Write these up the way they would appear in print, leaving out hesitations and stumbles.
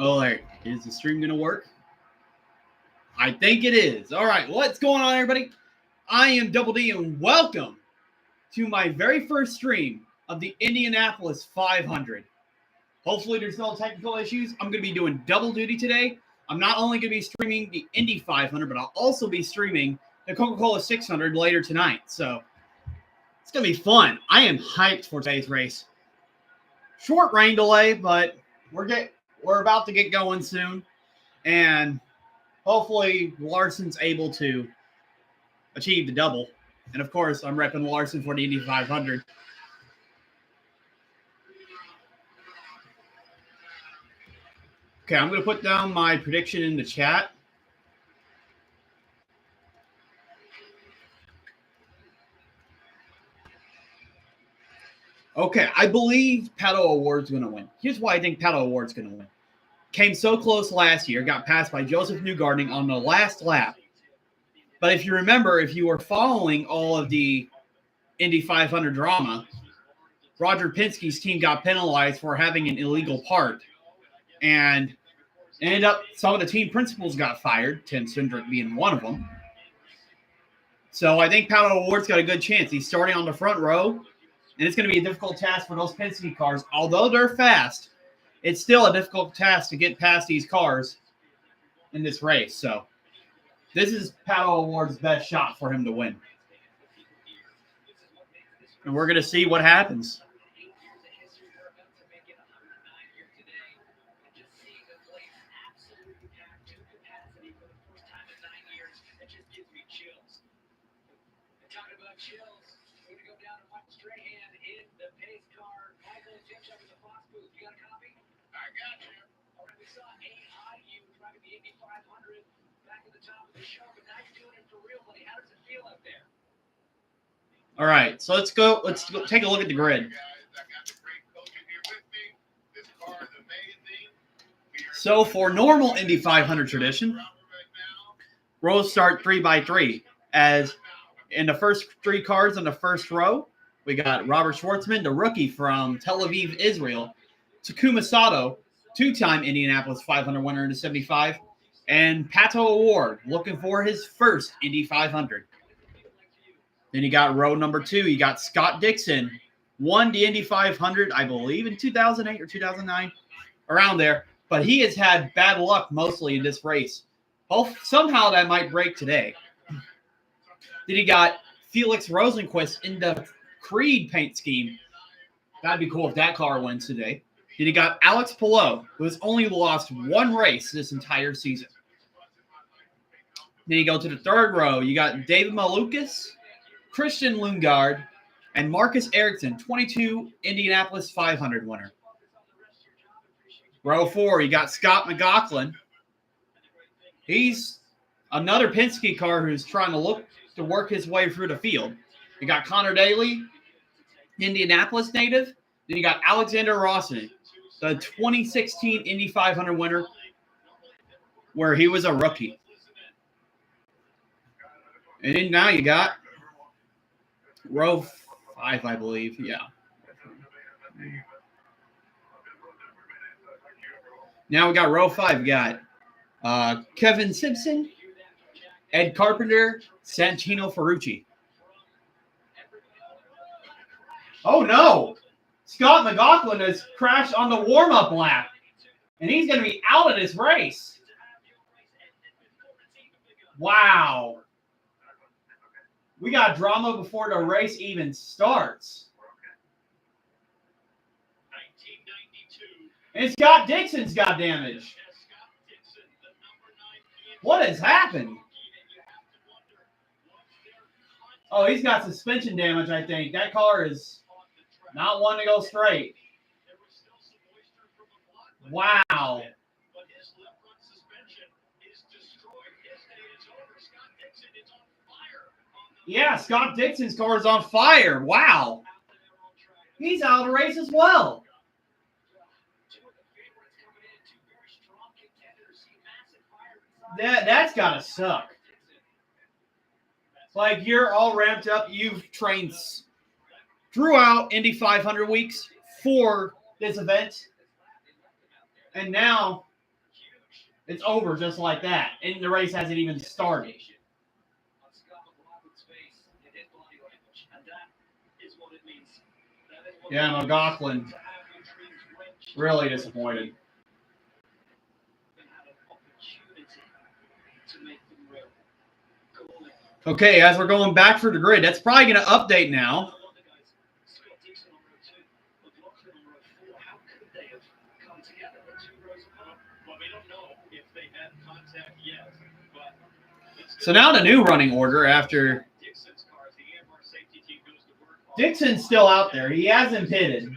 Oh, there. Is the stream going to work? I think it is. All right. What's going on, everybody? I am Double D, and welcome to my very first stream of the Indianapolis 500. Hopefully, there's no technical issues. I'm going to be doing double duty today. I'm not only going to be streaming the Indy 500, but I'll also be streaming the Coca-Cola 600 later tonight. So it's going to be fun. I am hyped for today's race. Short rain delay, but we're about to get going soon, and hopefully Larson's able to achieve the double. And of course, I'm repping Larson for the Indy 500. Okay, I'm going to put down my prediction in the chat. Okay, I believe Pato O'Ward's going to win. Here's why I think Pato O'Ward's going to win. Came so close last year, got passed by Joseph Newgarden on the last lap. But if you remember, if you were following all of the Indy 500 drama, Roger Penske's team got penalized for having an illegal part. And ended up, some of the team principals got fired, Tim Cindric being one of them. So I think Pato O'Ward's got a good chance. He's starting on the front row. And it's going to be a difficult task for those Penske cars. Although they're fast, it's still a difficult task to get past these cars in this race. So this is Pato O'Ward's best shot for him to win. And we're going to see what happens. All right, so let's go take a look at the grid. So for normal Indy 500 tradition, rows start 3 by 3. As in the first 3 cars on the first row, we got Robert Schwartzman, the rookie from Tel Aviv, Israel, Takuma Sato, 2-time Indianapolis 500 winner in the 75, and Pato O'Ward looking for his first Indy 500. Then you got row number 2. You got Scott Dixon, won the Indy 500, I believe, in 2008 or 2009, around there. But he has had bad luck mostly in this race. Somehow that might break today. Then you got Felix Rosenquist in the Creed paint scheme. That'd be cool if that car wins today. Then you got Alex Palou, who has only lost 1 race this entire season. Then you go to the 3rd row. You got David Malukas, Christian Lundgaard, and Marcus Ericsson, 22 Indianapolis 500 winner. Row 4, you got Scott McLaughlin. He's another Penske car who's trying to work his way through the field. You got Connor Daly, Indianapolis native. Then you got Alexander Rossi, the 2016 Indy 500 winner, where he was a rookie. And then now you got row 5, I believe. Yeah. Now we got row 5. We got Kevin Simpson, Ed Carpenter, Santino Ferrucci. Oh, no. Scott McLaughlin has crashed on the warm-up lap, and he's going to be out of this race. Wow. We got drama before the race even starts. And Scott Dixon's got damage. What has happened? Oh, he's got suspension damage, I think. That car is not one to go straight. Wow. Yeah, Scott Dixon's car is on fire. Wow. He's out of the race as well. That's got to suck. Like, you're all ramped up. You've trained throughout Indy 500 weeks for this event. And now It's over just like that. And the race hasn't even started. Yeah, McLaughlin really disappointed. Okay, as we're going back for the grid, that's probably going to update now. So now the new running order after Dixon's still out there. He hasn't pitted.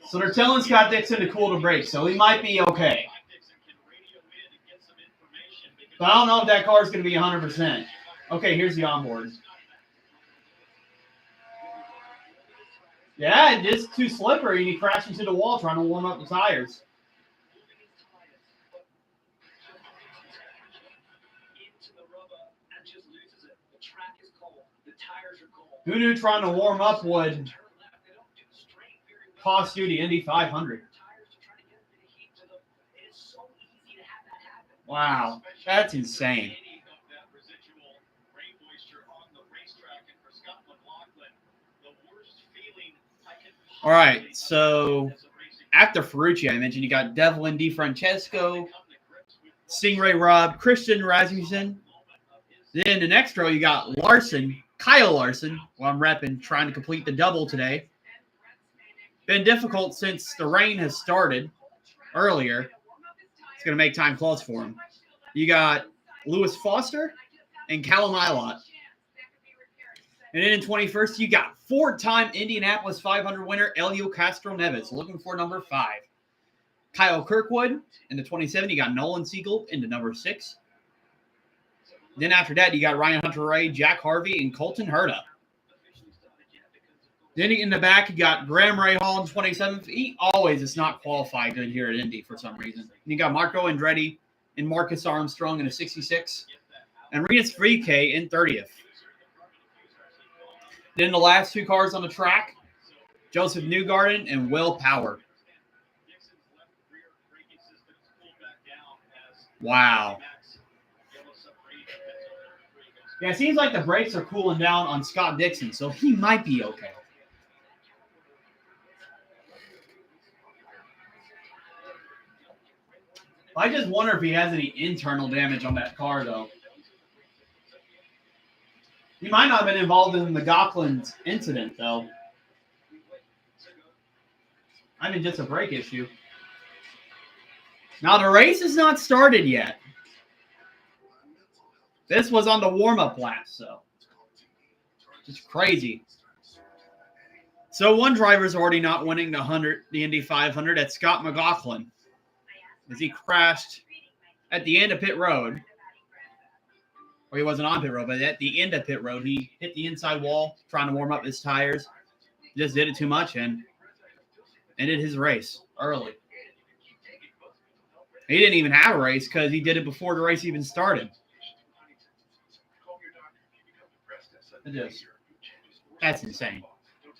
So they're telling Scott Dixon to cool the brakes, so he might be okay. But I don't know if that car is going to be 100%. Okay, here's the onboard. Yeah, just too slippery, and he crashed into the wall trying to warm up the tires. Who knew trying to warm up would cost you the Indy 500? Wow, that's insane. All right, so after Ferrucci, I mentioned you got Devlin DiFrancesco, Stingray Robb, Christian Rasmussen. Then the next row, you got Larson, Kyle Larson, who I'm repping, trying to complete the double today. Been difficult since the rain has started earlier. It's going to make time close for him. You got Lewis Foster and Callum Ilott. And then in 21st, you got four-time Indianapolis 500 winner Elio Castro Neves, looking for number 5. Kyle Kirkwood in the 27. You got Nolan Siegel in the number 6. Then after that, you got Ryan Hunter-Reay, Jack Harvey, and Colton Herta. Then in the back, you got Graham Rahal in 27th. He always is not qualified good here at Indy for some reason. And you got Marco Andretti and Marcus Armstrong in a 66. And Rinus VeeKay in 30th. Then the last 2 cars on the track, Joseph Newgarden and Will Power. Wow. Yeah, it seems like the brakes are cooling down on Scott Dixon, so he might be okay. I just wonder if he has any internal damage on that car, though. He might not have been involved in the McLaughlin's incident, though. I mean, just a brake issue. Now, the race is not started yet. This was on the warm-up lap, so it's crazy. So one driver's already not winning the Indy 500. That's Scott McLaughlin, as he crashed at the end of pit road. Or he wasn't on pit road, but at the end of pit road, he hit the inside wall trying to warm up his tires. Just did it too much and ended his race early. He didn't even have a race because he did it before the race even started. That's insane. I'm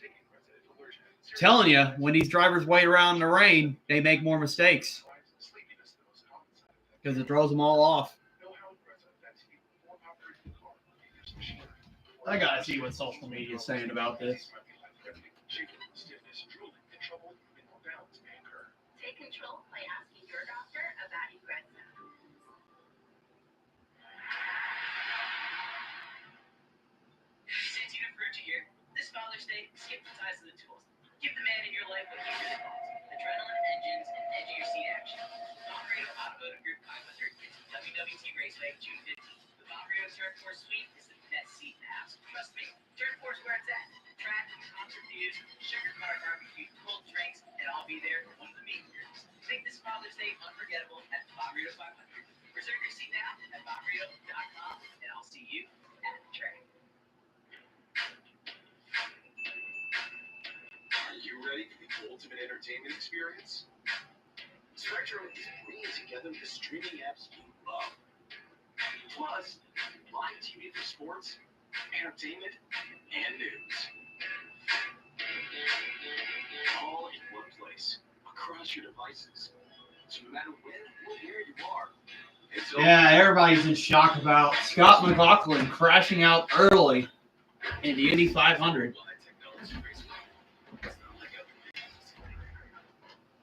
telling you, when these drivers wait around in the rain, they make more mistakes because it throws them all off. I gotta see what social media is saying about this. Take control by asking your doctor about Ingrezza. Santina Ferrucci here. This Father's Day, skip the ties to the tools. Give the man in your life what he really wants. Adrenaline, engines, and edge of your seat action. Bonrado Automotive Group 500 gets WWT Raceway June 15th. The Bonrado Turn 4 Suite is the best seat in the house. Trust me, Turn 4 is where it's at. Track, concert views, sugar car barbecue, cold drinks, and I'll be there for one of the meet and greets. Make this Father's Day unforgettable at the Bonrado 500. Reserve your seat now at bonrado.com, and I'll see you at the track. Are you ready for the ultimate entertainment experience? Spectrum is bringing together the streaming apps you love. Plus, live TV for sports entertainment, and news. All in one place, across your devices. So no matter when or where you are, it's Yeah, everybody's in shock about Scott McLaughlin crashing out early in the Indy 500. Technology raceway. It's not like other races.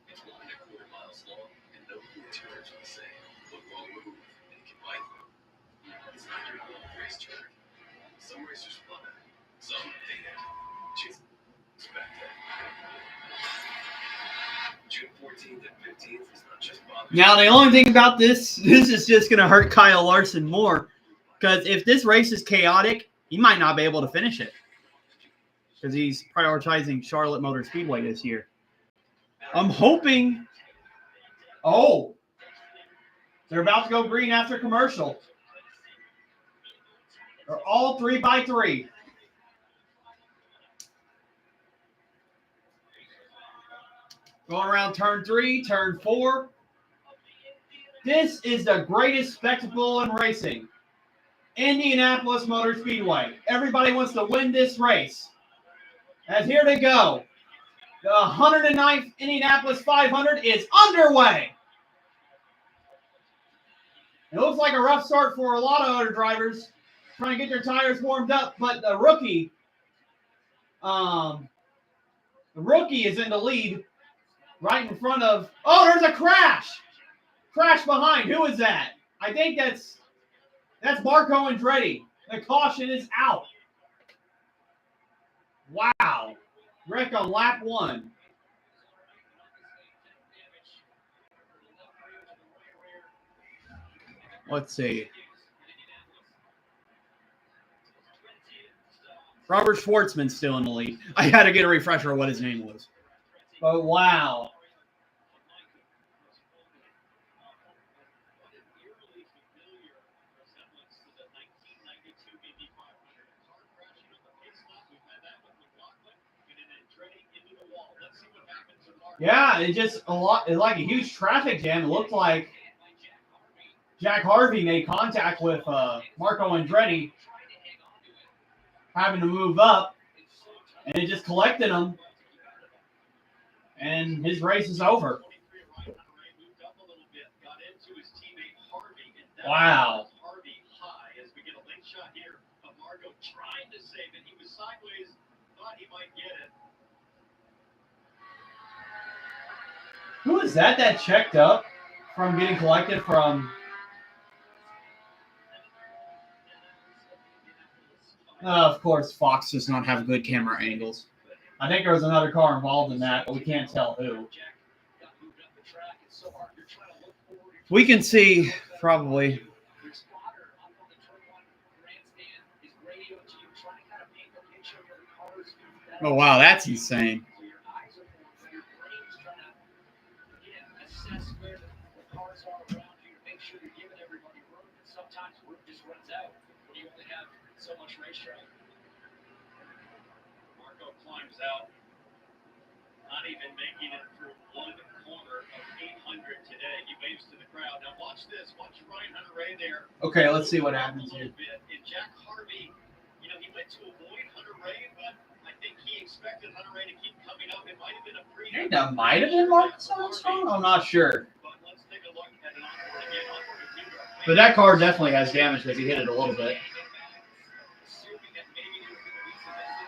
It's 1.25 miles long, and no four turns are the same. But wrong move, and it can bite you. It's not your normal race track. Some racers love it. Some hate it. Choose spectacular. June 14th and 15th is not just bothering. Now, the only thing about this is just going to hurt Kyle Larson more. Because if this race is chaotic, he might not be able to finish it. Because he's prioritizing Charlotte Motor Speedway this year. I'm hoping. Oh, they're about to go green after commercial. They're all 3x3. Going around turn 3, turn 4. This is the greatest spectacle in racing. Indianapolis Motor Speedway. Everybody wants to win this race. As here they go. The 109th Indianapolis 500 is underway. It looks like a rough start for a lot of other drivers trying to get their tires warmed up, but the rookie is in the lead right in front of. Oh, there's a crash. Crash behind. Who is that? I think that's Marco Andretti. The caution is out. Wow. Wreck on lap 1. Let's see. Robert Schwartzman's still in the lead. I had to get a refresher of what his name was. But wow. Yeah, it's just it's like a huge traffic jam. It looked like Jack Harvey made contact with Marco Andretti, having to move up, and it just collected him, and his race is over. Wow. Who is that checked up from getting collected from? Of course, Fox does not have good camera angles. I think there was another car involved in that, but we can't tell who. We can see, probably. Oh, wow, that's insane. Marco climbs out, not even making it through one corner of 800 today. He waves to the crowd. Now watch this. Watch Ryan Hunter-Reay there. Okay, let's see what happens here. And Jack Harvey, he went to avoid Hunter-Reay, but I think he expected Hunter-Reay to keep coming up. It might have been a pre. I think that might have been Marcus Armstrong. I'm not sure. But let's take a look at an onboard again. But that car definitely has damage because he hit it a little bit.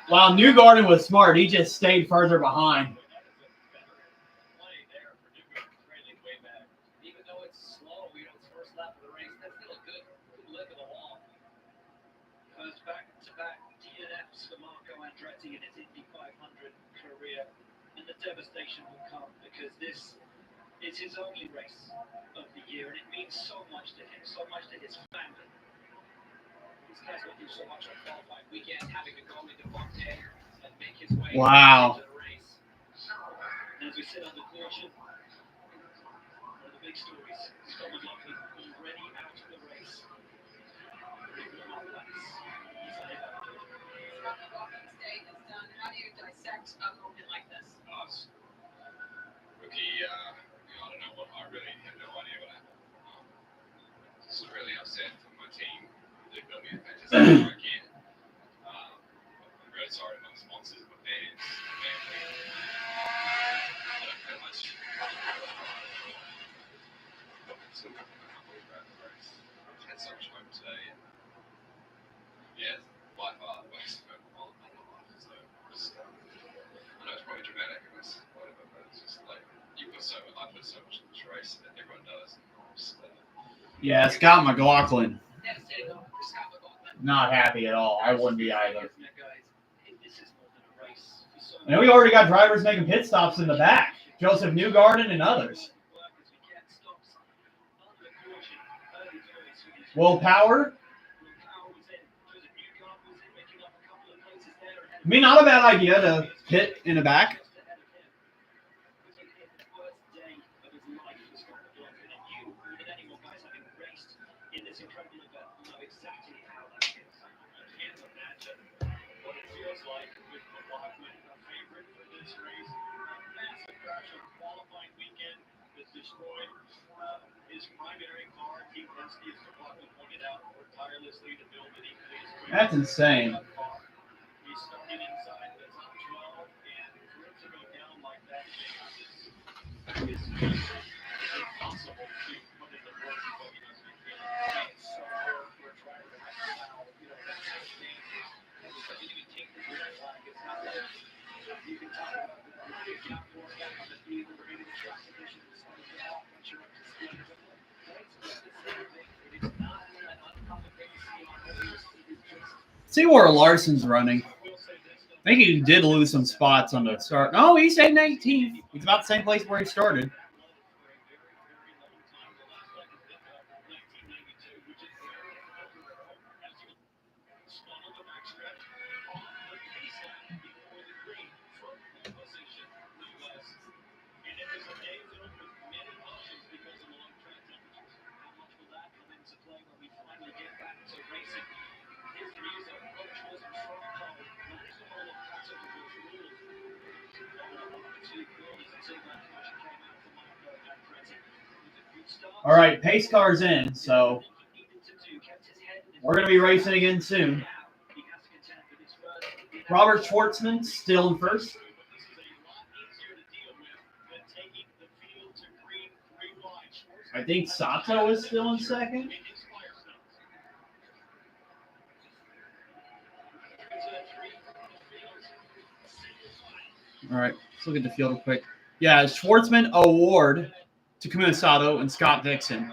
Wow, Newgarden was smart. He just stayed further behind. Even though it's slow, it's first lap of the race, that's still a good lick of the wall. Goes back to back DNFs for Marco Andretti in his Indy 500 career, and the devastation will come because this is his only race of the year, and it means so much to him, so much to his family. These guys went through so much on qualifying weekend, having to go into Fontaine and make his way into the race. And as we sit on the caution, one of the big stories, Scott McLaughlin already out of the race. Scott McLaughlin's day is done. How do you dissect a moment like this? Rookie, I don't know what. I really have no idea what happened. This is really upset for my team. They built me a fantastic car again. Yeah, Scott McLaughlin. Devastating moment for Scott McLaughlin. Not happy at all. I wouldn't be either. This is more than a race. And we already got drivers making pit stops in the back. Joseph Newgarden and others. Will Power. I mean, not a bad idea to pit in the back. That's insane. See where Larson's running. I think he did lose some spots on the start. No, he's in 18th. He's about the same place where he started. All right, pace car's in, so we're going to be racing again soon. Robert Schwartzman still in first. I think Sato is still in second. All right, let's look at the field real quick. Yeah, Schwartzman, Award, Takuma Sato, and Scott Dixon.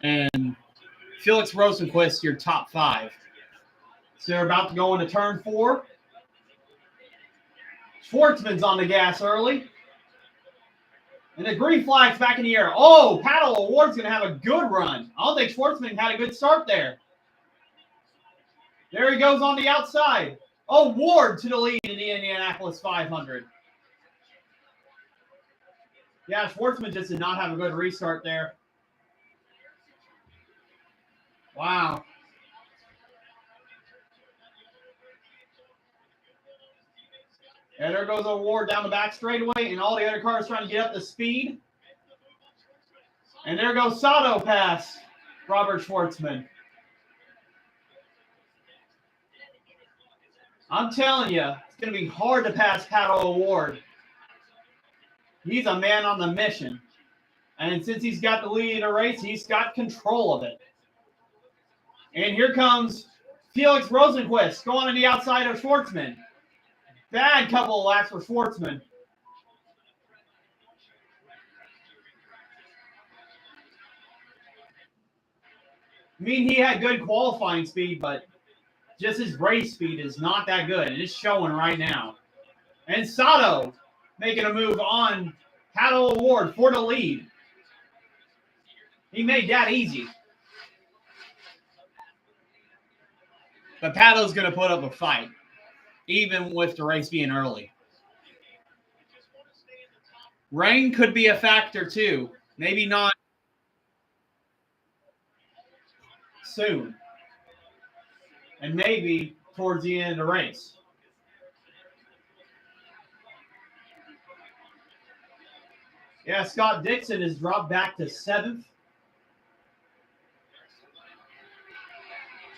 And Felix Rosenquist, your top 5. So they're about to go into turn 4. Schwartzman's on the gas early. And the green flag's back in the air. Oh, Paddle Award's going to have a good run. I don't think Schwartzman had a good start there. There he goes on the outside. Oh, Ward to the lead in the Indianapolis 500. Yeah, Schwartzman just did not have a good restart there. Wow. And there goes a Ward down the back straightaway, and all the other cars trying to get up to speed. And there goes Sato past Robert Schwartzman. I'm telling you, it's going to be hard to pass Pato Award. He's a man on the mission. And since he's got the lead in the race, he's got control of it. And here comes Felix Rosenquist going on the outside of Schwartzman. Bad couple of laps for Schwartzman. I mean, he had good qualifying speed, but just his race speed is not that good, and it's showing right now. And Sato making a move on Paddle Award for the lead. He made that easy. But Paddle's going to put up a fight, even with the race being early. Rain could be a factor, too. Maybe not soon. And maybe towards the end of the race. Yeah, Scott Dixon has dropped back to 7th.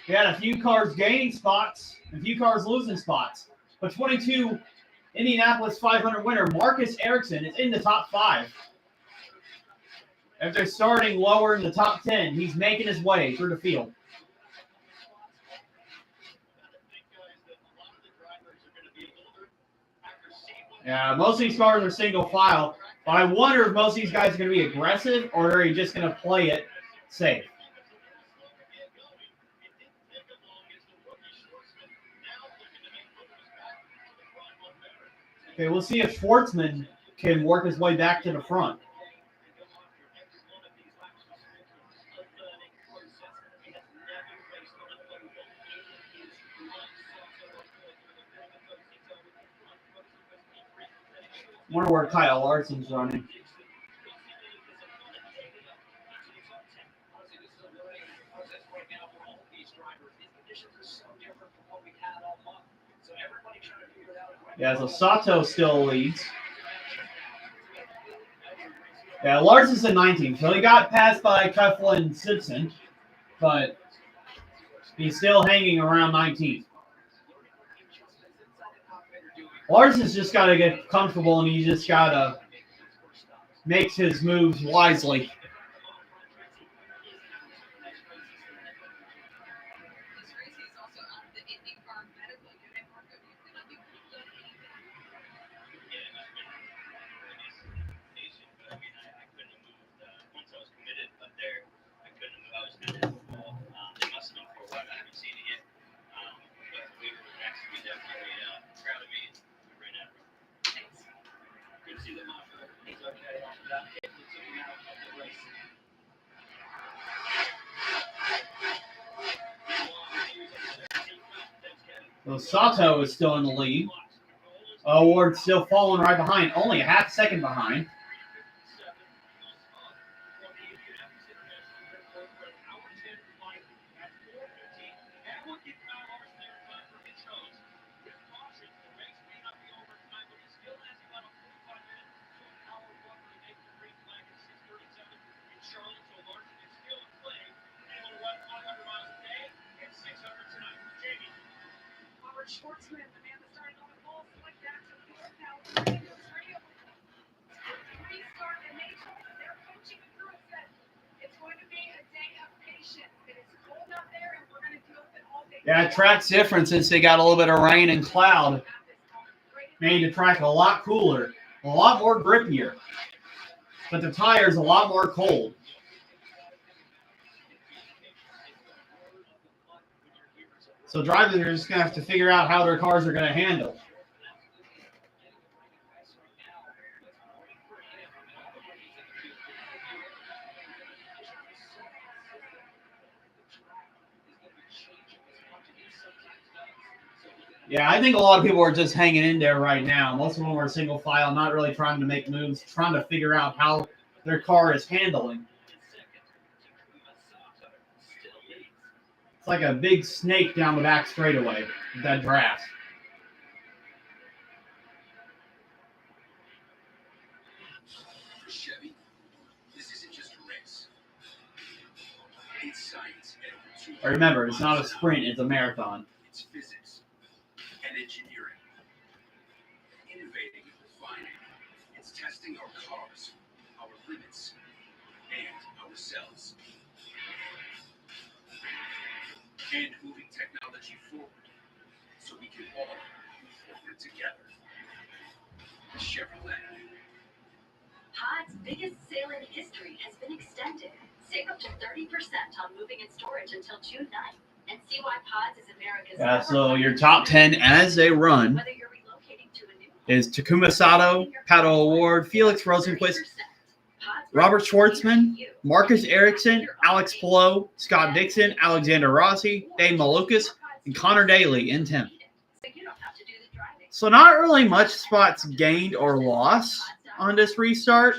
He had a few cars gaining spots, a few cars losing spots. But 22 Indianapolis 500 winner Marcus Ericsson is in the top 5. After starting lower in the top 10, he's making his way through the field. Yeah, most of these cars are single file, but I wonder if most of these guys are going to be aggressive or are they just going to play it safe. Okay, we'll see if Schwartzman can work his way back to the front. Wonder where Kyle Larson's running. Yeah, so Sato still leads. Yeah, Larson's in 19th, so he got passed by Keffel and Simpson, but he's still hanging around 19th. Larson's just got to get comfortable, and he just got to make his moves wisely. This race is also out of the IndyCar medical unit. Marco, do you feel like you could have done anything? I mean, I couldn't have moved. Once I was committed up there, I couldn't have moved. I was kind of involved. They must have known for a while. I haven't seen it yet. But we were actually definitely proud of me. We ran out. Thanks. Good to see them off. He's okay after that hit that took him out of the race. So Sato is still in the lead. Ward's still falling right behind, only a half second behind. Schwartzman, the man that started on the ball, like that to fourth now. Restart, and they told them their coaching crew said it's going to be a day of patience. It is cold out there, and we're going to deal with it all day. Yeah, track's different since they got a little bit of rain and cloud. Made the track a lot cooler, a lot more grippier. But the tire's a lot more cold. So drivers are just going to have to figure out how their cars are going to handle. Yeah, I think a lot of people are just hanging in there right now. Most of them are single file, not really trying to make moves, trying to figure out how their car is handling. It's like a big snake down the back straightaway with that draft. For Chevy, this isn't just a race. It's science and over 200 But remember, it's not a sprint, it's a marathon. It's physics and engineering. Innovating and refining. It's testing our cars, our limits, and ourselves. And moving technology forward so we can all move forward together. Chevrolet. Pod's biggest sale in history has been extended. Save up to 30% on moving and storage until June 9th. And see why Pods is America's Yeah, so your top 10 as they run whether you're relocating to a new is Takuma Sato, Pato Award, Felix Rosenquist, Robert Schwartzman, Marcus Ericsson, Alex Palou, Scott Dixon, Alexander Rossi, Dave Malukas, and Connor Daly in 10th. So you don't have to do the driving. So not really much spots gained or lost on this restart.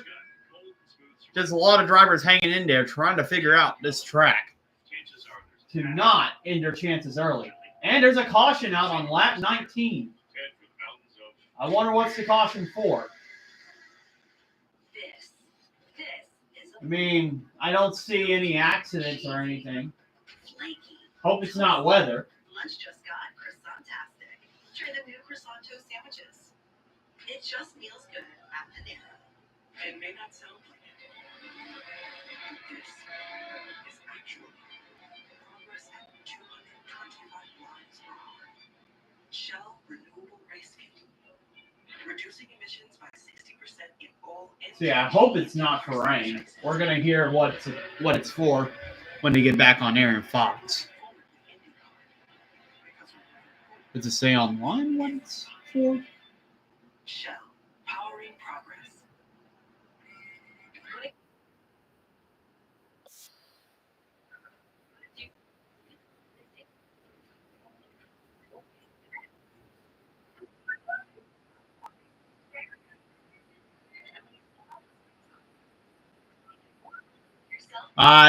Just a lot of drivers hanging in there trying to figure out this track to not end their chances early. And there's a caution out on lap 19. I wonder what's the caution for. This is I mean, I don't see any accidents or anything. flaky. Hope it's not weather. Lunch just got croissant-tastic. Try the new croissant toast sandwiches. It just feels good at Panera. It may not sound like it. This is actually progress at 225 miles per hour. Shell Renewable Race Fuel. Reducing emissions by 60% in all So yeah, I hope it's not for rain. We're gonna hear what it's for when we get back on air in Fox. Does it say online what it's for? Shell, powering progress.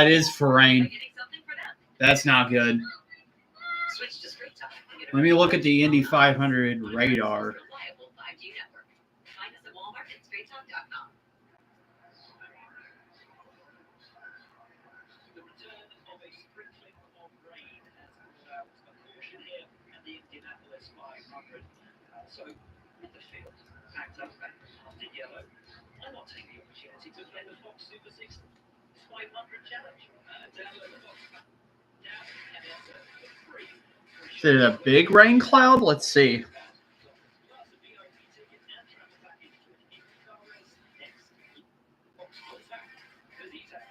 It is for rain. That's not good. Switch to Straight Talk. Let me look at the Indy 500 radar. Reliable 5G network. Find us at Walmart and straighttalk.com. The return of a sprinkling of rain has brought out a caution here at the Indianapolis 500. So, with the field packed up and after yellow, why not take the opportunity to play the Fox Super 6 500 Challenge? Download the Fox app now and enter for free. Is it a big rain cloud? Let's see. Plus a VIP ticket and travel package to an IndyCar race next. Fox contact with ETAC.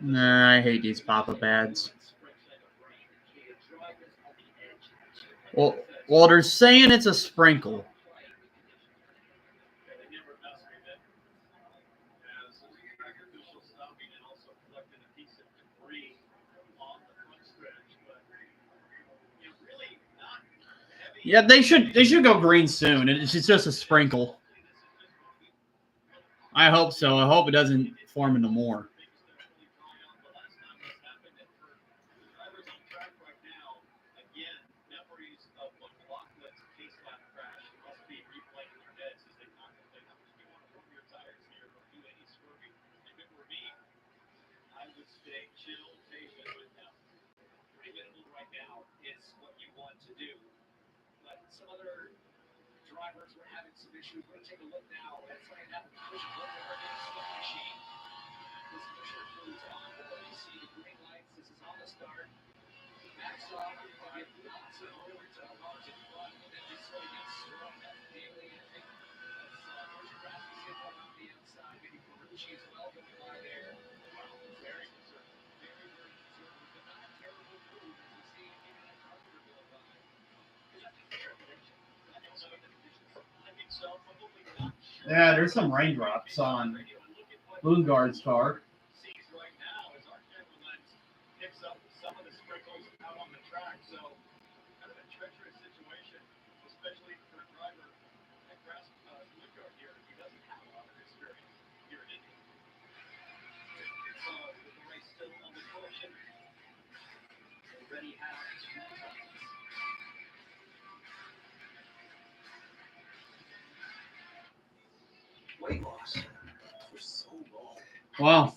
Nah, I hate these pop-up ads. Well, they're saying it's a sprinkle. Yeah, they should go green soon. It's just a sprinkle. I hope so. I hope it doesn't form into more. I would stay chill, patient with them. Pretty minimal right now is what you want to do. But some other drivers were having some issues. We're going to take a look now. Let's find out the collision. Look at our new stuff machine. This pusher fluid's on board. You see the green lights. This is on the start. Max off. We get lots of oil to the cars in front. And then just sort of get strung up daily. I think that's Georgia Rasmus hit one on the outside. Maybe Ferrucci as well going by there. Wow, very conservative. Very, very conservative. But not a terrible move as we see Indiana Carpenter going by. Is that the fair prediction? I don't know the conditions. I think so. Probably not. Yeah, there's some raindrops on Bloomgard's car. Sees right now as our camera lens picks up some of the sprinkles out on the track. So kind of a treacherous situation, especially for a driver like Bloomgard here. He doesn't have a lot of experience here in Indy. So with the race still on the caution, already have 2 times. Weight loss for so long. Well,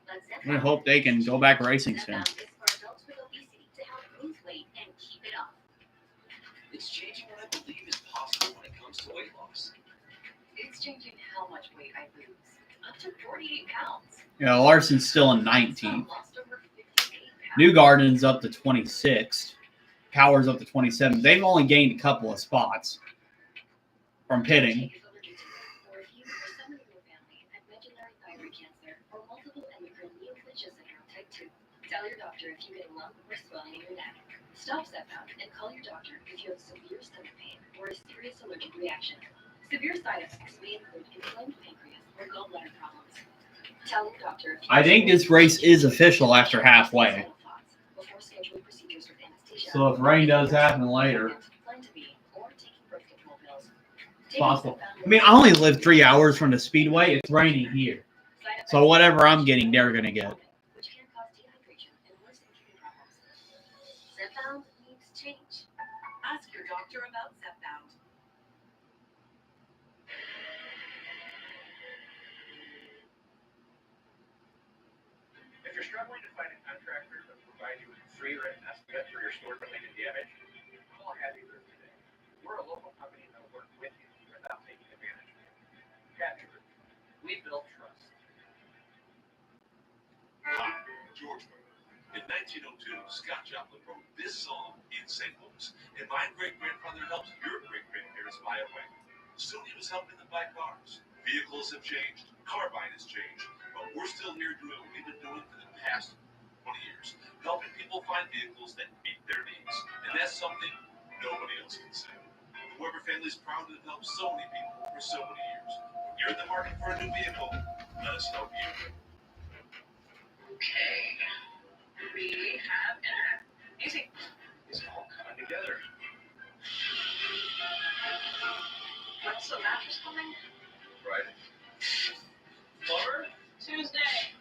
Let's I hope they can go back racing soon. Zepbound is for adults with obesity to help lose weight and keep it off. It's changing what I believe is possible when it comes to weight loss. It's changing how much weight I lose. Up to 48 pounds. Yeah, Larson's still in 19th. Lost over 58 pounds. Newgarden's up to 26th. Power's up to 27th. They've only gained a couple of spots from pitting. Or if you or someone in your family had medullary thyroid cancer or multiple endocrine neoplasia syndrome type 2, tell your doctor if you get a lump or swelling in your neck. Stop Zepbound and call your doctor if you have severe stomach pain or a serious allergic reaction. Severe side effects may include inflamed pancreas or gallbladder problems. Tell your doctor if you I think this race is official after halfway. before scheduling procedures with anesthesia. So if rain does happen later, Plan to be or taking birth control pills. it's possible. I mean, I only live 3 hours from the speedway. It's raining here. So whatever I'm getting, they're going to get. Which can cause dehydration and worsen kidney problems. Zepbound needs change. Ask your doctor about Zepbound. If you're struggling to find a contractor that will provide you with a free written estimate for your store-related damage, call Happy Roof today. We're a local company that will work with you without taking advantage of you. Happy Roof. We build trust. Hi, George Miller. And 1902, Scott Joplin wrote this song in St. Louis. And my great-grandfather helped your great-grandparents buy a wagon. Soon he was helping them buy cars. Vehicles have changed, car buying has changed, but we're still here doing what we've been doing for the past 20 years, helping people find vehicles that meet their needs. And that's something nobody else can say. The Weber family is proud to have helped so many people for so many years. If you're in the market for a new vehicle, let us help you. Okay. We have internet. Easy. It's all coming together. What's the mattress coming? Friday. Lower? Tuesday.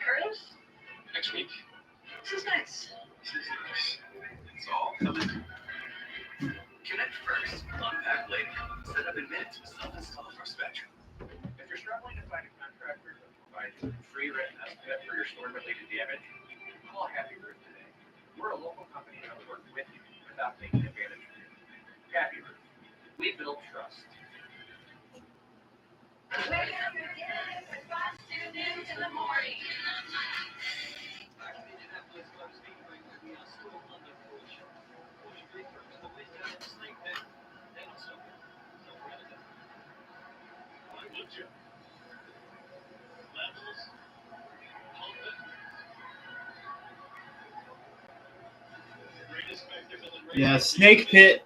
Curtis? Next week. This is nice. It's all coming. Connect first, unpack later. Set up in minutes with self-install for Spectrum. If you're struggling to find a contractor that will provide you with a free written estimate for your storm-related damage, call Happy Roof today. We're a local company that will work with you without taking advantage of you. Happy Roof. We build trust. Wake up again with Fox 2 News in the morning. Back in Indianapolis, Club Speedway, we are still on the full show. Push your first to the window and snake pit. Then also, don't run it. Why would you? Levels. Pump it. Greatest spectacle in racing. Yeah, Snake Pit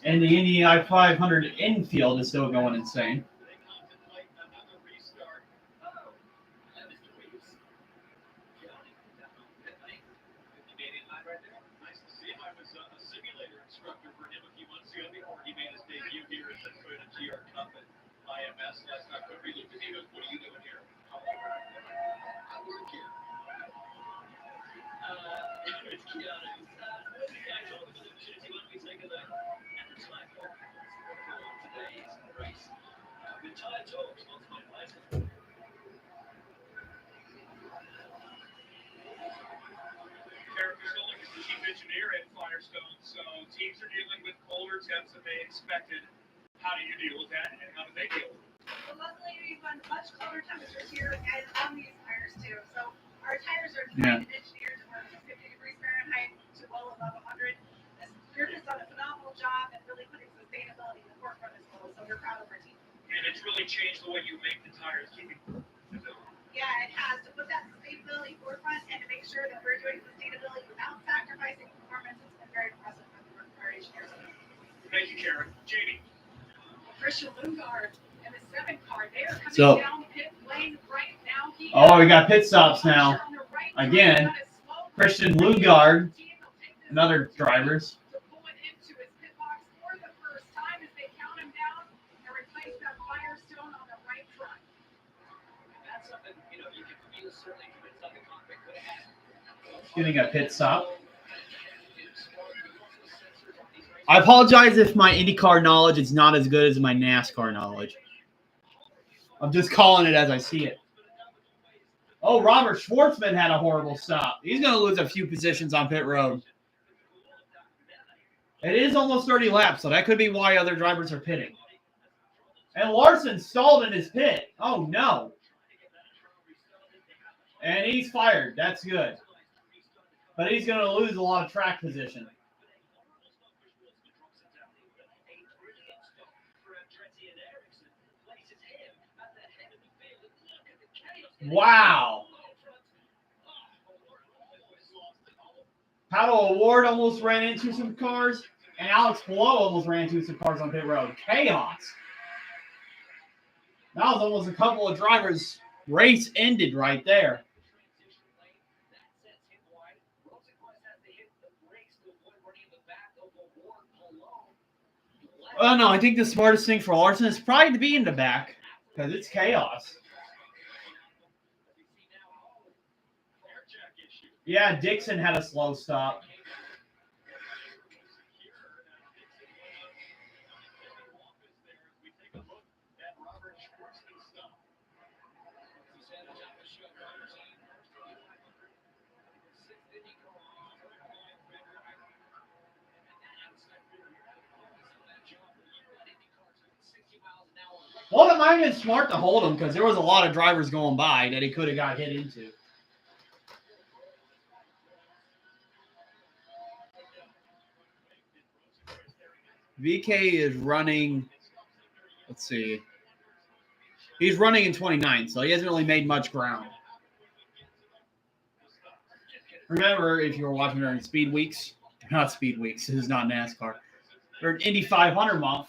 and the Indy I-500 infield is still going insane. They contemplate another restart. Oh, Mr. Reeves. Johnny, down on pit lane. 50-80 line right there. Nice to see him. I was a simulator instructor for him a few months ago before he made his debut here at the Toyota GR Cup at IMS last October. He looked at me and goes, "What are you doing here?" I work here. It's Keanu. What the guy told me to do, why don't we take a look at the time for today's race? With Tide Talks, sponsored by Pfizer. Eric Stolik is the chief engineer at Firestone. So teams are dealing with colder temps than they expected. How do you deal with that, and how do they deal with it? Well, luckily we've got much colder temperatures here and on these tires too. So our tires are Yeah. designed and engineered to work from 50 degrees Fahrenheit to well above 100. Europe has done a phenomenal job at really putting sustainability in the forefront as well. So we're proud of our team. And it's really changed the way you make the tires, keeping Yeah, it has to put that sustainability forefront and to make sure that we're doing sustainability without sacrificing performance. It's been very impressive from the work of our engineers. Thank you, Karen. Jamie. Christian Lundgaard and the 7 car, they are coming So- down pit lane right now. Oh, we got pit stops now. Again, Christian Lundgaard, and other drivers. To pull it into his pit box for the first time as they count him down and replace that Firestone on the right front. That's something, you can feel certainly convinced that the cockpit could have had. Getting a pit stop. I apologize if my IndyCar knowledge is not as good as my NASCAR knowledge. I'm just calling it as I see it. Oh, Robert Schwartzman had a horrible stop. He's going to lose a few positions on pit road. It is almost 30 laps, so that could be why other drivers are pitting. And Larson stalled in his pit. Oh, no. And he's fired. That's good. But he's going to lose a lot of track position. Wow. Paddle Award almost ran into some cars, and Alex Palou almost ran into some cars on pit road. Chaos. That was almost a couple of drivers' race ended right there. Oh, no, I think the smartest thing for Larson is probably to be in the back, because it's chaos. Yeah, Dixon had a slow stop. Well, it might have been smart to hold him because there was a lot of drivers going by that he could have got hit into. VK is running. Let's see. He's running in 29, so he hasn't really made much ground. Remember, if you were watching during Speed Weeks, not Speed Weeks, this is not NASCAR. During Indy 500 month,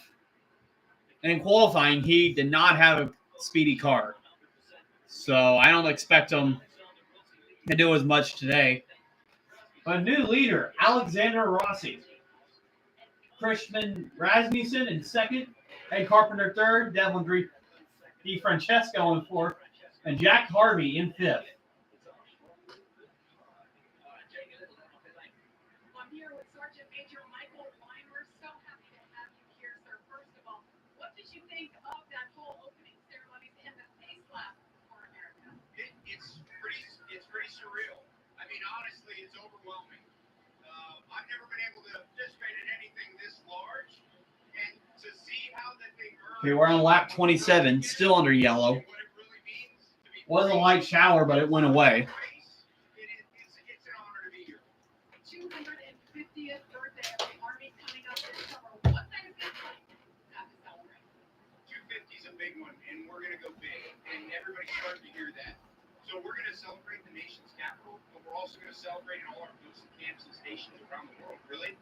and in qualifying, he did not have a speedy car. So I don't expect him to do as much today. A new leader, Alexander Rossi. Christian Rasmussen in second, Ed Carpenter third, Devlin DeFrancesco in fourth, and Jack Harvey in fifth. I'm here with Sergeant Major Michael Weimer. So happy to have you here, sir. First of all, what did you think of that whole opening ceremony and the face lap for America? It's pretty surreal. I mean, honestly, it's overwhelming. I've never been able to participate in anything this large, and to see how that they merge. Okay, we're on lap 27, still under yellow. Wasn't a light shower, but it went away. It's an honor to be here. 250th birthday of the Army coming up this summer. What kind of big thing have to celebrate? 250 is a big one, and we're going to go big, and everybody's starting to hear that. So we're going to celebrate the nation's capital, but we're also going to celebrate in all our posts and camps and stations around the world. Really,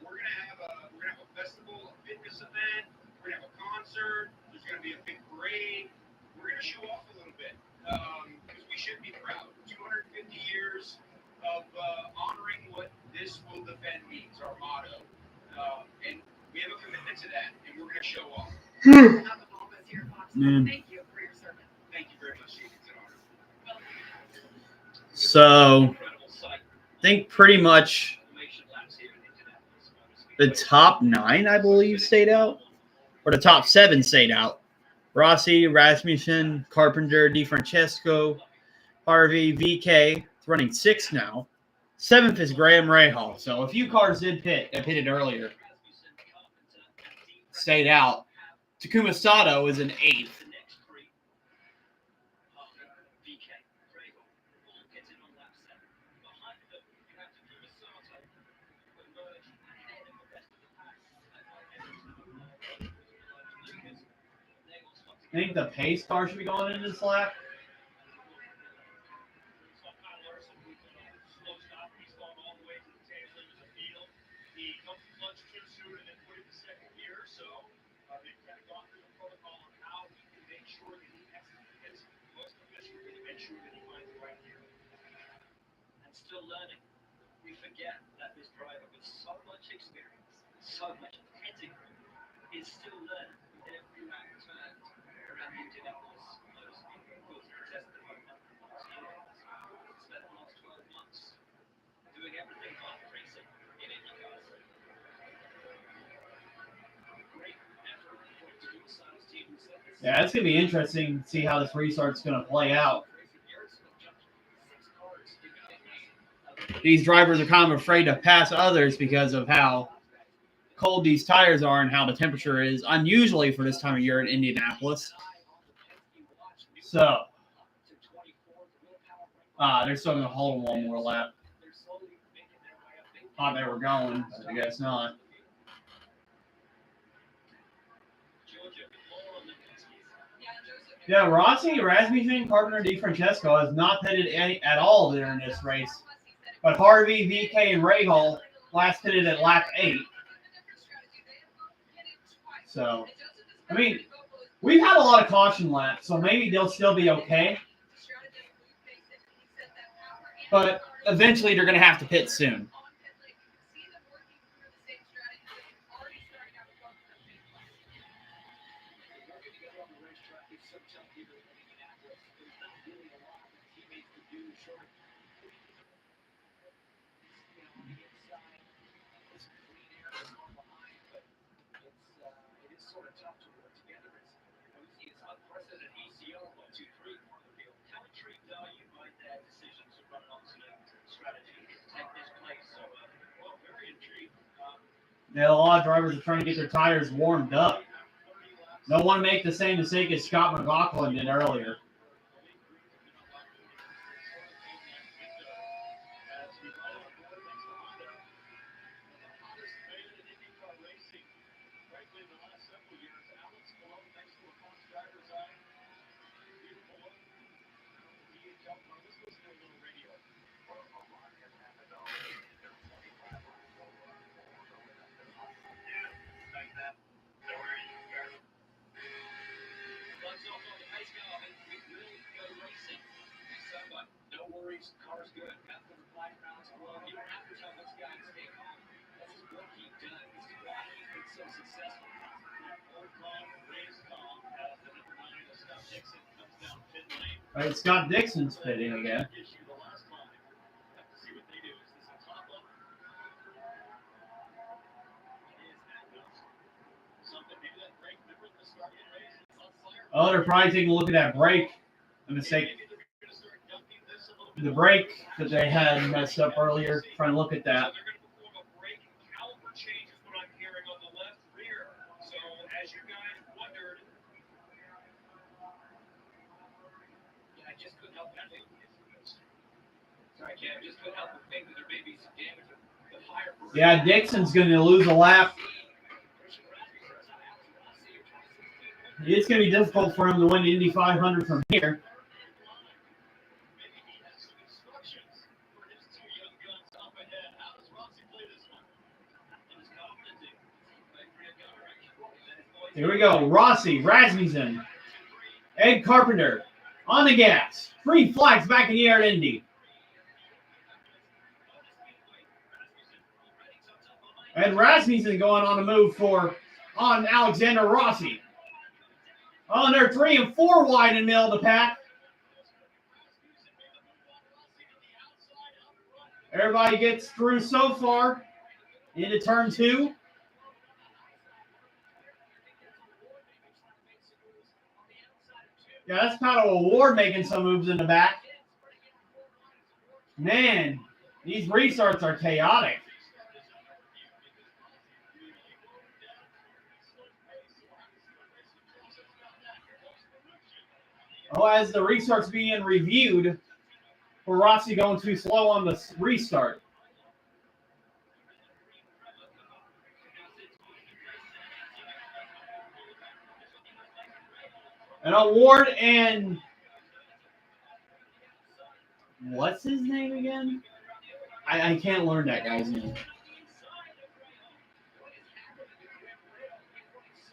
we're going to have a festival, a fitness event. We're going to have a concert. There's going to be a big parade. We're going to show off a little bit because we should be proud. 250 years of honoring what this will defend means, our motto, and we have a commitment to that, and we're going to show off. Not the ball is here, Fox. Thank you for your service. Thank you very much, Chief. It's an honor. So, I think pretty much the top 9, I believe, stayed out. Or the top 7 stayed out. Rossi, Rasmussen, Carpenter, DeFrancesco, Harvey, VK. It's running 6th now. 7th is Graham Rahal. So a few cars did pitted earlier. Stayed out. Takuma Sato is in 8th. I think the pace car should be going into this lap. And still learning. We forget that this driver with so much experience, so much pedigree, is still learning every lap turned around the Indianapolis motorsport course to test the moment last year. Spent the last 12 months doing everything but racing in IndyCars. Great effort for the Dual-Size team. Yeah, it's going to be interesting to see how this restart's going to play out. These drivers are kind of afraid to pass others because of how cold these tires are and how the temperature is unusually for this time of year in Indianapolis. So, they're still going to hold one more lap. Thought they were going, but I guess not. Yeah, Rossi, Rasmussen, Carpenter, DeFrancesco has not pitted at all during this race. But Harvey, VK, and Rahal last pitted at lap 8. So, I mean, we've had a lot of caution laps, so maybe they'll still be okay. But eventually they're going to have to pit soon. Yeah, a lot of drivers are trying to get their tires warmed up. Don't want to make the same mistake as Scott McLaughlin did earlier. No worries, car's good. Got the black rounds well. You don't have to tell this guy to stay calm. That's his work he's done. This is why he's been so successful. Old calm, raised calm, as the number 9 of Scott Dixon comes down pit lane. All right, Scott Dixon's pitting again. Issue the last time. Have to see what they do. Is this a top up? It is that Nelson. Something, maybe that break, remember the start of the race? It's on fire. Oh, they're probably taking a look at that break. A mistake. The break that they had messed up earlier. Trying to look at that. They're going to perform a brake caliper change is what I'm hearing on the left rear. So as you guys wondered, I just couldn't help but think. Sorry, Cam, just couldn't help but think that there may be some damage with the higher. Yeah, Dixon's going to lose a lap. It's going to be difficult for him to win the Indy 500 from here. Here we go. Rossi, Rasmussen, Ed Carpenter on the gas. 3 flags back in the air at Indy. And Rasmussen going on a move on Alexander Rossi. Oh, and they're 3 and 4 wide in the middle of the pack. Everybody gets through so far into turn 2. Yeah, that's Paddle Award making some moves in the back. Man, these restarts are chaotic. Oh, as the restart's being reviewed, for Rossi going too slow on the restart. An award and what's his name again? I can't learn that guy's name.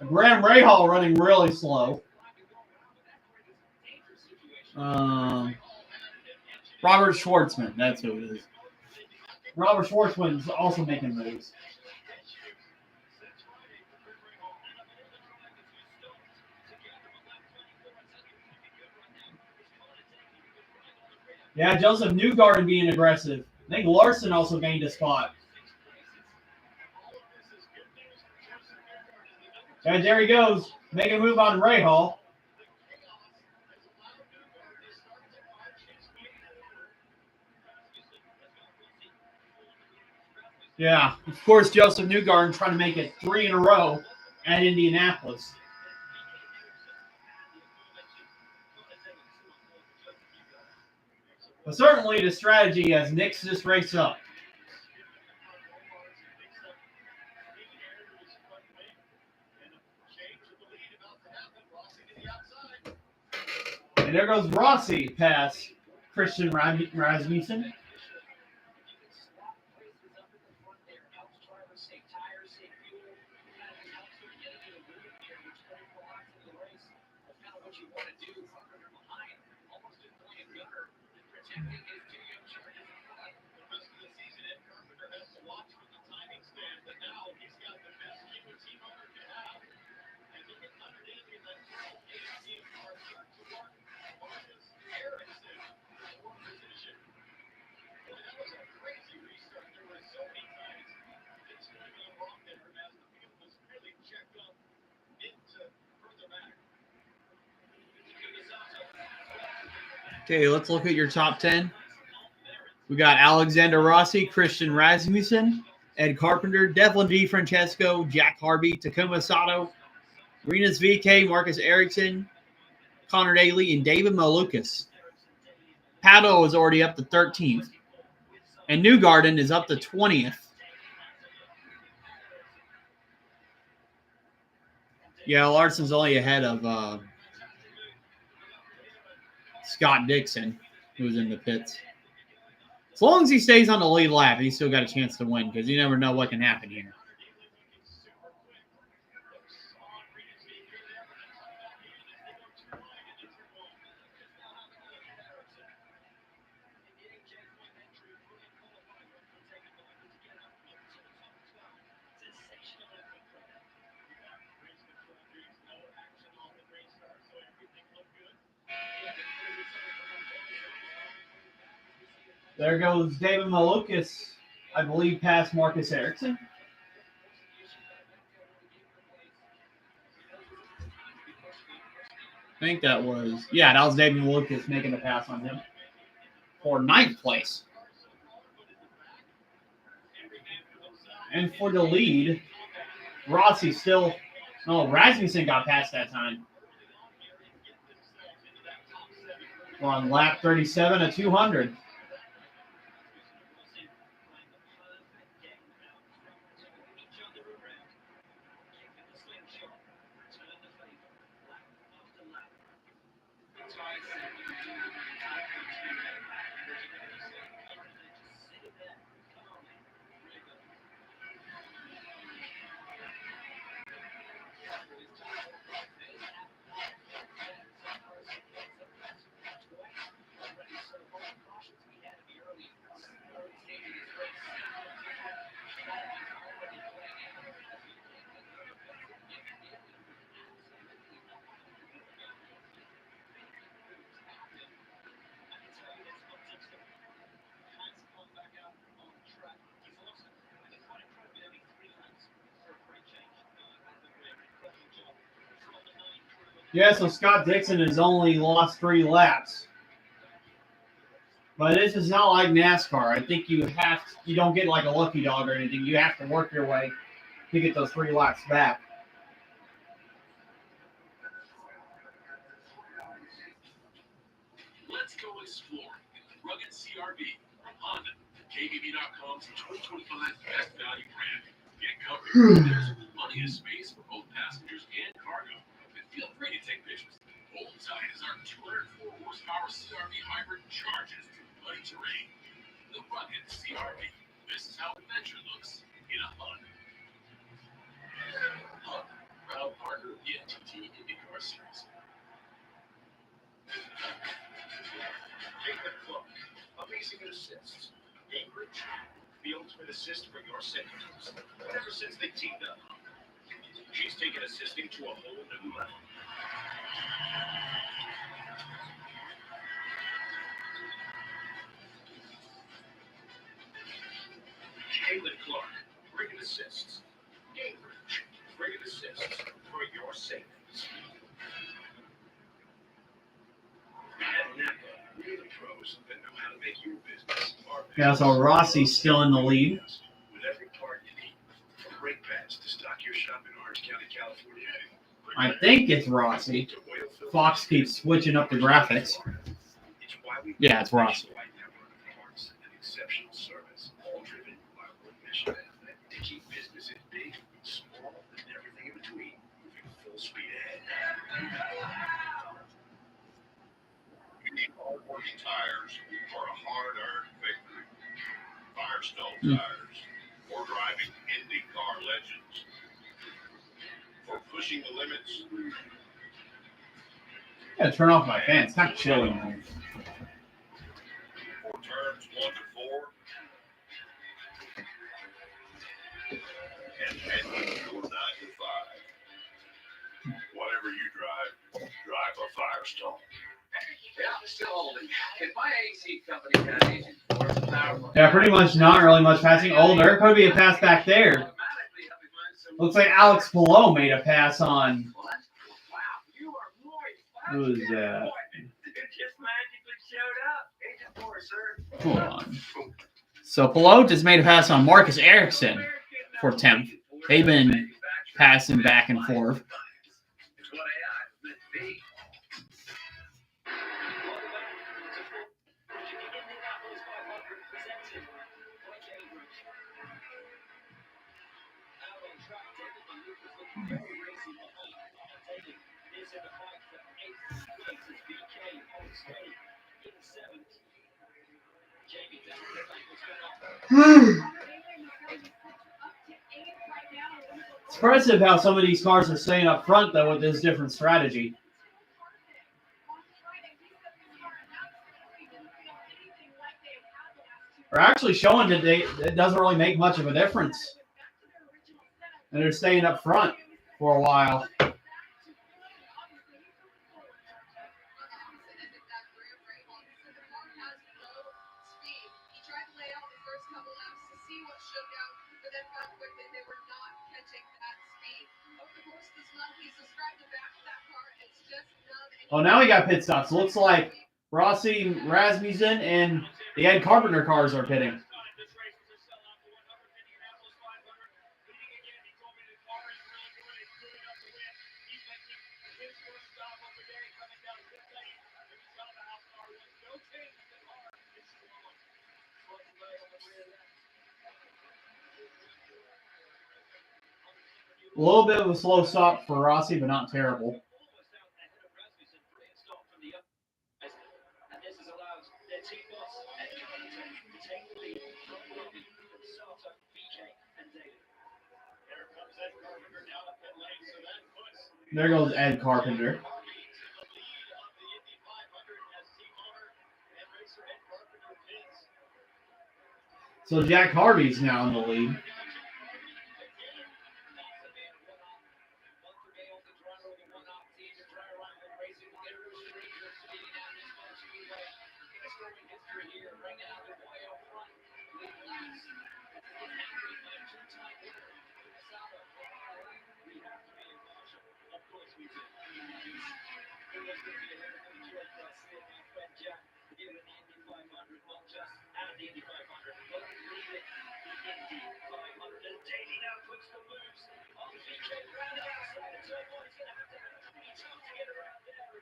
Graham Rahal running really slow. Robert Schwartzman, that's who it is. Robert Schwartzman's also making moves. Yeah, Joseph Newgarden being aggressive. I think Larson also gained a spot. And there he goes, making a move on Rahal. Yeah, of course, Joseph Newgarden trying to make it 3 in a row at Indianapolis. But certainly the strategy has nixed this race up. And there goes Rossi past Christian Rasmussen. Okay, let's look at your top 10. We got Alexander Rossi, Christian Rasmussen, Ed Carpenter, Devlin DeFrancesco, Jack Harvey, Takuma Sato, Renas VK, Marcus Erickson, Connor Daly, and David Malukas. Paddle is already up to 13th. And Newgarden is up to 20th. Yeah, Larson's only ahead of Scott Dixon, who's in the pits. As long as he stays on the lead lap, he's still got a chance to win because you never know what can happen here. There goes David Malukas, I believe, past Marcus Erickson. I think that was David Malukas making the pass on him for 9th place. And for the lead, Rossi still, Rasmussen got past that time. We're on lap 37 of 200. Yeah, so Scott Dixon has only lost 3 laps. But this is not like NASCAR. I think you don't get like a lucky dog or anything. You have to work your way to get those 3 laps back. Let's go exploring in the rugged CRV from Honda, KBB.com's 2025 Best Value brand. Get covered. There's plenty of space for both passengers and cargo. And feel free to take pictures. Hold tight as our 204 horsepower CRV hybrid charges through muddy terrain. The rugged CRV. This is how adventure looks in a Honda. Honda, proud partner of the NTT IndyCar Series. David Clark, amazing assists. Gingrich, the ultimate assist for your seconds. Ever since they teamed up, she's taken assisting to a whole new level. David Clark, bringing assists. Gingrich, bringing assists for your savings. At Napa, we're the pros that know how to make your business our business. Yeah, so Rossi's still in the lead. With every part you need. From brake pads to stock your shop in Orange County, California. I think it's Rossi. Fox keeps switching up the graphics. Yeah, it's Rossi. Exceptional service, all driven by one mission to keep businesses big, small, and everything in between moving full speed ahead. You need hard-working tires for a hard-earned victory. Firestone tires for driving IndyCar legends. For pushing the limits. Yeah, turn off my fan. It's kind of chilly. For turns 1 to 4. And ending your 9 to 5. Whatever you drive a Firestone. Yeah, I'm still holding. If my AC company got agent horsepower, Yeah, pretty much not really much passing. Oh, there could be a pass back there. Looks like Alex Palou made a pass on. Who is that? Hold on. So Palou just made a pass on Marcus Erickson for 10th. They've been passing back and forth. It's impressive how some of these cars are staying up front, though, with this different strategy. They're actually showing that it doesn't really make much of a difference. And they're staying up front for a while. Well, now we got pit stops. Looks like Rossi, Rasmussen, and the Ed Carpenter cars are pitting. A little bit of a slow stop for Rossi, but not terrible. There goes Ed Carpenter. So Jack Harvey's now in the lead.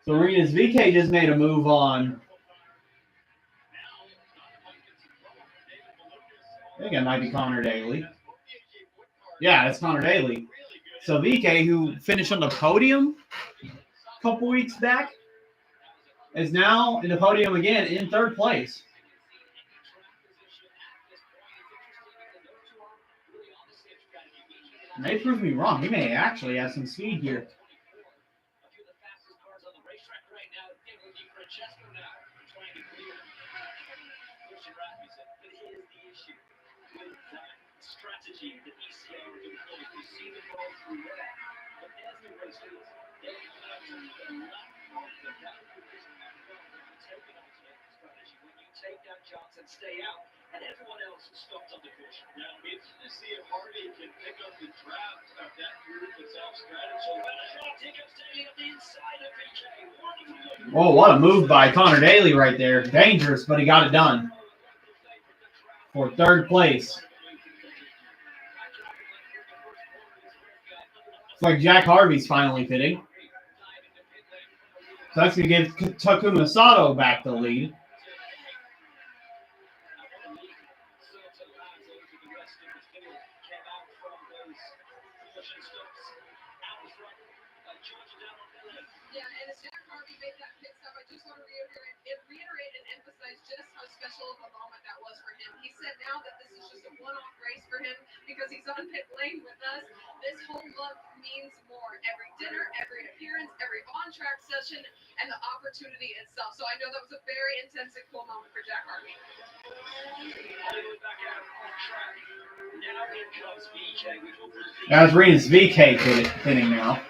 So Arenas VK just made a move on. I think it might be Connor Daly. Yeah, it's Connor Daly. So VK, who finished on the podium a couple weeks back, is now in the podium again in third place. May prove me wrong. He may actually have some speed here. Strategy that ECA would employ to see the ball through there. But there's the race field. They have the lap of the value of this take an alternate strategy when you take that chance and stay out, and everyone else stopped on the cushion. Now, it's to see if Harvey can pick up the draft of that group without strategy. Jacobs Daly on the inside of PK. Oh, what a move by Connor Daly right there. Dangerous, but he got it done. For third place. It's like Jack Harvey's finally pitting. So that's going to give Takuma Sato back the lead. Yeah, and as Jack Harvey made that pit stop, I just want to reiterate and emphasize just how special of a moment that was for him. He said now that this is just a one-off race for him because he's on pit lane with us. This whole month means more. Every dinner, every appearance, every on-track session, and the opportunity itself. So I know that was a very intense and cool moment for Jack Harvey. That's Arenas VK pitting now.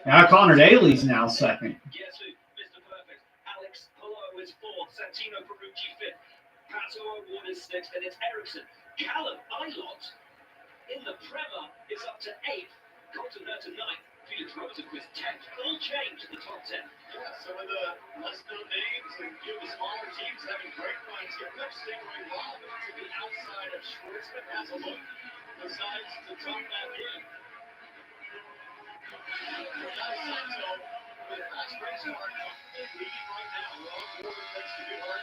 Now Connor Daly's now second. Guess who? Mr. Perfect. Alex Palou is fourth. Santino Ferrucci fifth. Pato O'Ward is sixth, and it's Ericsson. Callum Ilott in the Prema is up to eighth. Colton Hurton ninth. Felix Rosenquist 10th. All change in the top 10. Yeah, some of the less known names and the smaller teams having great runs here. They're staying well to the outside of Schwartzman has a look. Decides to drop that in. Santo with a fast race start leading right now. Long quarter thanks to Goodhart.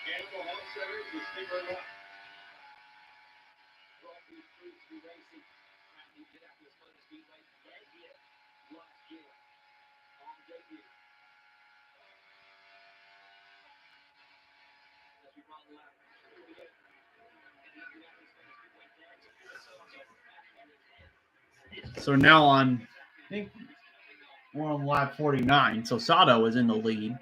Animal Health Center is stay right up. Brought these crews to be racing. So now on, I think we're on lap 49. So Sato is in the lead.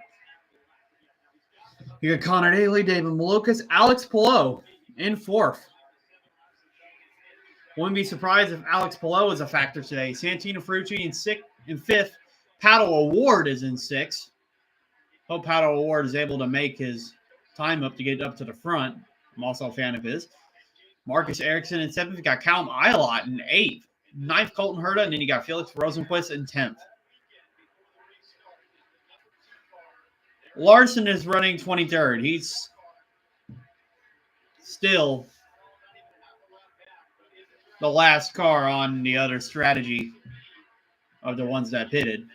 You got Connor Daly, David Malukas, Alex Palou in fourth. Wouldn't be surprised if Alex Palou is a factor today. Santino Ferrucci in fifth. Paddle Award is in sixth. Hope Paddle Award is able to make his time up to get up to the front. I'm also a fan of his. Marcus Erickson in seventh. You got Callum Ilott in eighth. Ninth, Colton Herta, and then you got Felix Rosenquist in 10th. Larson is running 23rd. He's still the last car on the other strategy of the ones that pitted.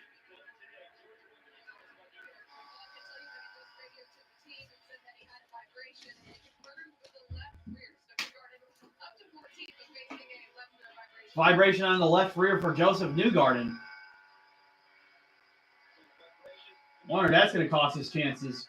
Vibration on the left rear for Joseph Newgarden. Wonder that's going to cost his chances.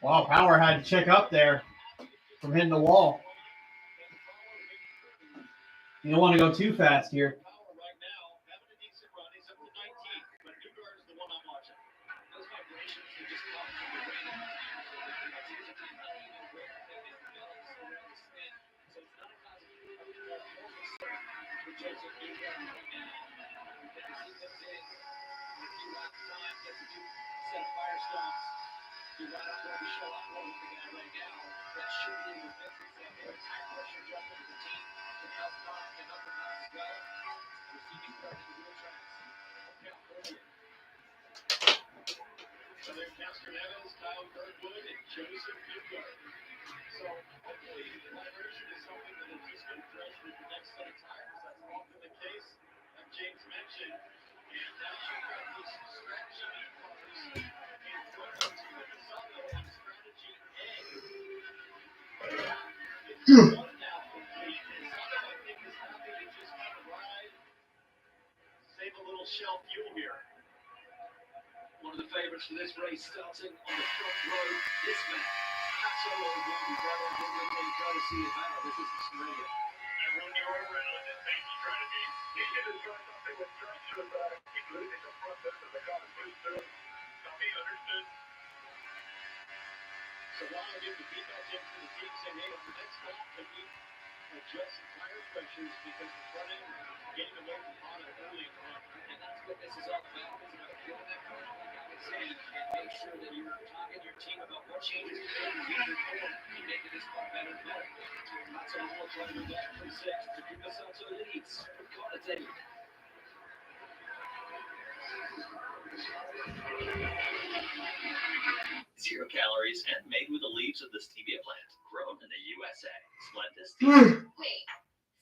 Wow, Power had to check up there from hitting the wall. You don't want to go too fast here. Save a little shelf fuel here. One of the favorites for this race starting on the front row. This man, Pato O'Grady, courtesy of Anna. This is Australia. And when you're around this safety strategy, you get to try something with structure that keep losing the front end of the car to through. Not being understood. So while I give the feedback to the team saying, hey, on the next lap, can we adjust some tire pressures because the front end is getting away from Honda early in the run. And that's what this is all about. It's about getting that front end back in sync and make sure that you're talking to your team about what changes you can do moving forward to make this car better and better. That's what we'll try to do that from 6 to keep us out to the leads. We've got it, David. Zero calories and made with the leaves of the stevia plant, grown in the USA. Splenda stevia. Wait,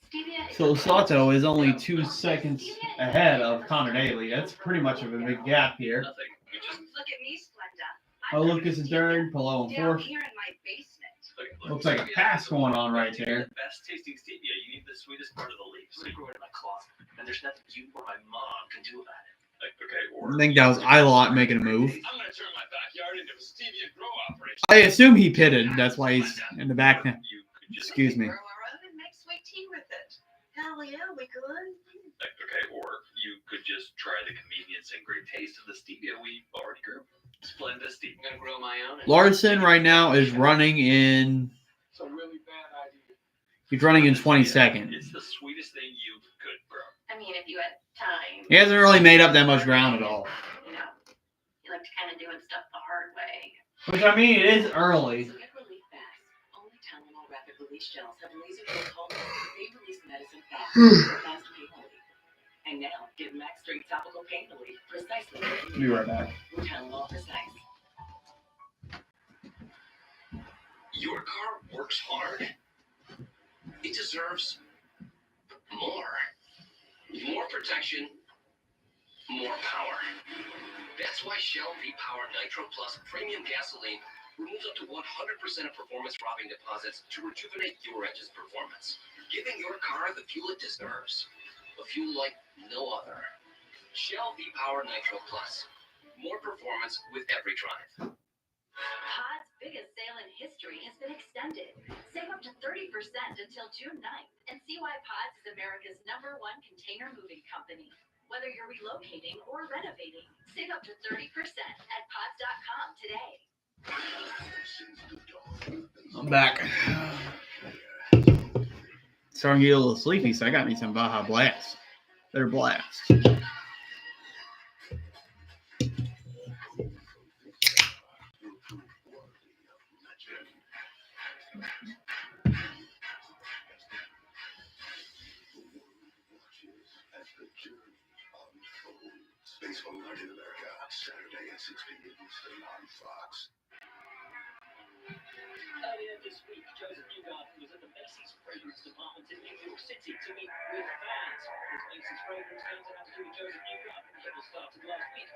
stevia is So Sato is only 2 seconds ahead of Connor Daly. That's pretty much of a big gap here. Nothing. We just Look at me, Splenda. Oh, Lucas in third, Palou in Down fourth. here in my basement. Looks like a pass going on right there. The best tasting stevia, you need the sweetest part of the leaves. I grow it in my closet, and there's nothing you or my mom can do about it. Okay, or I think that was Ilott making a move. I'm gonna turn my backyard into a stevia grow operation. I assume he pitted. That's why he's in the back now. You could just Excuse me. Grow our own and make sweet tea with it. Hell yeah, we could. okay, or you could just try the convenience and great taste of the stevia we already grew. Splenda stevia. I'm gonna grow my own. Larson right now is running in. It's a really bad idea. He's running in 22nd. It's the sweetest thing you could grow. I mean, if you had time. He hasn't really made up that much ground at all. You know, you like to kind of doing stuff the hard way. Which, I mean, it is early. So get relief fast. Only Tylenol rapid release gels have laser dose hormones. They release medicine fast. Fast pain relief. And now, give Max Straight topical pain relief precisely. Be right back. Tylenol Precise. Your car works hard. It deserves more. More protection, more power. That's why Shell V-Power Nitro Plus Premium Gasoline removes up to 100% of performance-robbing deposits to rejuvenate your engine's performance, giving your car the fuel it deserves. A fuel like no other. Shell V-Power Nitro Plus. More performance with every drive. Pod's biggest sale in history has been extended. Save up to 30% until June 9th and see why Pods is America's #1 container moving company. Whether you're relocating or renovating, save up to 30% at pods.com today. I'm back. Starting to get a little sleepy, so I got me some Baja Blast. They're blast. Baseball Night in America, Saturday at 6 p.m. Eastern on Fox. Earlier this week, Joseph Newgarden was at the Macy's Fragrance Department in New York City to meet with fans. Was Macy's Fragrance going to have to do with Joseph Newgarden? It all started last week.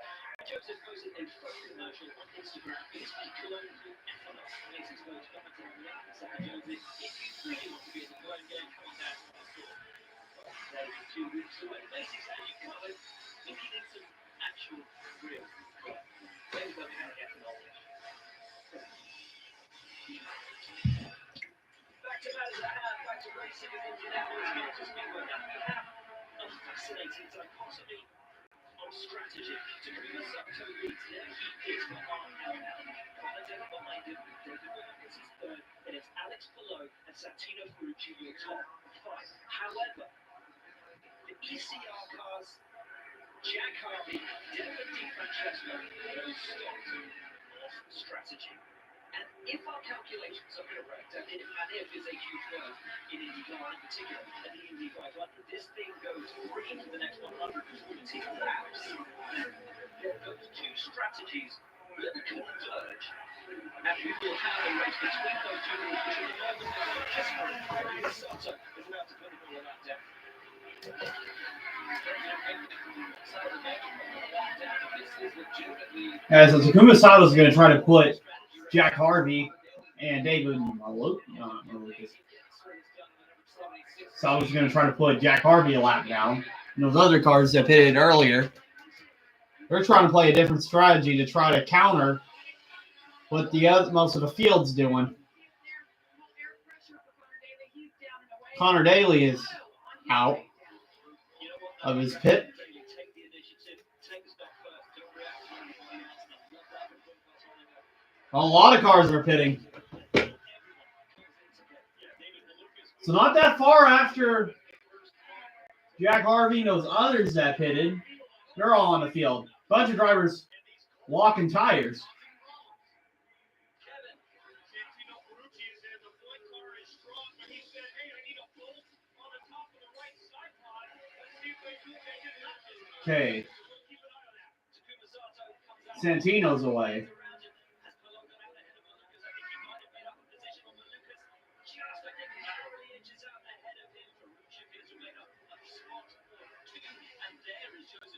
Joseph posted a photo commercial on Instagram for his fake cologne called Ethanol. Macy's folks commented on the app and said to Joseph, if you really want to be in the cologne game, come on down to our store. Well, today, 2 weeks away, Macy's had you covered. If you need some actual, real cologne, maybe they'll be having Ethanol. Back to matters at hand, back to racing in Indianapolis Motor Speedway. Now we have a fascinating dichotomy on strategy. Takuma Sato leads there. He is for RLL. Connor Denner behind him. David Williams is third. And it's Alex Palou and Santino Ferrucci your top 5. However, the ECR cars, Jack Harvey, Devin DiFrancesco, all stopped off strategy. And if our calculations are correct, and if is a huge word in IndyCar in particular, and the Indy 500, this thing goes free for the next 140 laps. Those two strategies will converge, and we will have a race between those two, which will emerge as the largest sprint. Sato is about to put the ball on that down. Yeah, so Takuma Sato is going to try to put Jack Harvey and David Maluk. Sato's going to try to put Jack Harvey a lap down. And those other cars that pitted earlier, they're trying to play a different strategy to try to counter what the other, most of the field's doing. Connor Daly is out of his pit. A lot of cars are pitting. So not that far after Jack Harvey and those others that pitted, they're all on the field. Bunch of drivers walking tires. Okay. Santino's away.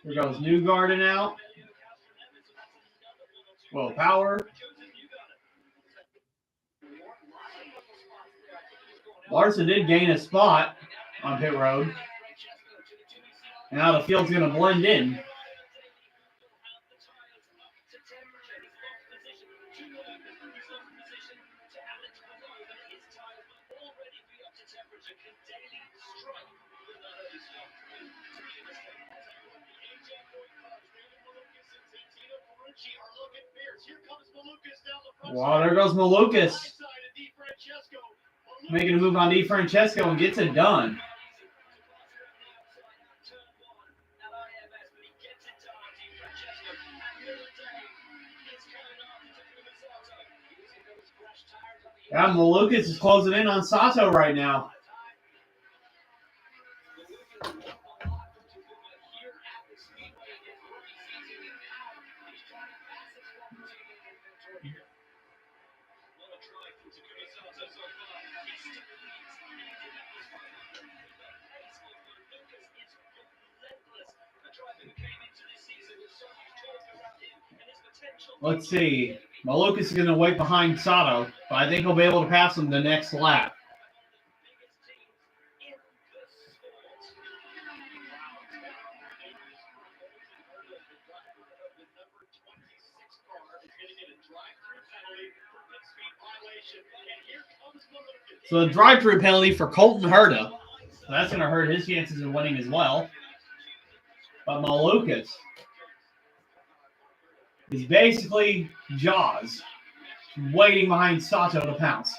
There goes Newgarden out. Well, Power. Larson did gain a spot on pit road. And now the field's going to blend in. Wow, there goes Malukas. Making a move on DiFrancesco and gets it done. Yeah, Malukas is closing in on Sato right now. Let's see. Malukas is going to wait behind Sato, but I think he'll be able to pass him the next lap. So a drive-through penalty for Colton Herta. So that's going to hurt his chances of winning as well. But Malukas is basically Jaws, waiting behind Sato to pounce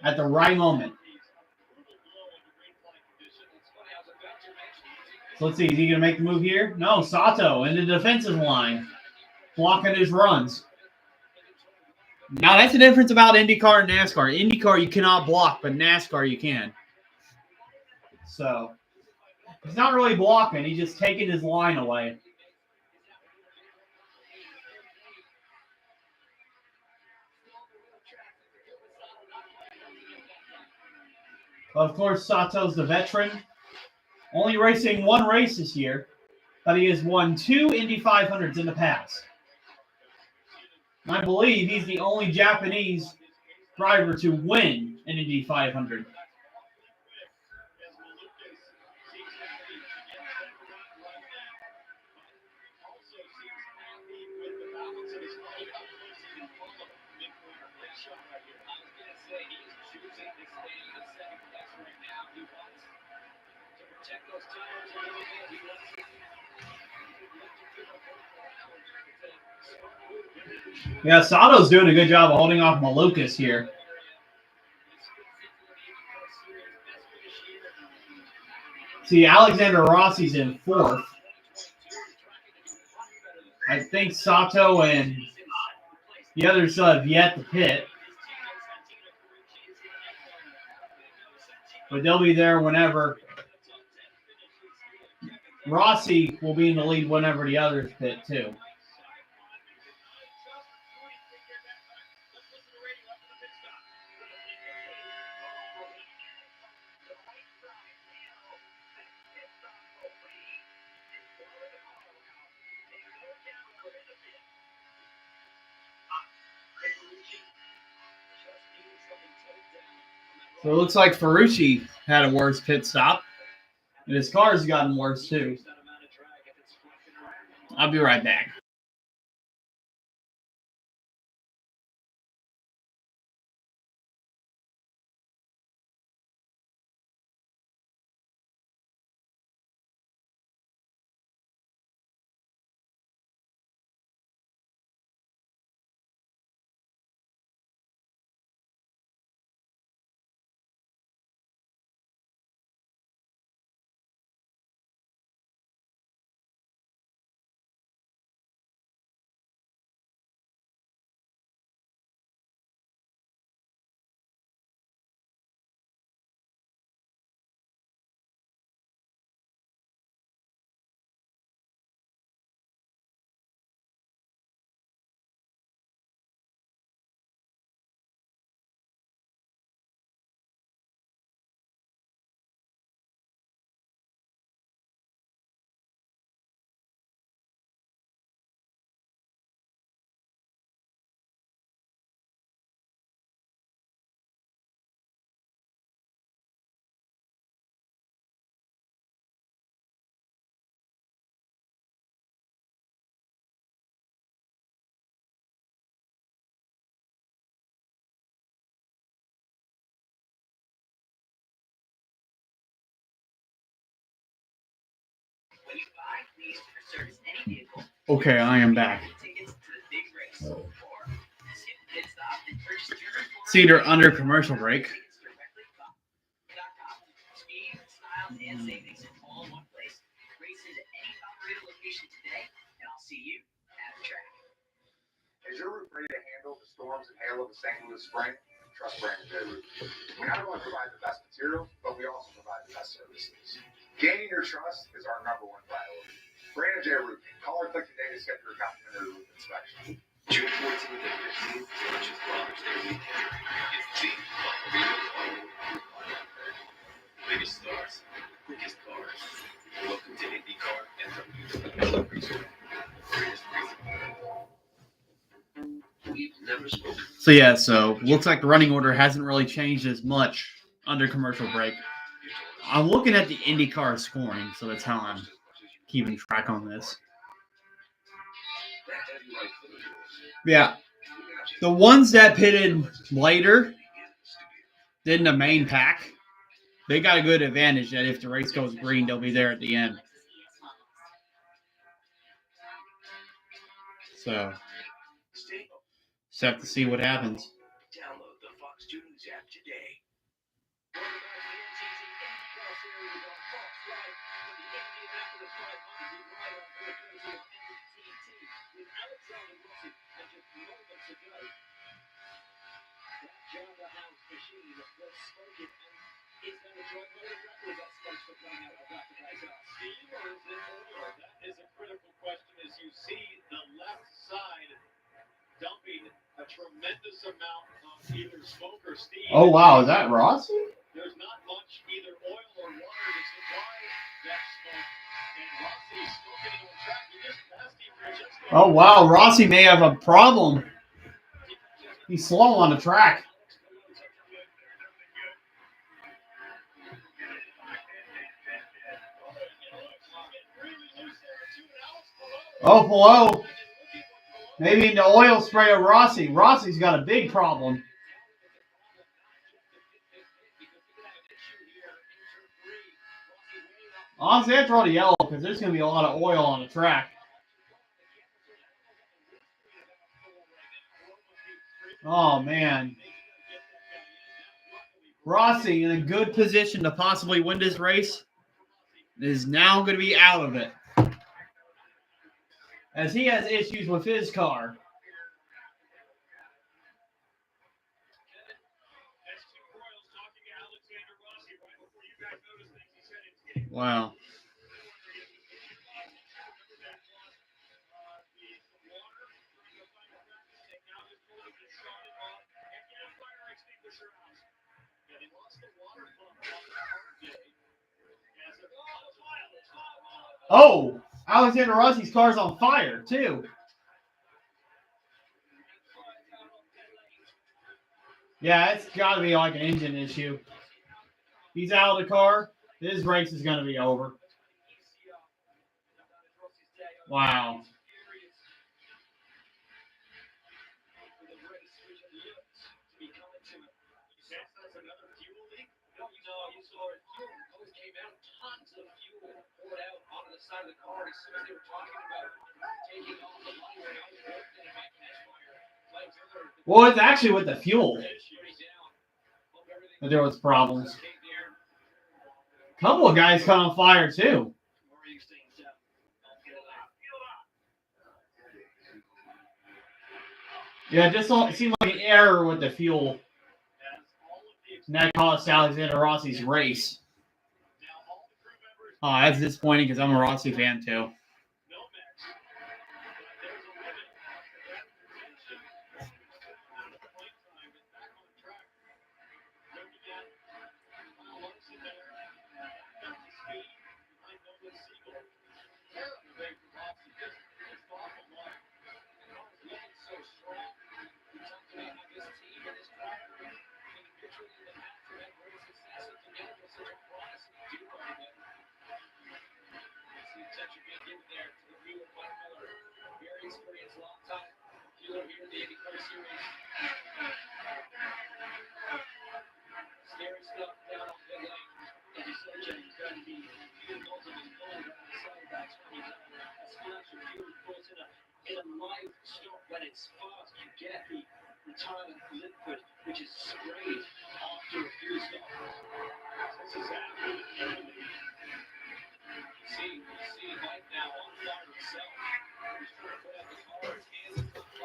at the right moment. So let's see, is he going to make the move here? No, Sato in the defensive line, blocking his runs. Now that's the difference about IndyCar and NASCAR. IndyCar you cannot block, but NASCAR you can. So he's not really blocking, he's just taking his line away. Of course, Sato's the veteran, only racing one race this year, but he has won 2 Indy 500s in the past. And I believe he's the only Japanese driver to win an Indy 500. Yeah, Sato's doing a good job of holding off Malukas here. See, Alexander Rossi's in 4th. I think Sato and the others still have yet to pit. But they'll be there whenever. Rossi will be in the lead whenever the others pit, too. So it looks like Ferrucci had a worse pit stop. And his car's gotten worse, too. I'll be right back. Okay, I am back. Cedar under commercial break. Is your roof ready to handle the storms and hail of the St. Louis spring? Trust Brandon J. Roofing. We not only provide the best materials, but we also provide the best services. Gaining your trust is our #1 priority. Brandon J. Roofing. Call or click today to schedule your complimentary roof inspection. June 14th and 15th, which is Father's Day weekend, is the biggest stars, quickest cars. Welcome to IndyCar and WWE Raceway. Greatest racing. So looks like the running order hasn't really changed as much under commercial break. I'm looking at the IndyCar scoring, so that's how I'm keeping track on this. Yeah. The ones that pitted later than the main pack, they got a good advantage that if the race goes green, they'll be there at the end. So, just have to see what happens. Download the Fox News app today. That is a critical question as you see the left side dumping a tremendous amount of either smoke or steam. Oh, wow. Is that Rossi? There's not much either oil or water to supply that smoke. And Rossi's smoking on track. He just passed him for just a Oh, wow. Rossi may have a problem. He's slow on the track. Oh, below. Maybe in the oil spray of Rossi. Rossi's got a big problem. Honestly, I throw the yellow because there's going to be a lot of oil on the track. Oh, man. Rossi in a good position to possibly win this race is now going to be out of it, as he has issues with his car. Wow. Oh, Alexander Rossi's car's on fire, too. Yeah, it's got to be like an engine issue. He's out of the car. His race is going to be over. Wow. Well, it's actually with the fuel that there was problems. A couple of guys caught on fire, too. Yeah, it just seemed like an error with the fuel. And that cost Alexander Rossi's race. Oh, that's disappointing because I'm a Rossi fan, too.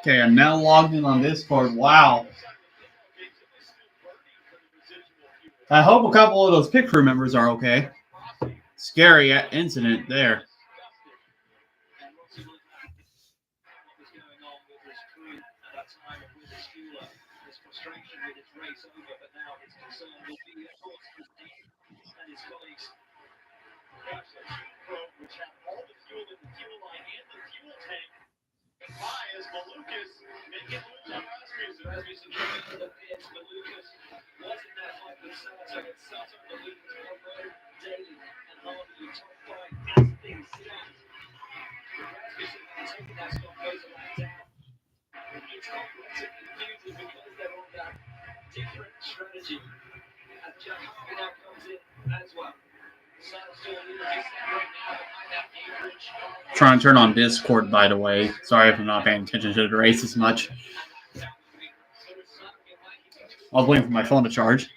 Okay, I'm now logged in on Discord. Wow. I hope a couple of those pit crew members are okay. Scary incident there. Bias, Malukas, and get loose on Rasmussen. Coming to the pitch, Malukas wasn't that fight with Sato. It's Sato, Malukas, Monroe, Daly, and Harvey. Top five, that's big slot. Rasmussen taking that stop goes around down. It's complex and confusing because they're on that different strategy. As Jack Harvey now comes in as well. Trying to turn on Discord, by the way. Sorry if I'm not paying attention to the race as much. I was waiting for my phone to charge.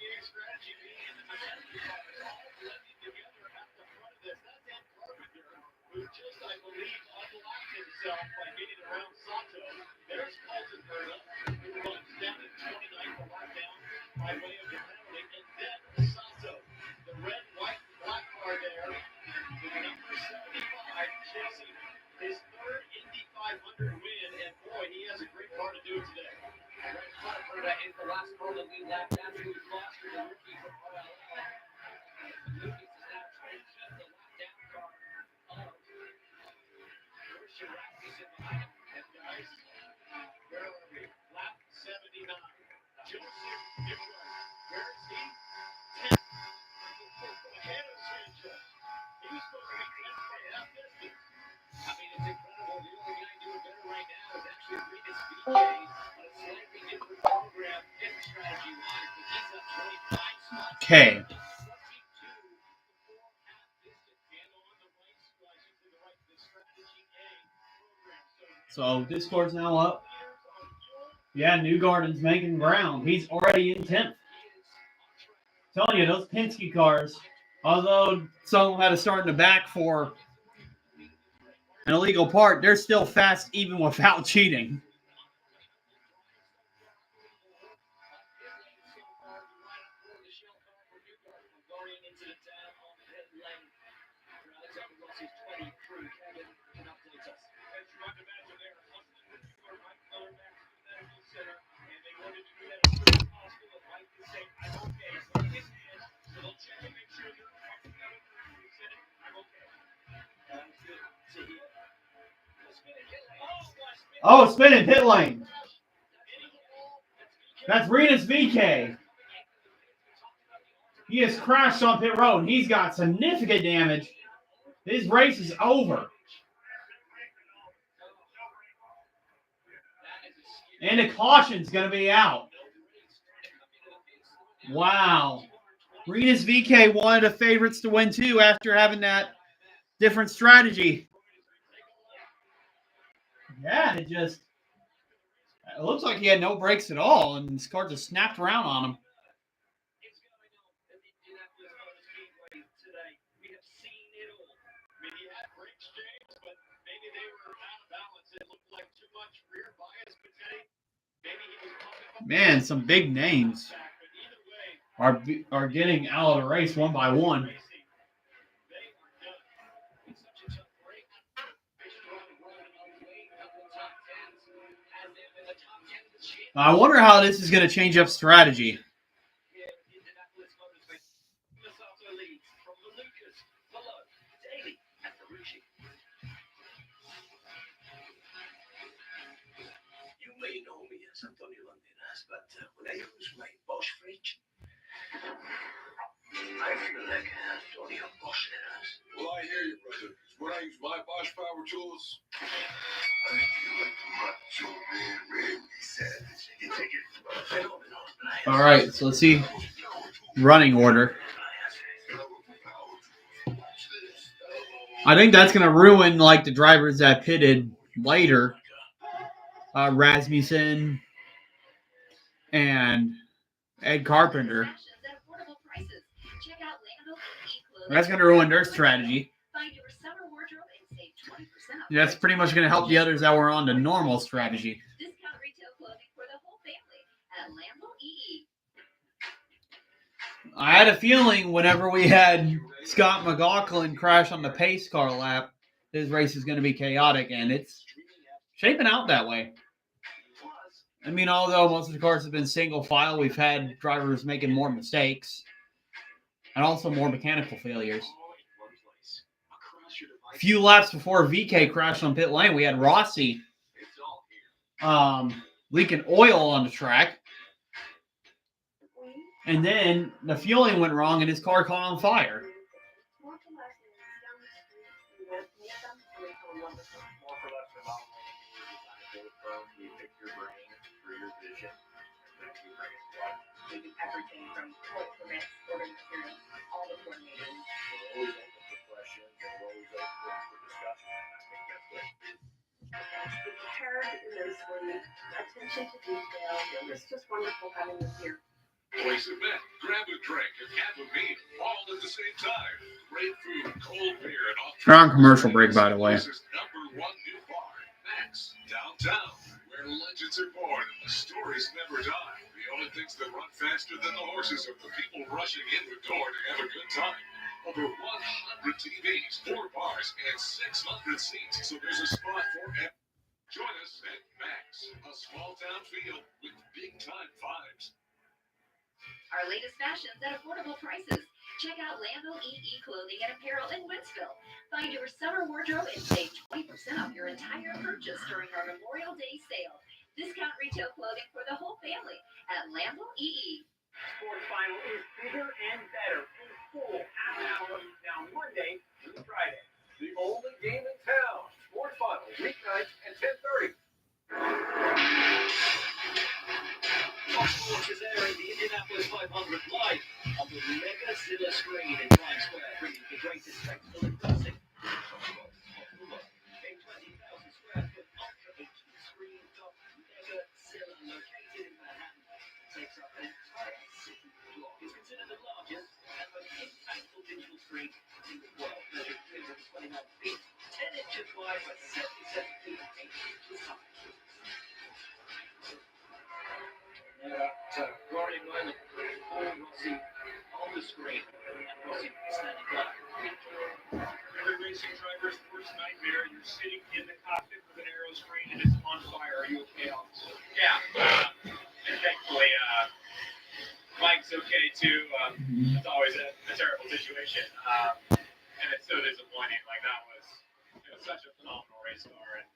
His third Indy 500 win, and boy, he has a great car to do it today. Red Flatbird is the last car that we left after we lost to the rookie from RLL. Lucas is now transitioned the lap down car of Christian Rasmussen behind him. And guys, where are we? Lap 79. Joseph Newgarden. Where is he? 10th. Ahead of Sanchez. He was supposed to be 10th by half distance. I mean, it's incredible. The only guy doing better right now is actually Remus VK on a slightly different program, fifth strategy-wise, but he's up 25 spots. Okay. 22 before half distance, and on the right, using the right, the strategy A program. So Discord's now up. Yeah, Newgarden's making ground. He's already in 10th. Telling you, those Penske cars, although some of them had to start in the back for an illegal part, they're still fast even without cheating. Oh, spinning pit lane. That's Remus VK. He has crashed on pit road, and he's got significant damage. His race is over. And the caution's going to be out. Wow. Remus VK, one of the favorites to win, too, after having that different strategy. Yeah, it looks like he had no brakes at all, and his car just snapped around on him. It's going on at the Indianapolis Motor Speedway today. We have seen it all. Maybe he had brakes, James, but maybe they were out of balance. It looked like too much rear bias, but today, maybe he was pumping up. Man, some big names are getting out of the race one by one. I wonder how this is going to change up strategy. You may know me as Antonio Banderas, but when I use my Bosch fridge, I feel like Antonio Banderas. Well, I hear you, brother. When I use my Bosch power tools, I feel like the macho man Randy Savage. You take it phenomenal. All right, so let's see running order. I think that's going to ruin like the drivers that pitted later. Rasmussen and Ed Carpenter. That's going to ruin their strategy. That's pretty much going to help the others that were on the normal strategy. I had a feeling whenever we had Scott McLaughlin crash on the pace car lap, his race is going to be chaotic, and it's shaping out that way. I mean, although most of the cars have been single file, we've had drivers making more mistakes and also more mechanical failures. A few laps before VK crashed on pit lane, we had Rossi leaking oil on the track. And then the fueling went wrong and his car caught on fire. More for less you fix your brain through your vision. That's your brain squad. We do everything from work permits, ordering materials, all the coordinating. We're always open for questions and we're always open for discussion. I think that's good. The care immensely, attention to detail. It's just wonderful having you here. Place a bet, grab a drink, and have a meal all at the same time. Great food, cold beer, and all. They're on commercial break, by the way. This is #1 new bar, Max, downtown, where legends are born and the stories never die. The only things that run faster than the horses are the people rushing in the door to have a good time. Over 100 TVs, 4 bars, and 600 seats, so there's a spot for everyone. Join us at Max, a small town feel with big time vibes. Our latest fashions at affordable prices. Check out Lambo EE Clothing and Apparel in Wentzville. Find your summer wardrobe and save 20% off your entire purchase during our Memorial Day sale. Discount retail clothing for the whole family at Lambo EE. Sports Final is bigger and better in full half hour now Monday through Friday. The only game in town. Sports Final, weeknights at 10:30. Fox Sports is airing the Indianapolis 500 live on the mega Zilla screen in Times Square, bringing the greatest spectacle in racing. A 20,000 square foot ultra HD screen top mega Zilla located in Manhattan takes up an entire city block. It's considered the largest and most impactful digital screen in the world, measuring 329 feet, 10 inches wide by 77 feet, 8 inches high. Glorious moment, Paul Rossi on the screen, and Rossi standing back. Every racing driver's worst nightmare. You're sitting in the cockpit with an aero screen and it's on fire. Are you okay, officer? Yeah, and thankfully, Mike's okay too. It's always a terrible situation, and it's so disappointing. Like that was, it was such a phenomenal race car, and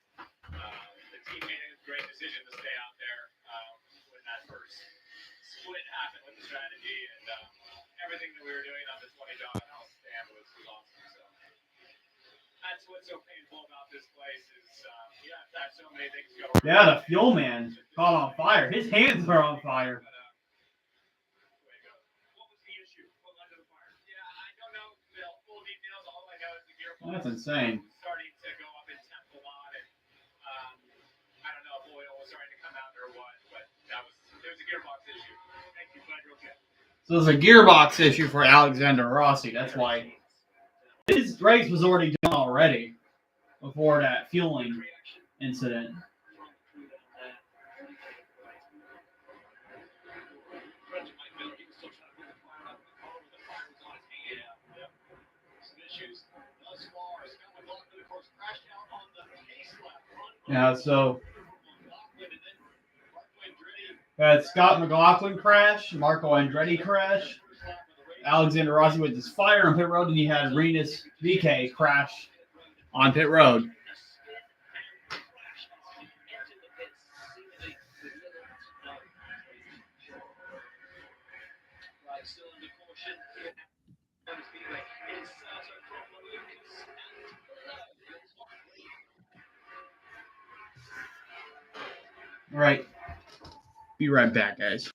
the team made a great decision to stay out there when that first split happened with the strategy, and everything that we were doing on the 20 house stand was awesome. So that's what's so painful about this place is you have to have so many things go wrong. Yeah, the fuel man caught on fire. His hands are on fire. What was the issue? What led to the fire? Yeah, I don't know the full details. All I know is the gearbox That's insane. was starting to go up in temp a lot, and I don't know if oil was starting to come out or what, but it was a gearbox issue. Thank you, glad you're okay. So it's a gearbox issue for Alexander Rossi. That's why his race was already done already before that fueling incident. Yeah, so that's Scott McLaughlin crash, Marco Andretti crash, Alexander Rossi with his fire on pit road, and you had Renus VK crash on pit road. All right. Be right back, guys.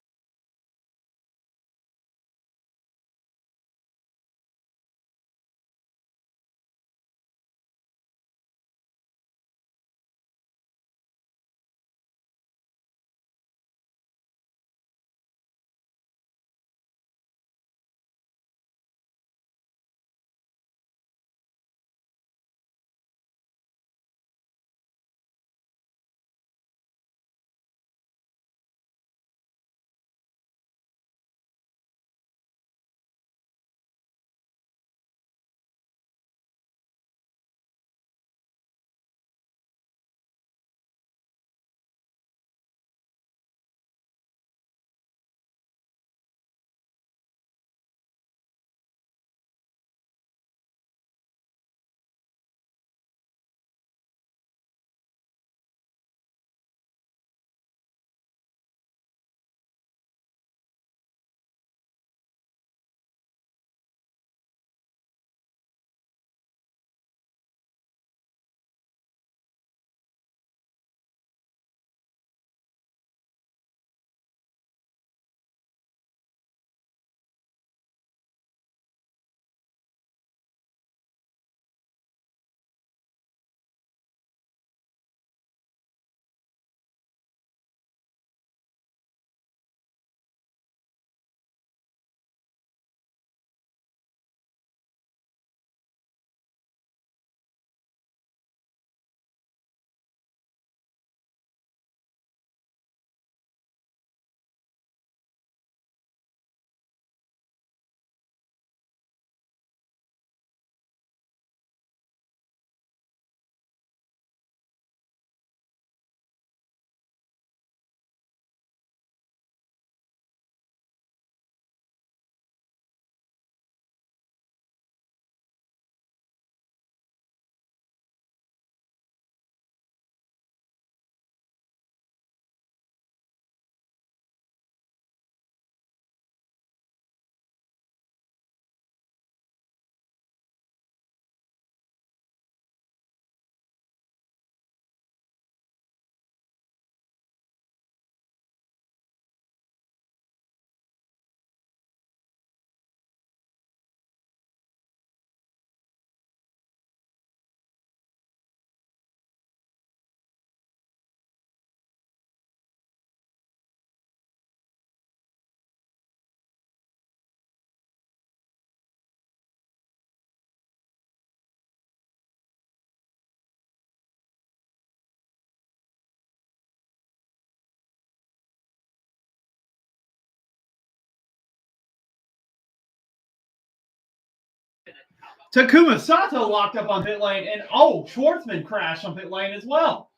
Takuma Sato locked up on pit lane, and Schwartzman crashed on pit lane as well.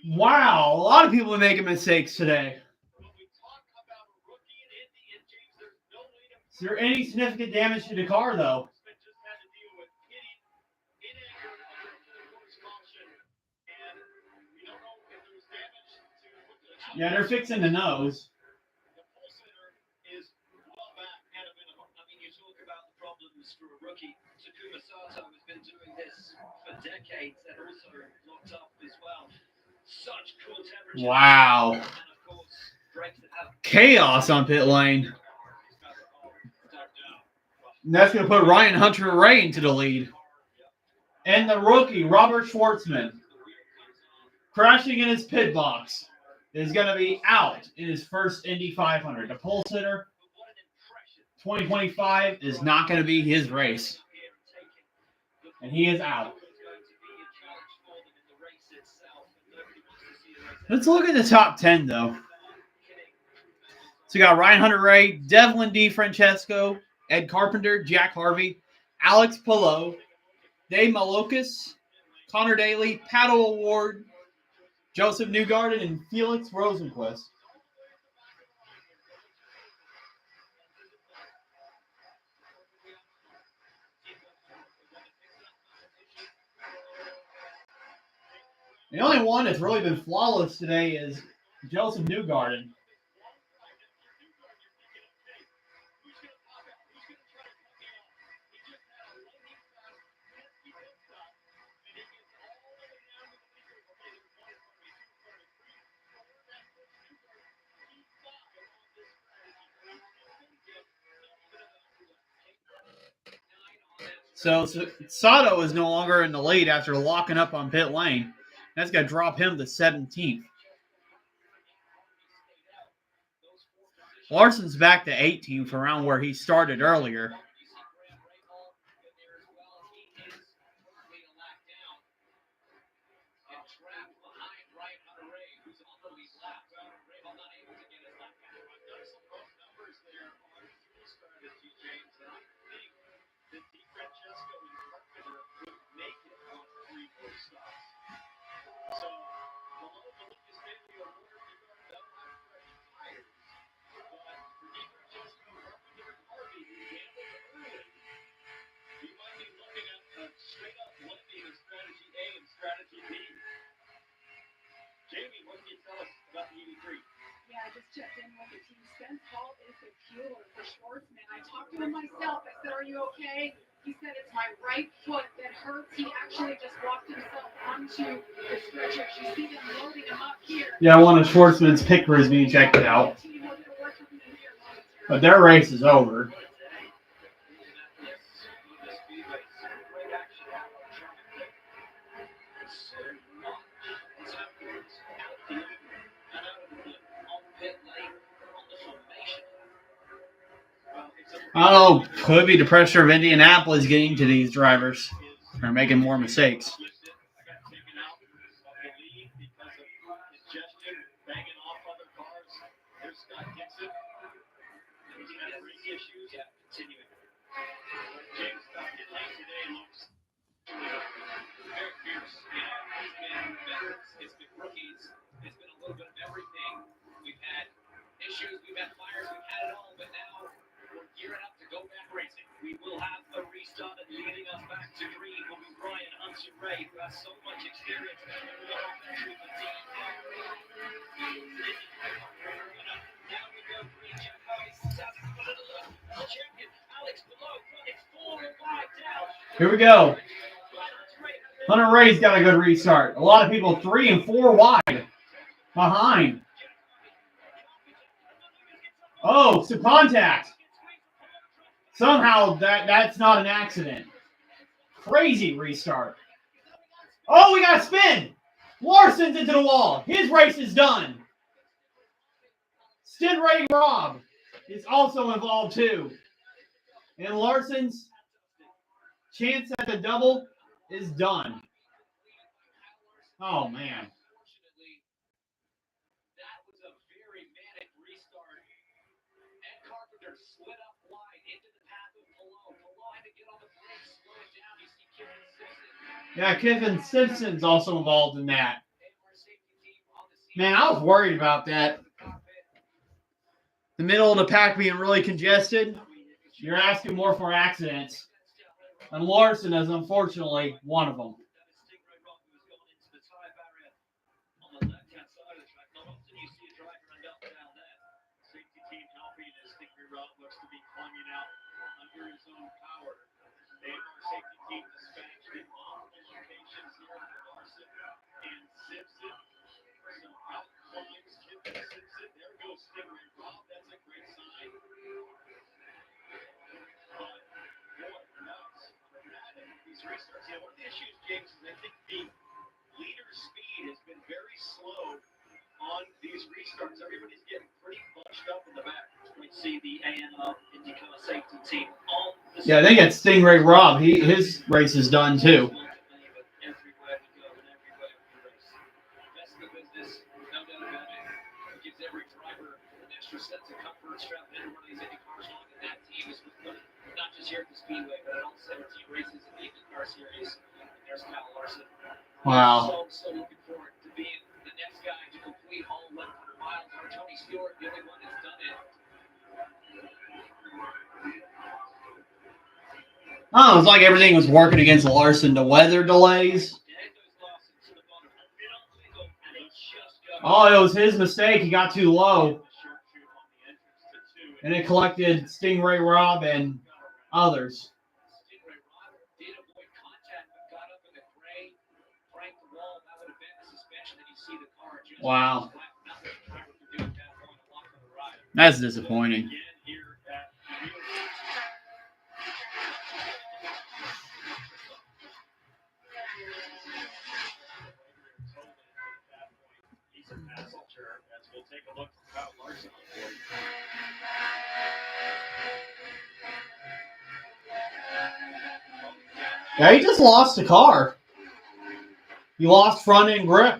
Wow, a lot of people are making mistakes today. Is there any significant damage to the car, though? Yeah, they're fixing the nose. For a rookie, Takuma Sato has been doing this for decades and also locked up as well. Such cool temperature. Wow. And of course, brakes that have Chaos on pit lane. And that's going to put Ryan Hunter-Reay into the lead. And the rookie, Robert Schwartzman, crashing in his pit box, is going to be out in his first Indy 500. The pole sitter, 2025 is not going to be his race. And he is out. Let's look at the top 10, though. So we got Ryan Hunter-Reay, Devlin DeFrancesco, Ed Carpenter, Jack Harvey, Alex Palou, Dave Malocas, Connor Daly, Paddle Award, Joseph Newgarden, and Felix Rosenquist. The only one that's really been flawless today is Joseph Newgarden. So Sato is no longer in the lead after locking up on pit lane. That's going to drop him to 17th. Larson's back to 18th around where he started earlier. Jamie, what can you tell us about the 83? Yeah, I just checked in with the team. Spen's fault is the fueler for Schwartzman. I talked to him myself. I said, "Are you okay?" He said, "It's my right foot that hurts." He actually just walked himself onto the stretcher. You see them loading him up here. Yeah, one of Schwartzman's picker is being checked out. But their race is over. Oh, could be the pressure of Indianapolis getting to these drivers. They're making more mistakes. It's been rookies. It's been a little bit of everything. We've had issues, we've had fires, we've had it all, but now we're gearing up to go back racing. We will have a restart, and leading us back to green will be Ryan Hunter-Reay, who has so much experience. Now we go green, Jack Harvey, champion, Alex Palou, it's 4 and 5 down. Here we go. Hunter-Reay's got a good restart. A lot of people 3 and 4 wide behind. Oh, some contact. Somehow that's not an accident. Crazy restart. Oh, we got a spin. Larson's into the wall. His race is done. Stinray Robb is also involved too. And Larson's chance at the double is done. Oh, man. That was a very manic restart. Ed Carpenter slid up wide into the path Yeah, Kevin Simpson's also involved in that. Man, I was worried about that. The middle of the pack being really congested. You're asking more for accidents. And Larson is unfortunately one of them. One of the issues, James, is I think the leader speed has been very slow on these restarts. Everybody's getting pretty bunched up in the back. We see the ANL Indianapolis safety team on the Yeah, I think it's Stingray Rob. His race is done too. everywhere we go and everywhere we race. Best in the business, no doubt about it. It gives every driver an extra sense of comfort, strap into one of these Indy cars along, and that team is not just here at the Speedway, but at all 17 races in the Indy Car Series. And there's Kyle Larson. Wow. So looking forward to being the next guy to complete all 1,100 miles. Or Tony Stewart, the only one that's done it. Oh, it's like everything was working against Larson. The weather delays. Oh, it was his mistake. He got too low. And it collected Stingray Rob and others. Wow. That's disappointing. Yeah, he just lost the car. He lost front end grip.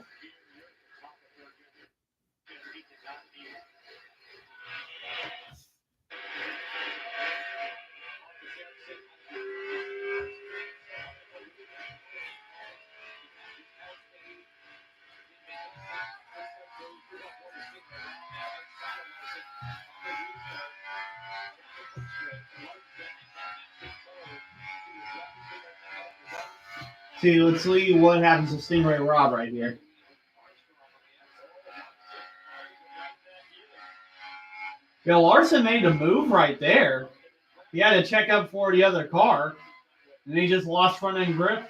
See, let's see what happens to Stingray Rob right here. Yeah, Larson made a move right there. He had to check up for the other car, and he just lost front end grip.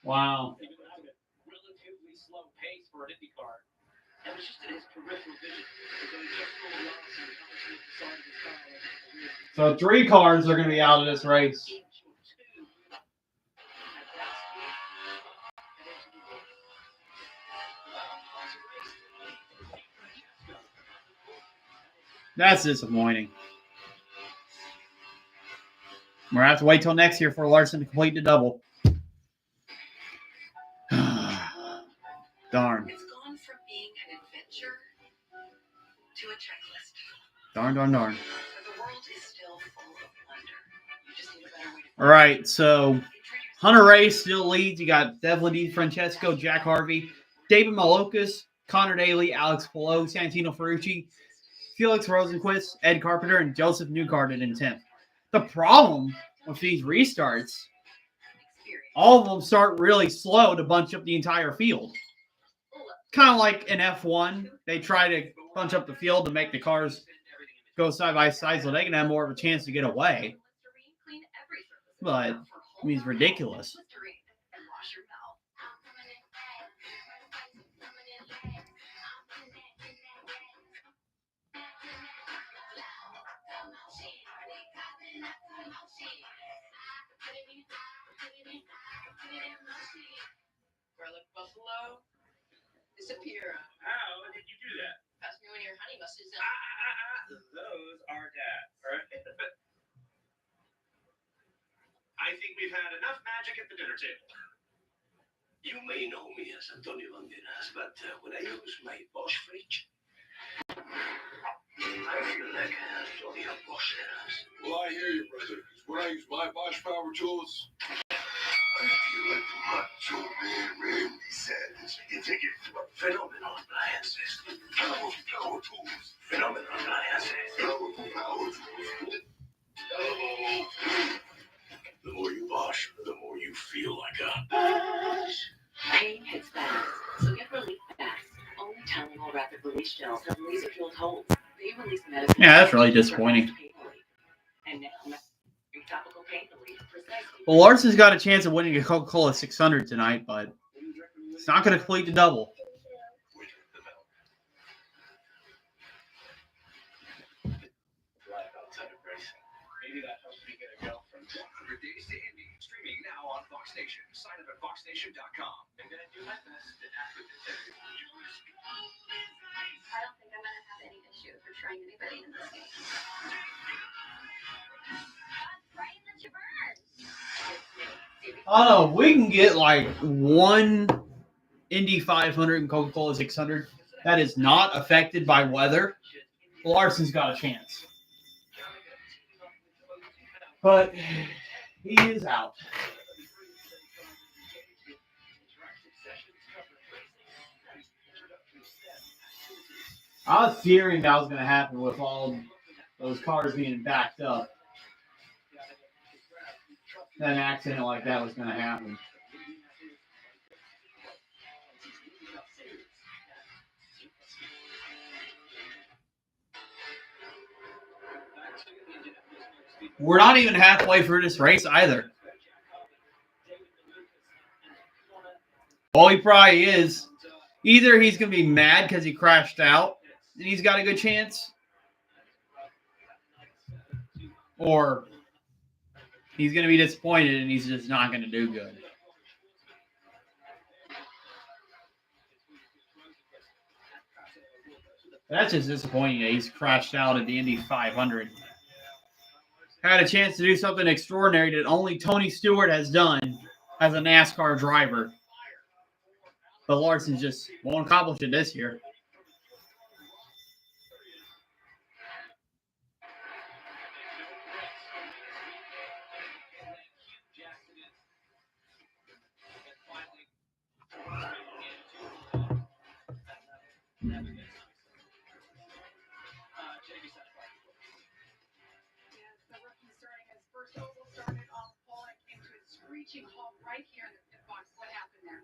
Wow. Relatively slow pace for an Indy car. It was just in his peripheral vision. So 3 cars are going to be out of this race. That's disappointing. We're going to have to wait till next year for Larson to complete the double. Darn. It's gone from being an adventure to a checklist. Darn. But the world is still full of wonder. You just need a better way to. All right, so Hunter Ray still leads. You got Devlin DiFrancesco, Jack Harvey, David Malokas, Connor Daly, Alex Palou, Santino Ferrucci, Felix Rosenquist, Ed Carpenter, and Joseph Newgarden in 10th. The problem with these restarts, all of them start really slow to bunch up the entire field. Kind of like in F1, they try to bunch up the field to make the cars go side by side so they can have more of a chance to get away. But, I mean, it's ridiculous. Garlic buffalo, disappear. How did you do that? Ask me when your honey mustard is Those are dads, right? I think we've had enough magic at the dinner table. You may know me as Antonio Banderas, but when I use my Bosch fridge, I feel like Antonio Banderas. Well, I hear you, brother. 'Cause when I use my Bosch power tools, I feel like the macho man Randy Savage. You take it from phenomenal appliances. Powerful power tools. Phenomenal appliances. Powerful power tools. Oh. The more you Bosch, the more you feel like a Bosch. Pain hits fast, so get relief fast. Only Tylenol rapid release gels have laser-drilled holes. They release medicine. Yeah, that's really disappointing. And now, topical pain relief precisely. Well, Larson's got a chance of winning a Coca-Cola 600 tonight, but it's not going to complete the double. Maybe that helps me get a girlfriend. 100 Days to Indy, streaming now on Fox Nation. Sign up at foxnation.com. I'm gonna do my best to act with integrity. I don't think I'm gonna have any issue for trying anybody in this game. I don't know. If we can get like one Indy 500 and Coca-Cola 600 that is not affected by weather, Larson's got a chance. But he is out. I was fearing that was going to happen with all those cars being backed up. That an accident like that was going to happen. We're not even halfway through this race either. All he probably is, either he's going to be mad because he crashed out and he's got a good chance, or he's going to be disappointed and he's just not going to do good. That's just disappointing that he's crashed out at the Indy 500. Had a chance to do something extraordinary that only Tony Stewart has done as a NASCAR driver. But Larson just won't accomplish it this year. Right here in the pit box. What happened there?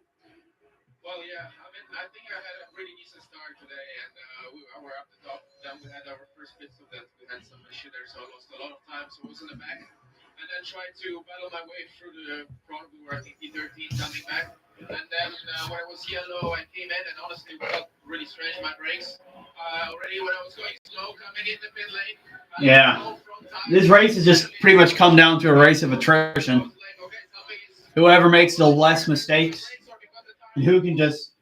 Well, yeah, I think I had a pretty decent start today, and we were up the top. Then we had our first pit stop that we had some issue there, so I lost a lot of time, so I was in the back. And then tried to battle my way through the front. We were, I think, P13 coming back. And then when it was yellow, I came in, and honestly, we felt really strange, my brakes. Already when I was going slow, coming in the pit lane. Yeah. This race has just pretty much come down to a race of attrition. Whoever makes the less mistakes and who can just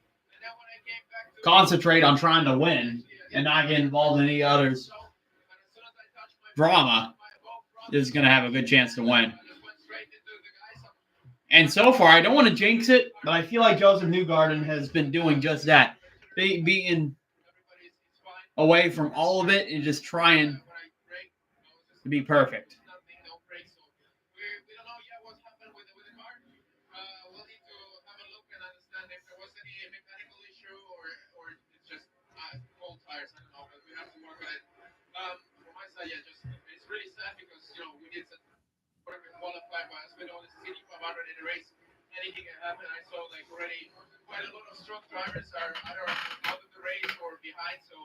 concentrate on trying to win and not get involved in any other's drama is going to have a good chance to win. And so far, I don't want to jinx it, but I feel like Joseph Newgarden has been doing just that. Being away from all of it and just trying to be perfect. Yeah, just it's really sad because we did qualify, but as we know, this is City 500 in the race. Anything can happen. I saw already quite a lot of strong drivers are either out of the race or behind. So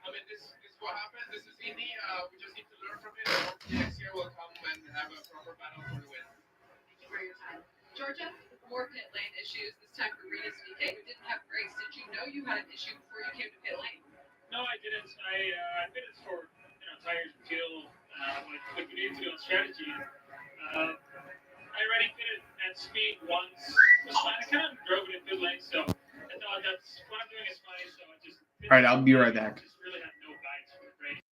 I mean, this is what happened. This is Indy. We just need to learn from it. Next year we'll come and have a proper battle for the win. Thank you for your time, Georgia. More pit lane issues this time for Renus VK, who didn't have brakes. Did you know you had an issue before you came to pit lane? No, I didn't. I pitted for tires and fuel, what we need to do on strategy. I already pitted at speed once. It was fine. I kind of drove it in pit lane, so I thought that's what I'm doing is fine. So I just. All right, I'll be right back. Just really had no bites for the race.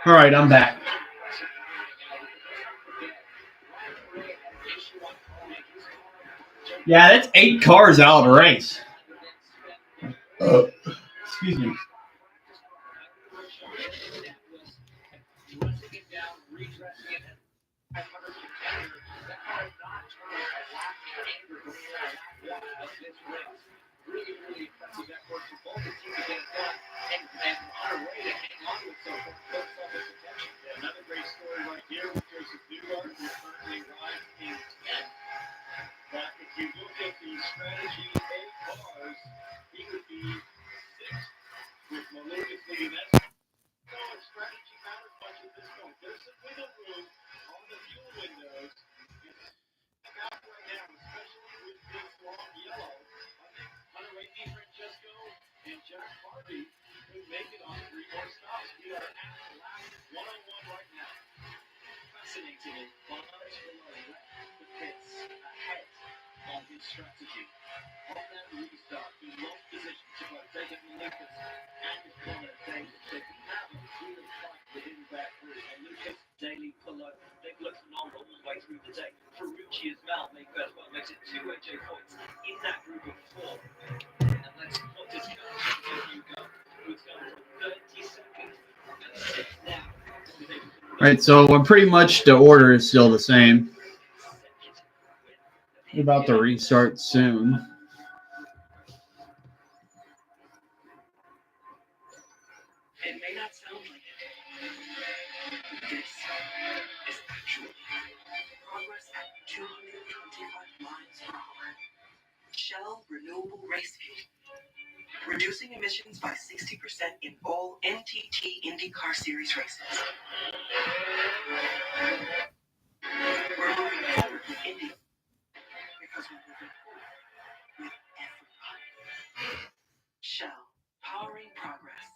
All right, I'm back. Yeah, that's 8 cars out of the race. Excuse me. Really impressive effort for both the teams to get it done and on a way to hang on to it so far. Another great story right here with Joseph Newgarden, who currently rides in 10th. But if you look at the strategy A cars, he would be 6th with Malukas leading that. So strategy matters much at this point. There's some wiggle room on the fuel windows. It's out right now, especially with this long yellow. I think Hunter Ray, Francesco, and Jack Harvey could make it on 3 more stops. We are at lap 101 right now. Fascinating. Bonds below the pits ahead on his strategy. On that restart, he lost position to both David Malukas and Connor Davis. So we have a real fight within that group. And Lucas, Daly, Pillow, they've looked phenomenal all the way through the day. Ferrucci as well makes it 2 AJ points in that group of 4. And let's put this guy to Hugo, who's gone from 32nd to 6th now. Right, so pretty much the order is still the same. We're about to restart soon. It may not sound like it, but this is actual progress at 225 miles per hour. Shell Renewable Race Fuel, reducing emissions by 60% in all NTT IndyCar Series races. We're moving forward with Indy because we're moving forward with everybody. Shell, powering progress.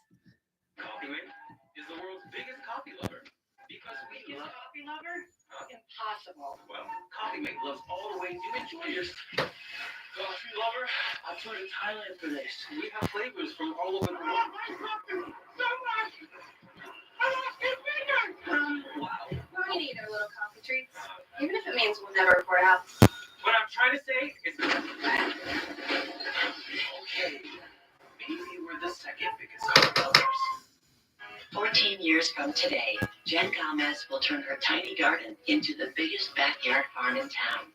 Coffee Mate is the world's biggest coffee lover. Because we love Coffee lover? Impossible. well, Coffee Mate loves all the ways you enjoy your coffee lover. I flew to Thailand for this. We have flavors from all over the world. Wow. We need our little coffee treats, even if it means we'll never afford a house. What I'm trying to say is okay. Maybe we're the second biggest coffee lovers. 14 years from today, Jen Gomez will turn her tiny garden into the biggest backyard farm in town.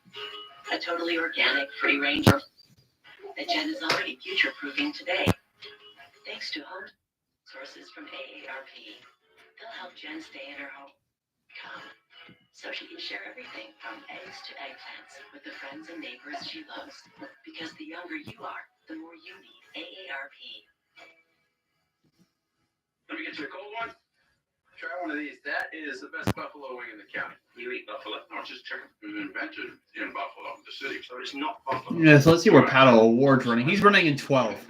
A totally organic, free-range that Jen is already future-proofing today. Thanks to home sources from AARP, they'll help Jen stay in her home. Come, so she can share everything from eggs to eggplants with the friends and neighbors she loves. Because the younger you are, the more you need AARP. Let me get you a cold one. Try one of these. That is the best buffalo wing in the county. You eat buffalo. Not just chicken. It was invented in Buffalo, the city. So it's not buffalo. Yeah, so let's see where Paddle Award's running. He's running in 12th.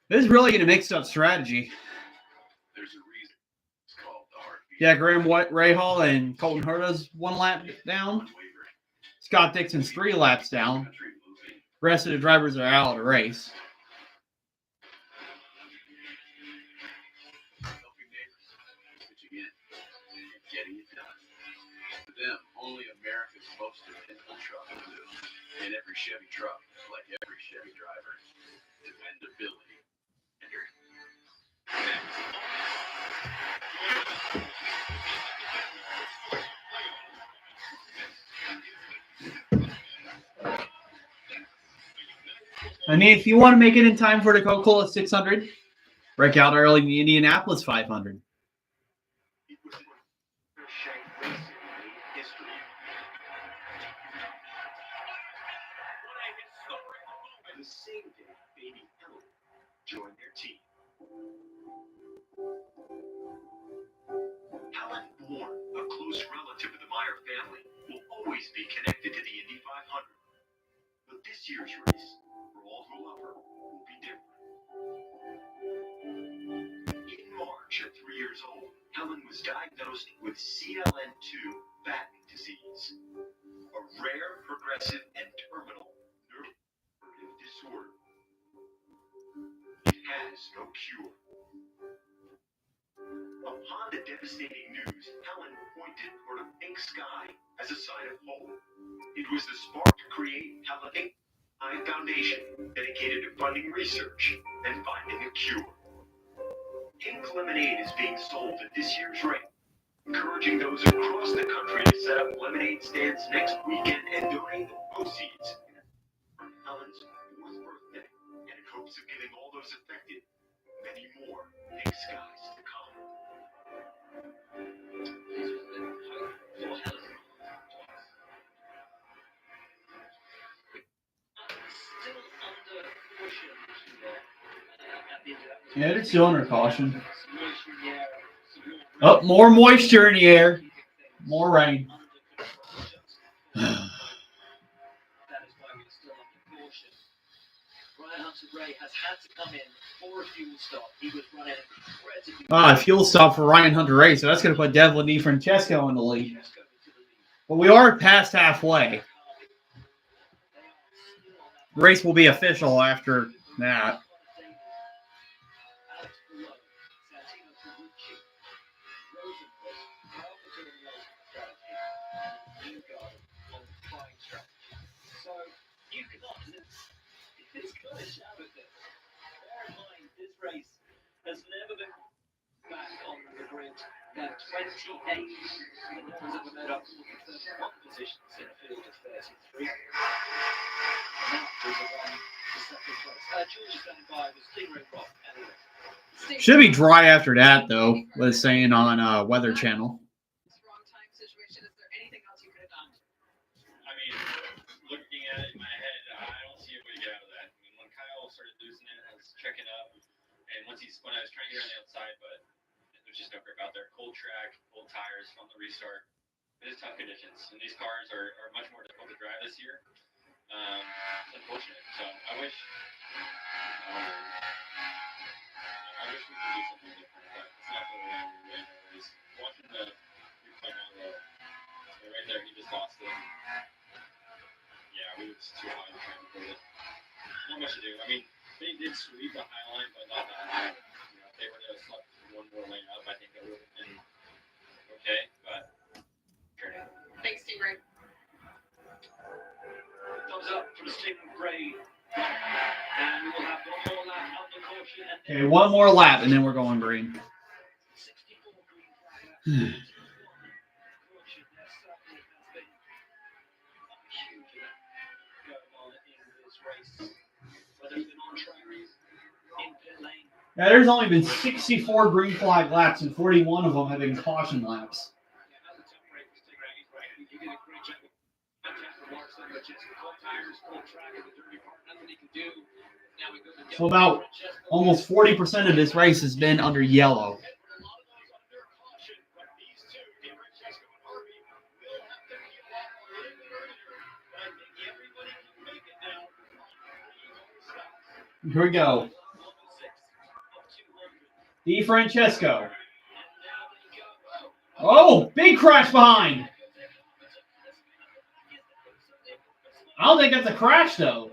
This is really going to mix up strategy. There's a reason it's called the heartbeat. Yeah, Graham Rahal and Colton Herta's 1 lap down. Scott Dixon's 3 laps down. The rest of the drivers are out of the race. Helping neighbors, pitching in, and getting it done. For them, only America's most dependable truck will do. And every Chevy truck, like every Chevy driver, dependability. I mean, if you want to make it in time for the Coca-Cola 600, break out early in the Indianapolis 500. The same day, baby Ellen joined their team. Helen Bourne, a close relative of the Meyer family, will always be connected to the Indy 500. But this year's race, for all who love her, will be different. In March, at 3 years old, Helen was diagnosed with CLN2 fattening disease, a rare, progressive, and terminal neurodegenerative disorder. It has no cure. as a sign of hope. It was the spark to create Pink Foundation, dedicated to funding research and finding a cure. Pink lemonade is being sold at this year's race, encouraging those across the country to set up lemonade stands next weekend and donate the proceeds for Helen's 4th birthday, and in hopes of giving all those affected many more pink skies to come. Yeah, they're still under caution. Oh, more moisture in the air. More rain. A fuel stop for Ryan Hunter-Reay, so that's going to put Devlin DiFrancesco in the lead. But we are past halfway. The race will be official after that. Has never been back on the grid. 28 the numbers that were made up to 31 positions in a field of 33. And that was a run to second place. George is standing by with Stingray Rock anyway. Should be dry after that, though, was saying on Weather Channel. Wrong time situation. Is there anything else you could have done? I mean, looking at it in my head, I don't see a way to get out of that. I mean, when Kyle started losing it, I was checking up, and when I was trying to get on the outside, but there's just no grip out there. Cold track, cold tires from the restart. It is tough conditions, and these cars are much more difficult to drive this year. It's unfortunate. So I wish we could do something different, but it's not the way I'm doing it. Watching the replay on right there, he just lost it. Yeah, we were just too high trying to put it. Not much to do. I mean, they did sweep the high line, but not that high. You know, if they were to have slept one more lane up, I think it would have been okay, but Thanks, Stingray. Thumbs up from Stingray. And we will have one more lap on the caution. Okay, one more lap, and then we're going green. 64 green flag. Yeah, there's only been 64 green flag laps, and 41 of them have been caution laps. So about almost 40% of this race has been under yellow. Here we go. DiFrancesco. Oh, big crash behind. I don't think that's a crash, though.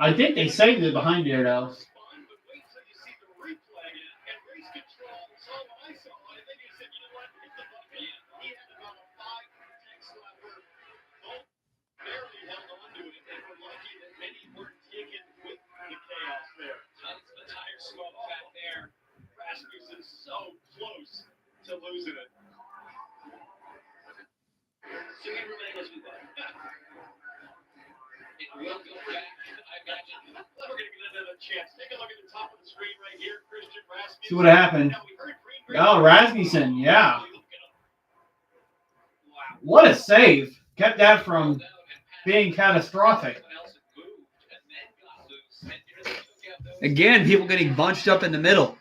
I think they saved it behind there, though. To losing it. So we remain as we were. It will go back, I imagine. We're going to get another chance. Take a look at the top of the screen right here. Christian Rasmussen. See what happened. Oh, Rasmussen, yeah. What a save. Kept that from being catastrophic. Again, people getting bunched up in the middle.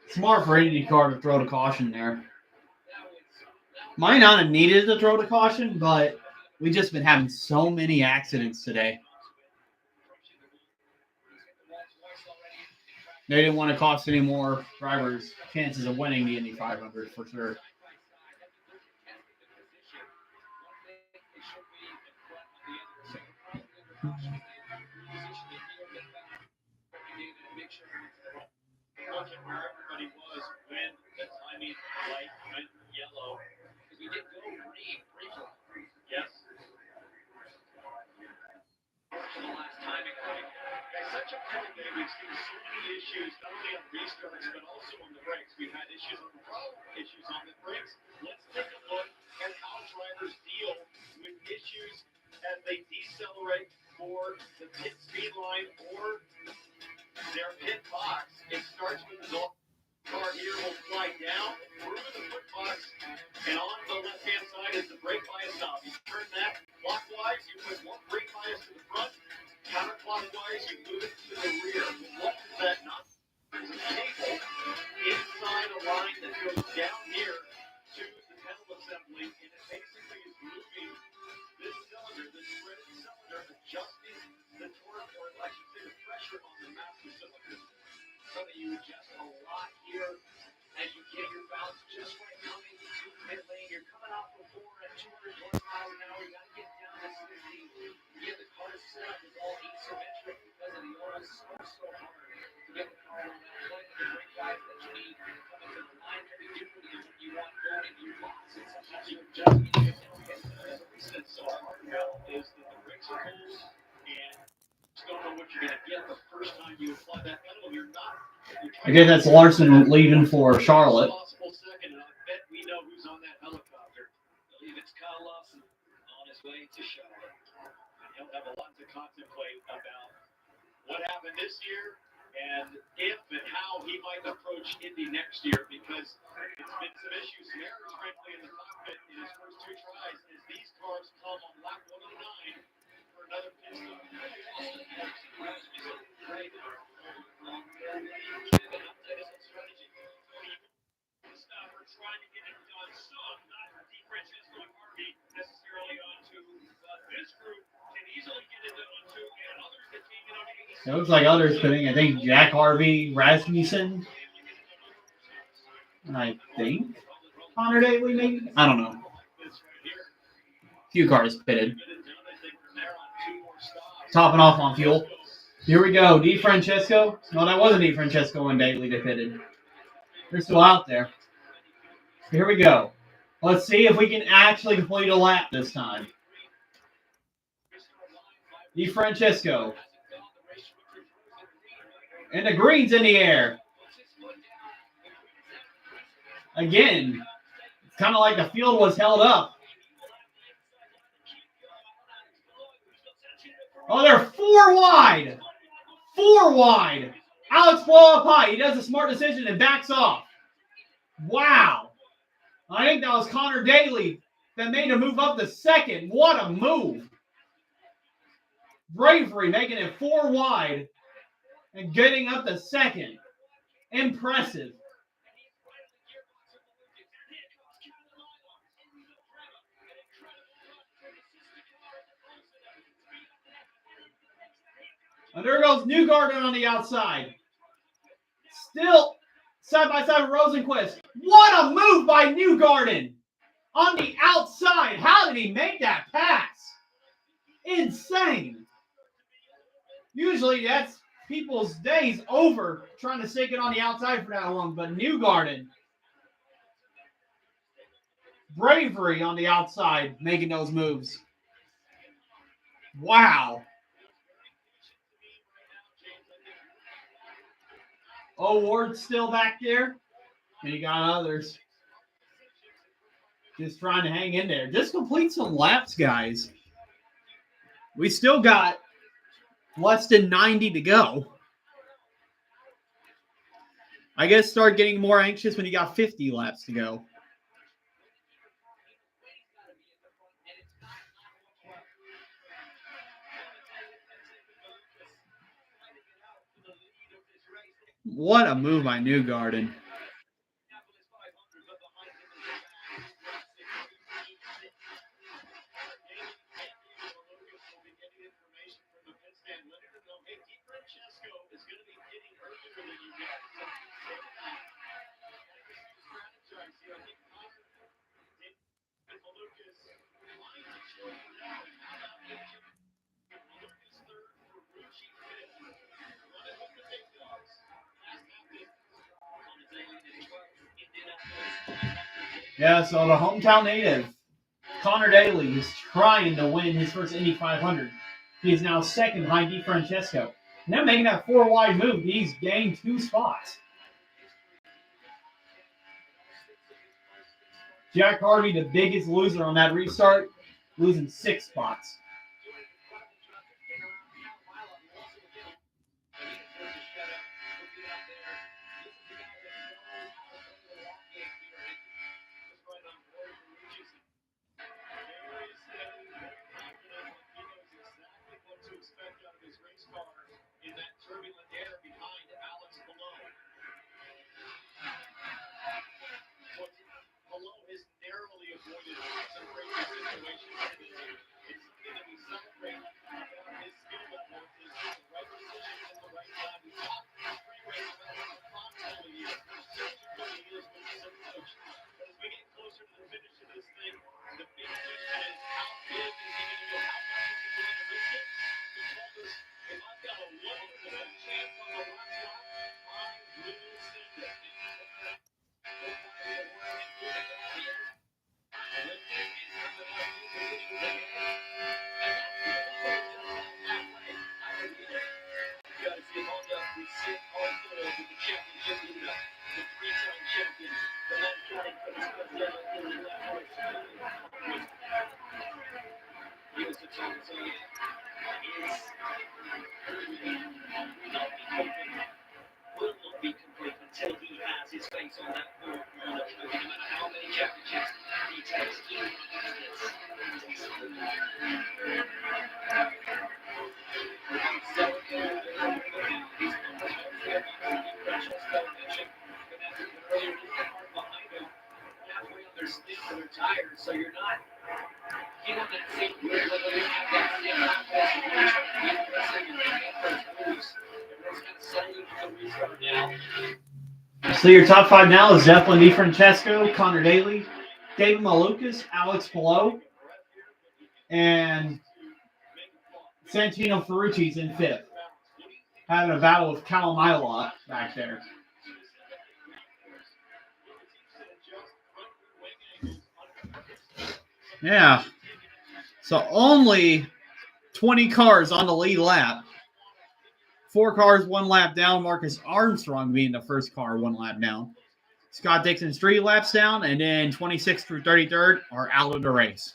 Smart for IndyCar to throw the caution there. Might not have needed to throw the caution, but we've just been having so many accidents today. They didn't want to cost any more drivers chances of winning the Indy 500 for sure. Look at where everybody was when the timing light went yellow. Because we did go green briefly. Yes. For the last timing light. Guys, such a cool day. We've seen so many issues, not only on restarts, but also on the brakes. We've had issues on the throttle, issues on the brakes. Let's take a look at how drivers deal with issues as they decelerate for the pit speed line or their pit box. It starts with the car here will slide down through the foot box, and on the left-hand side is the brake bias knob. You turn that clockwise, you put one brake bias to the front, counterclockwise, you move it to the rear. What is that knob? There's a cable inside a line that goes down here to the pedal assembly, and it basically is moving this cylinder, this threaded cylinder, adjusting the torque, or I should say the pressure on the master cylinder. So that you adjust a lot here as you get your balance just right coming to pit lane. You're coming off the floor at 220 miles an hour. You got to get down to 60. Get the car set up is all asymmetric because of the oil so hard to get the car on that point. The brake guys that you need coming to the line very differently than you want going into your box. And sometimes you adjust it. The reason it's so hard now is that the brakes are cold and don't know what you're going to get the first time you apply that pedal. You're not. Again, that's Larson leaving for Charlotte. Second, and I bet we know who's on that helicopter. I believe it's Kyle Lawson on his way to Charlotte. And he'll have a lot to contemplate about what happened this year and if and how he might approach Indy next year, because it's been some issues here, frankly, in the cockpit in his first two tries as these cars come on lap 109 for another pit stop. Trying to get it done some, not DeFrancesco and Harvey necessarily onto this group can easily get it done onto, and others that came in on 86. It looks like others putting, I think, Jack Harvey, Rasmussen, and I think Connor Daly, maybe? I don't know. Few cars pitted. Topping off on fuel. Here we go. DeFrancesco. No, that wasn't DeFrancesco and Daly that pitted. They're still out there. Here we go. Let's see if we can actually complete a lap this time. DeFrancesco. And the green's in the air. Again, it's kind of like the field was held up. Oh, they're 4 wide. 4 wide. Alex blow up high. He does a smart decision and backs off. Wow. I think that was Connor Daly that made him move up to second. What a move. Bravery making it 4 wide and getting up to second. Impressive. And there goes Newgarden on the outside. Still side by side with Rosenquist. What a move by Newgarden on the outside. How did he make that pass? Insane. Usually that's people's days over trying to stick it on the outside for that long, but Newgarden, bravery on the outside, making those moves. Wow. Oh, Ward's still back there. And you got others just trying to hang in there. Just complete some laps, guys. We still got less than 90 to go. I guess start getting more anxious when you got 50 laps to go. What a move by Newgarden. Yeah, so the hometown native, Connor Daly, is trying to win his first Indy 500. He is now second behind DiFrancesco. Now making that 4-wide move, he's gained 2 spots. Jack Harvey, the biggest loser on that restart, losing 6 spots. In that turbulent air behind Alex Below. Below has narrowly avoided some crazy situations. It's something that we celebrate. His skill level is the right decision at the right time. We talk freeway about how thoughtful he is, how surgical he is with his approach. But as we get closer to the finish of this thing, the big question is how big is he going to go? How much is he going to risk it? He told us, if I've got a 1% chance on the last lap, I will send it. Will not be complete until he has his face on that board. No matter how many championships he takes, he they're tired, so you're not feeling that same weird level. You have that same everyone's kind of settling for the restart now. So your top 5 now is Zeppelin DiFrancesco, Connor Daly, David Malukas, Alex Palou, and Santino Ferrucci's in 5th. Having a battle with Cal Milot back there. Yeah. So only 20 cars on the lead lap. 4 cars, 1 lap down. Marcus Armstrong being the first car, 1 lap down. Scott Dixon's 3 laps down, and then 26th through 33rd are out of the race.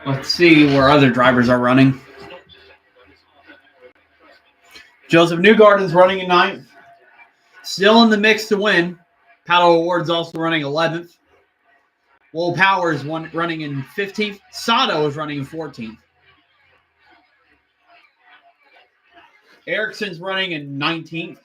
Let's see where other drivers are running. Joseph Newgarden's running in 9th. Still in the mix to win. Paddle Award's also running 11th. Will Power is running in 15th. Sato is running in 14th. Erickson's running in 19th.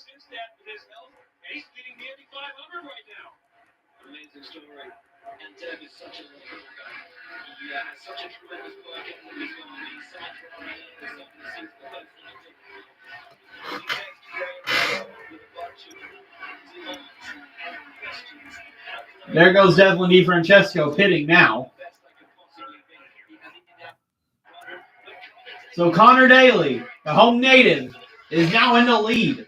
since that with his health, and he's leading the Indy 500 right now. Amazing story. And Deb is such a wonderful guy. He has such a tremendous work ethic as well. He's such a behind the scenes person. He takes great with a bunch of demands and questions. There goes Devlin DiFrancesco pitting now. So Connor Daly, the home native, is now in the lead.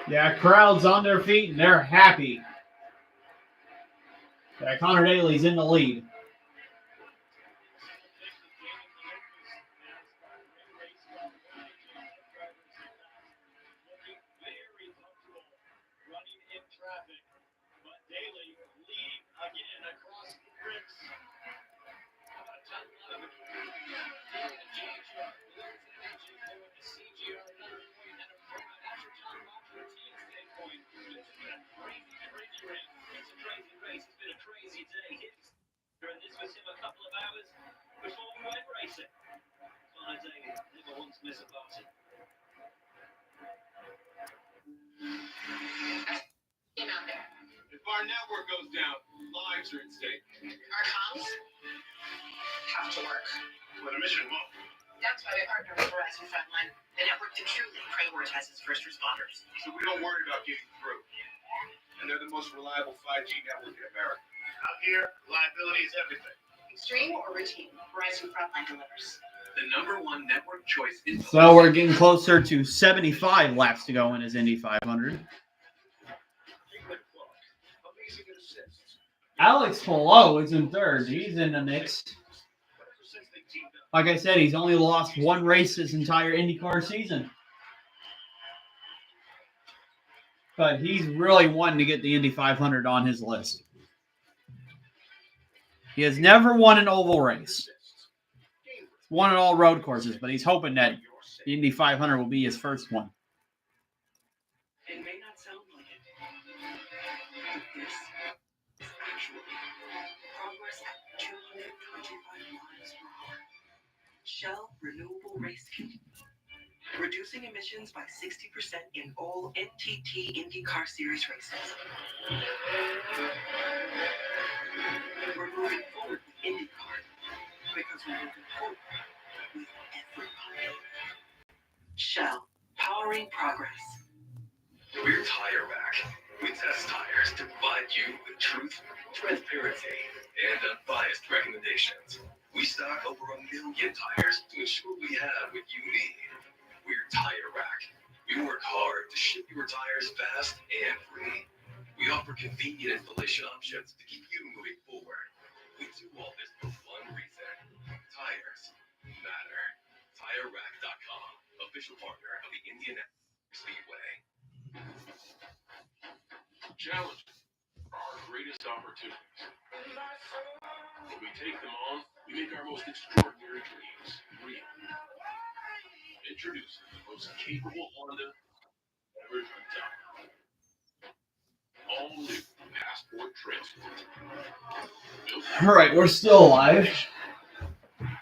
Yeah, crowd's on their feet and they're happy that Connor Daly's in the lead. This was him a couple of hours before we went racing. Connor Daly never once miss a party. Get out there. If our network goes down, lives are at stake. Our comms have to work. Well, the mission won't. That's why we partner with Verizon Frontline, the network that truly prioritizes first responders. So we don't worry about getting through. And they're the most reliable 5G network in America. Out here, reliability is everything. Extreme or routine, Verizon Frontline delivers. The #1 network choice is... So we're getting closer to 75 laps to go in his Indy 500. Alex Palou is in third. He's in the mix. Like I said, he's only lost one race his entire IndyCar season. But he's really wanting to get the Indy 500 on his list. He has never won an oval race. He's won at all road courses, but he's hoping that the Indy 500 will be his first one. It may not sound like it, but this is actually progress at 225 miles per hour. Shell Renewable Race Kit. Reducing emissions by 60% in all NTT IndyCar Series races. We're moving forward with IndyCar because we're moving forward with everybody. Shell, powering progress. We're Tire Rack. We test tires to provide you with truth, transparency, and unbiased recommendations. We stock over 1 million tires to ensure we have what you need. We're Tire Rack. We work hard to ship your tires fast and free. We offer convenient installation options to keep you moving forward. We do all this for one reason. Tires matter. TireRack.com, official partner of the Indianapolis Speedway. Challenges are our greatest opportunities. When we take them on, we make our most extraordinary dreams real. Introducing the most capable Honda ever dreamt up. All new Passport Transport. All right, we're still alive. Honda,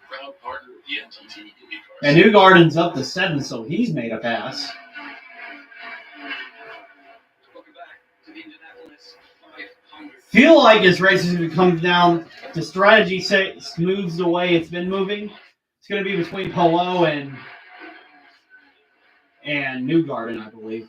proud partner of the NTT IndyCar. And Newgarden's up to 7, so he's made a pass. Welcome back to the Indianapolis 500. Feel like as races come down, the strategy moves the way it's been moving. It's going to be between Palou and Newgarden, I believe.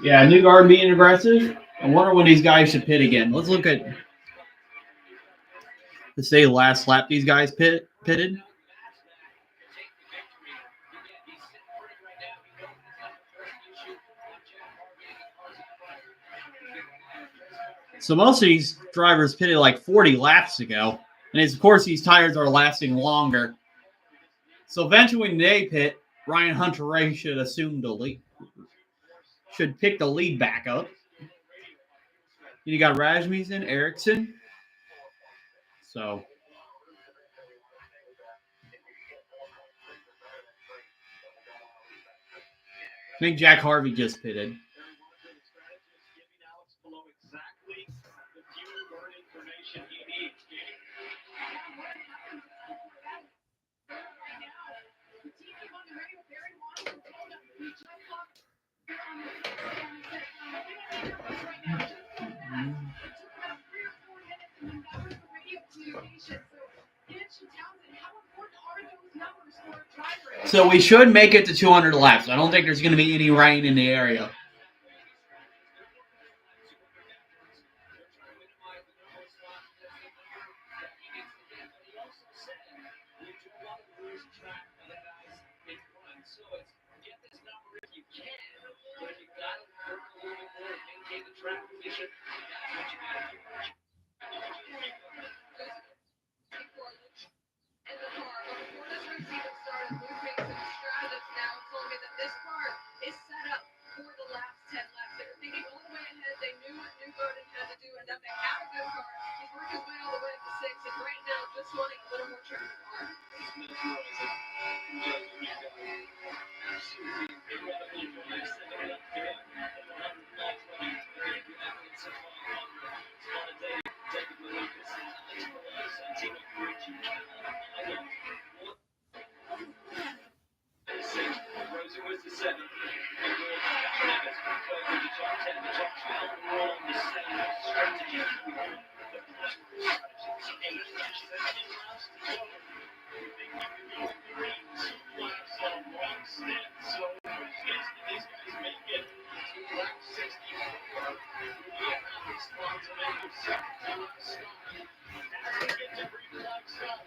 Yeah, Newgarden being aggressive. I wonder when these guys should pit again. Let's look at the say last lap these guys pitted. So most of these drivers pitted like 40 laps ago. And of course, these tires are lasting longer. So eventually when they pit, Ryan Hunter-Reay should assume the lead. Should pick the lead back up. You got Rasmussen, Ericsson. So I think Jack Harvey just pitted. So we should make it to 200 laps. I don't think there's going to be any rain in the area.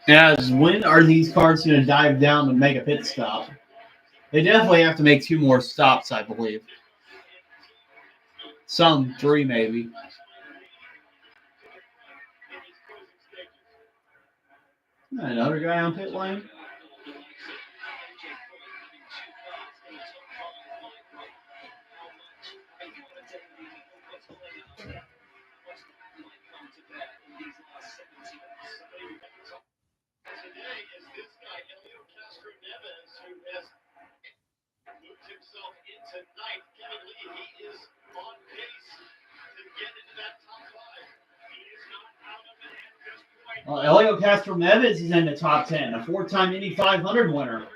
As when are these cars going to dive down and make a pit stop? They definitely have to make 2 more stops, I believe. Some 3 maybe. Another guy on pit lane. Elio Castro-Neves is in the top 10, a 4-time Indy 500 winner.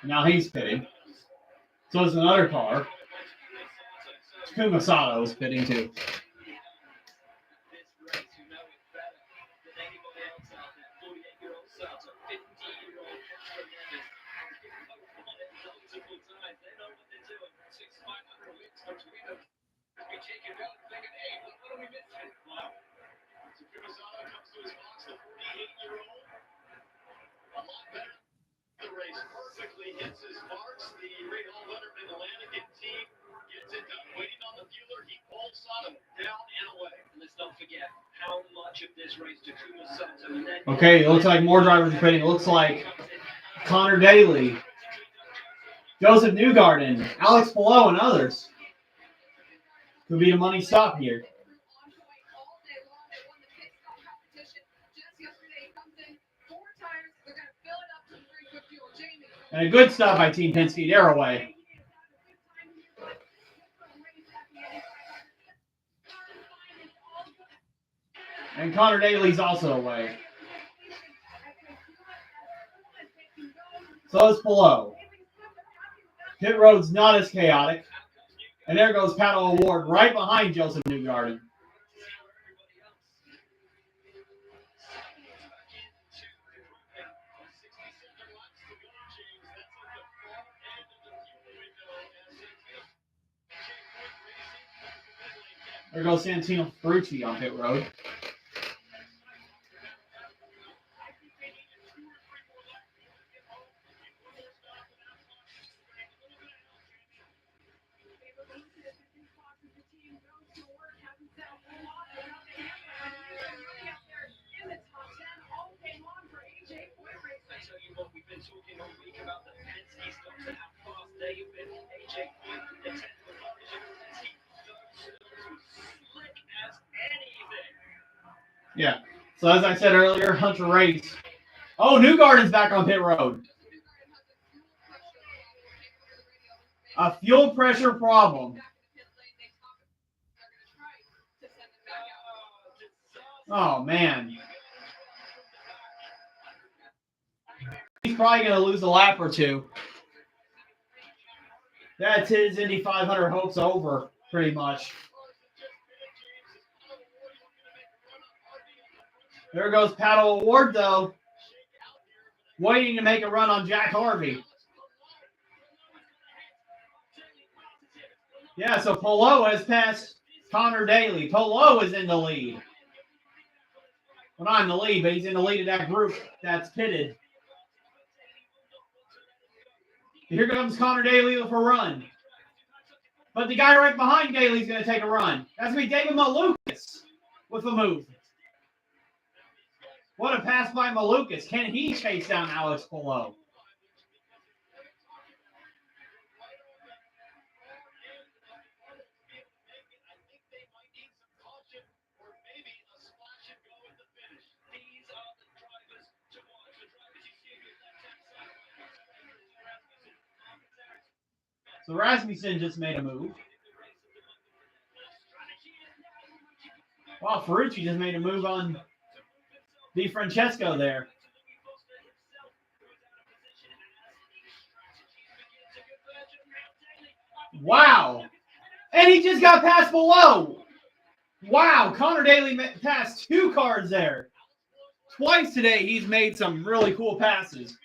Now he's pitting. So is another car. Takuma Sato is pitting too. Okay, it looks like more drivers are pitting. It looks like Connor Daly, Joseph Newgarden, Alex Palou, and others. Could be a money stop here. And a good stop by Team Penske. They're away. And Connor Daly's also away. So is Palou. Pit road's not as chaotic. And there goes Pato O'Ward right behind Joseph Newgarden. There goes Santino Ferrucci on pit road. I tell you what, we've been talking all week about the Penske stocks and how fast they've been. AJ Foyt, the 10th partnership with Penske, those was slick as anything. Yeah. So as I said earlier, Hunter Race. Oh, Newgarden's back on pit road. A fuel pressure problem. Oh, man. He's probably going to lose a lap or two. That's his Indy 500 hopes over, pretty much. There goes Paddle Award, though. Waiting to make a run on Jack Harvey. Yeah, so Polo has passed Connor Daly. Polo is in the lead. Well, not in the lead, but he's in the lead of that group that's pitted. Here comes Connor Daly with a run. But the guy right behind Daly's going to take a run. That's going to be David Malukas with a move. What a pass by Malukas. Can he chase down Alex Polo? So Rasmussen just made a move. Wow, Ferrucci just made a move on DeFrancesco there. Wow. And he just got past below. Wow, Connor Daly passed two cars there. Twice today he's made some really cool passes.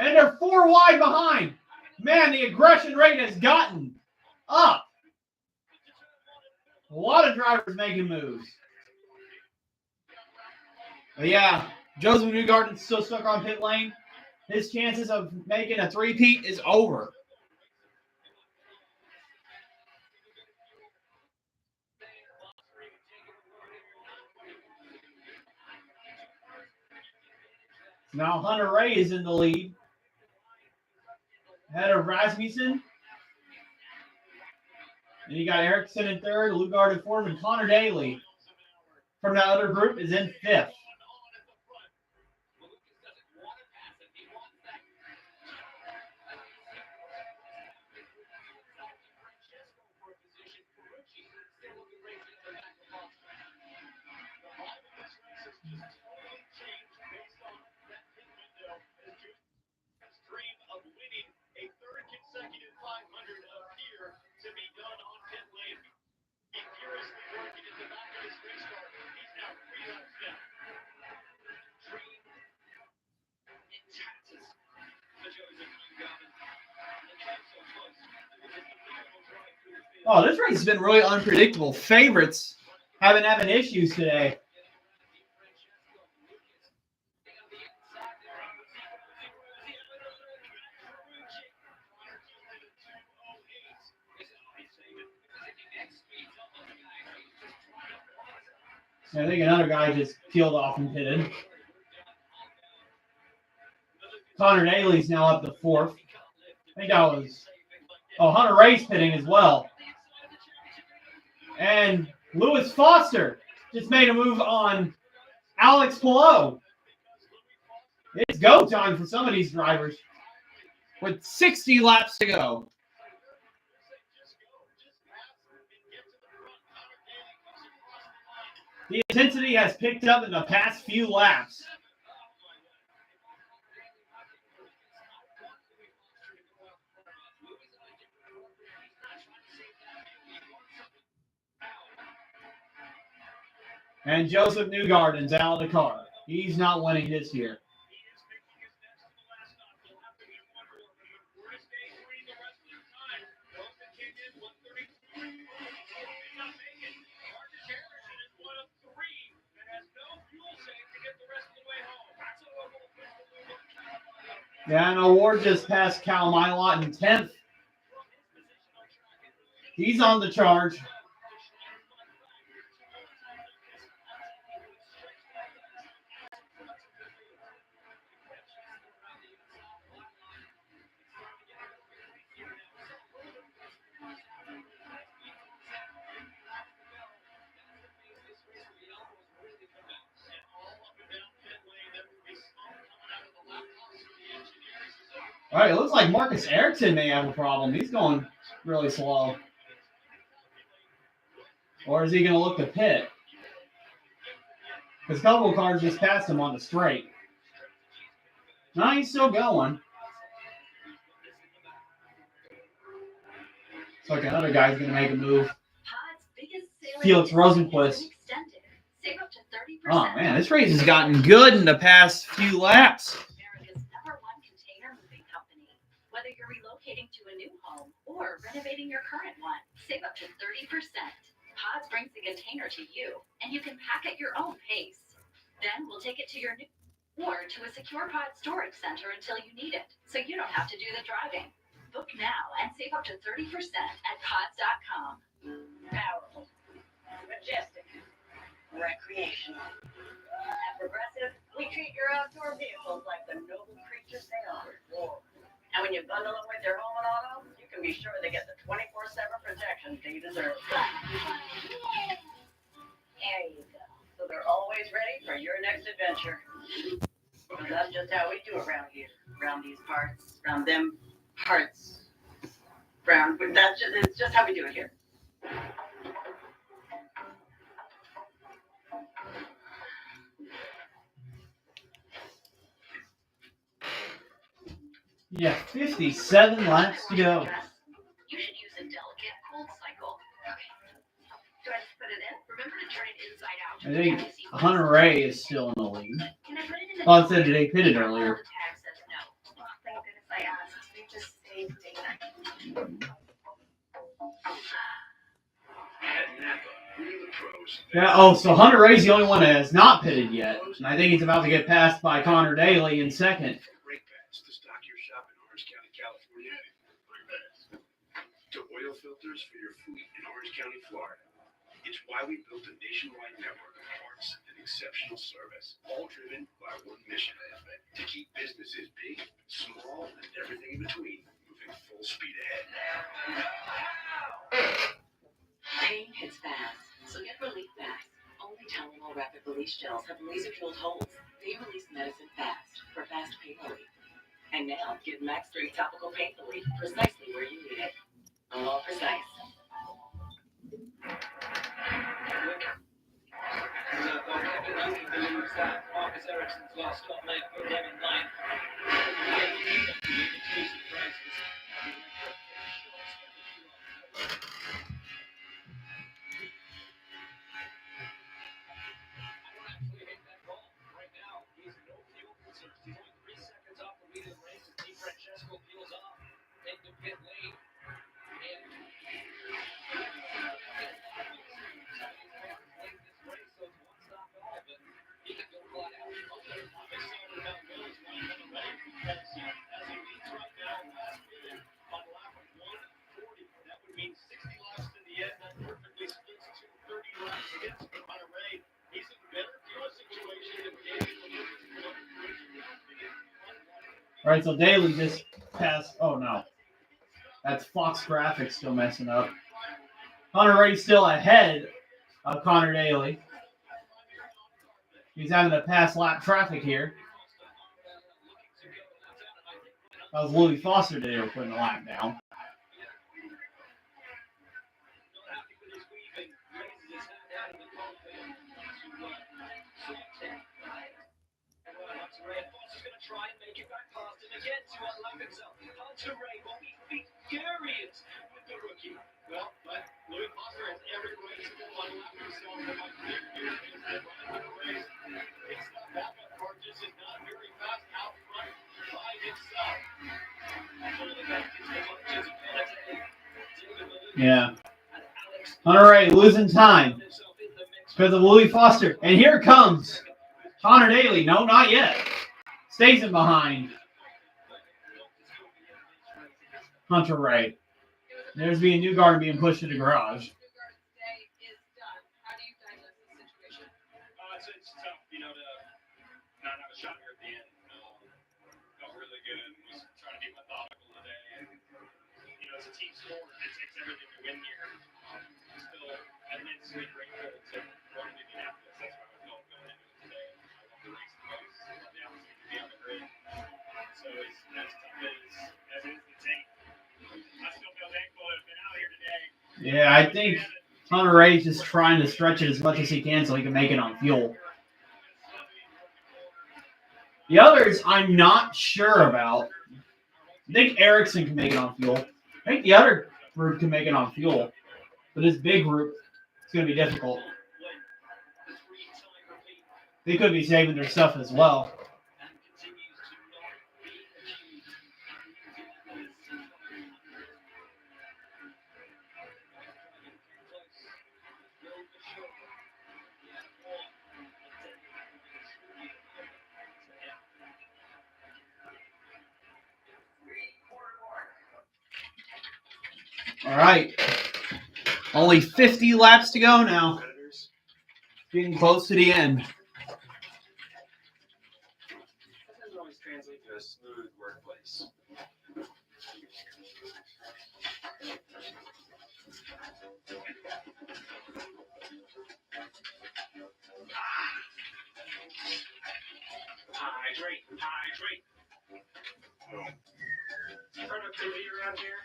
And they're 4 wide behind. Man, the aggression rate has gotten up. A lot of drivers making moves. But yeah, Joseph Newgarden's still stuck on pit lane. His chances of making a three-peat is over. Now Hunter Ray is in the lead. Ahead of Rasmussen. And you got Erickson in third, Lugard in fourth, and Connor Daly from that other group is in fifth. Oh, this race has been really unpredictable. Favorites haven't having issues today. I think another guy just peeled off and pitted. Connor Daly's now up to fourth. I think that was... Oh, Hunter Ray's pitting as well. And Lewis Foster just made a move on Alex Palou. It's go time for some of these drivers with 60 laps to go. The intensity has picked up in the past few laps. And Joseph Newgarden's out of the car. He's not winning this year. Yeah, and Award just passed Cal Milot in 10th. He's on the charge. All right, it looks like Marcus Erickson may have a problem. He's going really slow. Or is he going to look to pit? Because a couple of cars just passed him on the straight. No, he's still going. It's like another guy's going to make a move. Felix Rosenquist. Oh, man, this race has gotten good in the past few laps. America's #1 container moving company. Whether you're relocating to a new home or renovating your current one, save up to 30%. Pods brings the container to you, and you can pack at your own pace. Then we'll take it to your new or to a secure pod storage center until you need it, so you don't have to do the driving. Book now and save up to 30% at pods.com. Powerful, majestic, recreational. At Progressive, we treat your outdoor vehicles like the noble creatures they are. And when you bundle them with your home and auto, you can be sure they get the 24/7 protection they deserve. There you go. So they're always ready for your next adventure. Because that's just how we do it around here. Around these parts, around them parts. It's just how we do it here. Yeah, 57 laps to go. You should use a delicate cold cycle. Okay. Do I just put it in? Remember to turn it inside out. I think Hunter Ray is still in the lead. Can I put it in the Oh, it said they pitted earlier. The tag says no. Oh, thank goodness I asked. They just saved day night. At Napa, we're the pros. Yeah, oh, so Hunter Ray's the only one that has not pitted yet. And I think he's about to get passed by Connor Daly in second. Brake pads to stock your shop in Orange County, California. To oil filters for your fleet in Orange County, Florida. It's why we built a nationwide network of parts and exceptional service, all driven by one mission: to keep businesses big, small, and everything in between moving full speed ahead. Pain hits fast, so get relief fast. Only Tylenol Rapid Release Gels have laser-filled holes. They release medicine fast for fast pain relief. And now, get Max 3 topical pain relief precisely where you need it. All precise. Marcus Ericsson's last stop made put him in line. All right, so Daly just passed. Oh, no. That's Fox Graphics still messing up. Hunter Ray's still ahead of Connor Daly. He's having to pass lap traffic here. That was Louis Foster today were putting the lap down. Try and make it back past him again to unlock himself. Hunter Ray will be furious with the rookie. Well, but Louis Foster has every right to unlock himself from my race. It's not that bad. Burgess is not very fast out front by himself. Yeah. Hunter Ray losing time because of Louis Foster. And here comes Connor Daly. No, not yet. Stays in behind. Hunter Ray. There's being Newgarden being pushed to the garage. Newgarden's day is done. How do you digest the situation? It's tough, to not have a shot here at the end. Felt really good. Was trying to be methodical today. And, it's a team sport. It takes everything to win here. Still immensely grateful to run Indianapolis. That's how I felt going into it today. I love the race the most. I love the opportunity to be on the grid. So it's as tough as it is to take. I still feel thankful to have been out here today. Yeah, I think Hunter Ray's just trying to stretch it as much as he can so he can make it on fuel. The others, I'm not sure about. I think Erickson can make it on fuel. I think the other group can make it on fuel. But this big group, it's going to be difficult. They could be saving their stuff as well. All right. Only 50 laps to go now. Getting close to the end. That doesn't always translate to a smooth workplace. Hydrate. Productivity around here?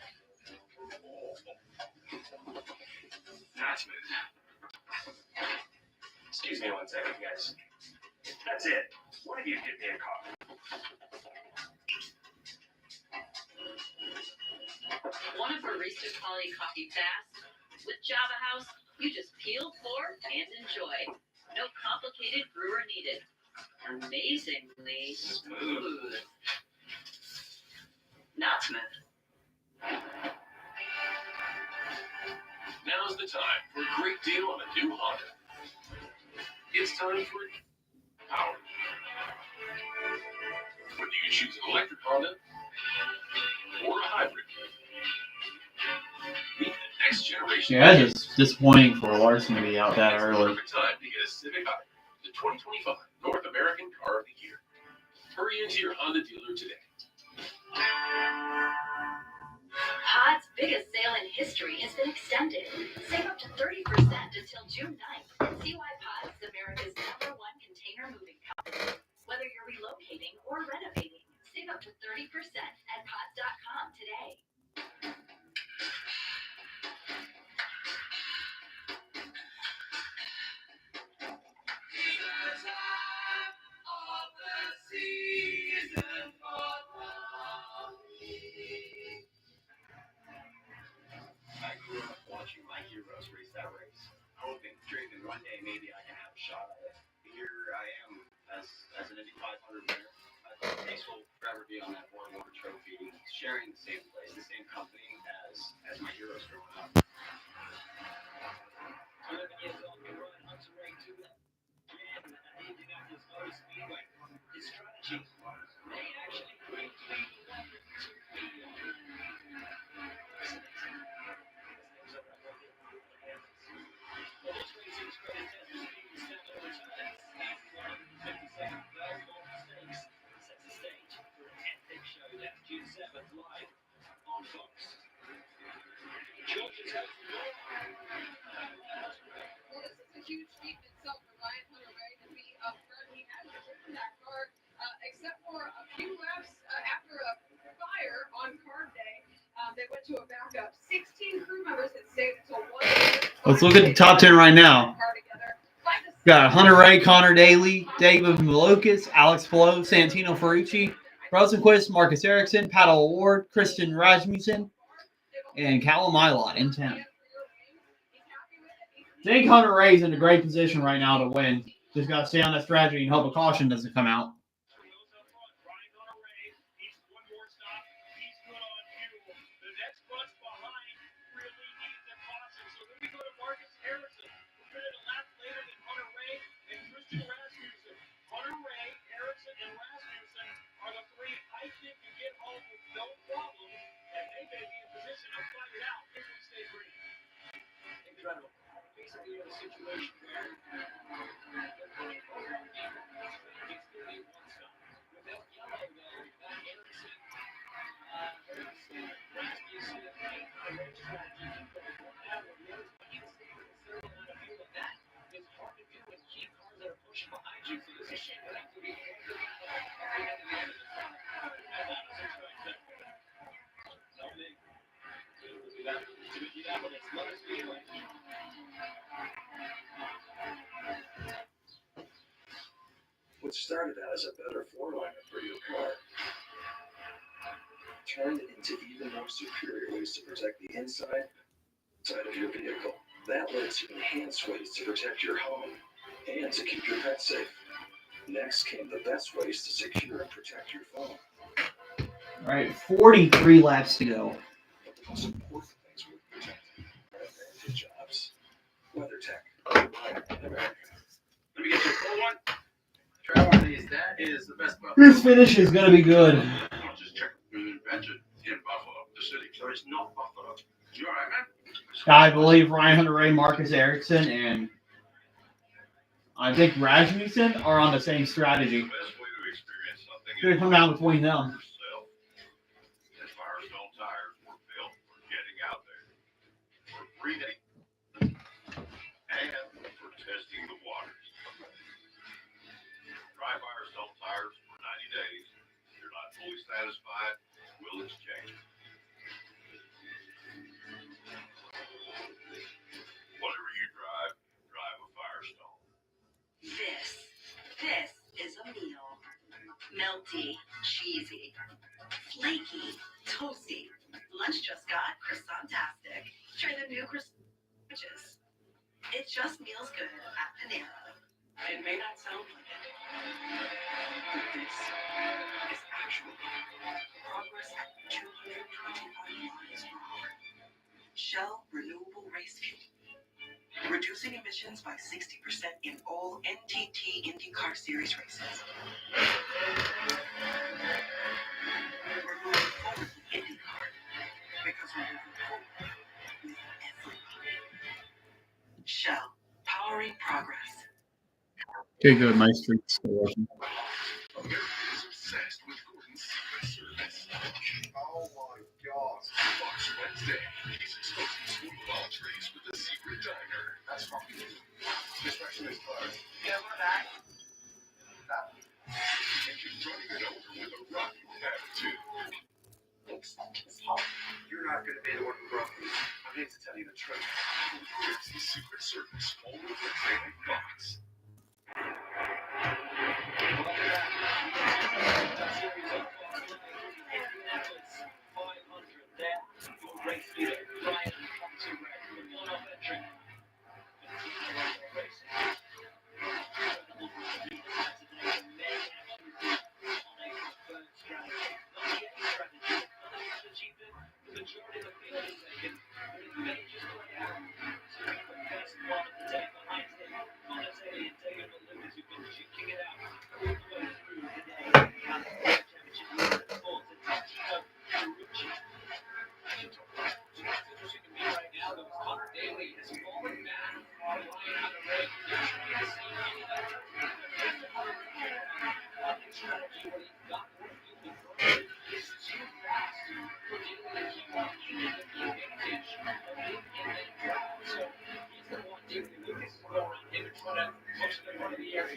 Not smooth. Excuse me 1 second, guys. That's it. One of you get me a coffee. Want a barista quality coffee fast? With Java House, you just peel, pour, and enjoy. No complicated brewer needed. Amazingly smooth. Not smooth. Now's the time for a great deal on a new Honda. It's time for power. Whether you choose an electric Honda or a hybrid, meet the next generation. Yeah, that's just disappointing for Larson to be out that It's the early. perfect time to get a Civic Hybrid, the 2025 North American Car of the Year. Hurry into your Honda dealer today. Pod's biggest sale in history has been extended. Save up to 30% until June 9th and see why Pod is America's #1 container moving company. Whether you're relocating or renovating, save up to 30% at pods.com today. I grew up watching my heroes race that race, hoping, dreaming one day maybe I can have a shot at it. Here I am as an Indy 500 winner. I thought the race will forever be on that World War trophy, sharing the same place, the same company as my heroes growing up. 11 years old, Ryan Hunter Ray to the at the Indianapolis Motor Speedway. His strategy may actually prove to be the one that took well, this racing's greatest test of speed is now going to return. He's 152nd first, all mistakes, sets the stage for an epic showdown. June 7th, live on Fox. Georgia's hosting Well, this is a huge feat in itself for Ryan Hunter Ray to be up front. He hasn't driven that car except for a few laps after a fire on carb day. They went to a backup. 16 crew members had stayed until 1 a.m. Let's look at the top 10 right now. Got Hunter Ray, Connor Daly, David Malokis, Alex Palou, Santino Ferrucci, Rosenquist, Marcus Erickson, Paddle Award, Christian Rasmussen, and Callum Ilott in 10th. I think Hunter Ray's in a great position right now to win. Just got to stay on that strategy and hope a caution doesn't come out. What started out as a better floor liner for your car turned into even more superior ways to protect the inside side of your vehicle. That led to enhanced ways to protect your home and to keep your pets safe. Next came the best ways to secure and protect your phone. All right, 43 laps to go. But the most important things with protecting are advantage jobs. WeatherTech. America. Let me get you a full one. Try one of these. That is the best buffalo. This finish is going to be good. I'll just check. Invented in Buffalo, the city. So it's not Buffalo. You all right, man? I believe Ryan Hunter-Ray, Marcus Erickson, and I think Rasmussen are on the same strategy. The best way to experience something It's going to come down between them. yourself. And Firestone tires were built for getting out there. For breathing. And for testing the waters. Try Firestone tires for 90 days. If you're not fully satisfied, we'll exchange. Whatever you drive, drive a Firestone. This is a meal. Melty, cheesy, flaky, toasty. Lunch just got croissant-tastic. Try the new croissant sandwiches. It just feels good at Panera. It may not sound like it, but this is actually progress at 225 miles per hour. Shell Renewable Race Fuel. Reducing emissions by 60% in all NTT IndyCar Series races. We're moving forward with IndyCar because we're moving forward with everybody. Shell, powering progress. Okay, good. My streak's still working. America is obsessed with Gordon's Secret Service. Oh my God. Fox Wednesday. He's exposing smooth entrees with a secret diner. That's fucking especially his clothes. Yeah, we're back. And confronting it over with a rocky attitude. It's hot. You're not going to be the one who broke me. I'm here to tell you the truth. It's the Secret Service all over Daily Fox. Indianapolis 500 there. Your race leader, Ryan Hunter-Ray, with one-off entry.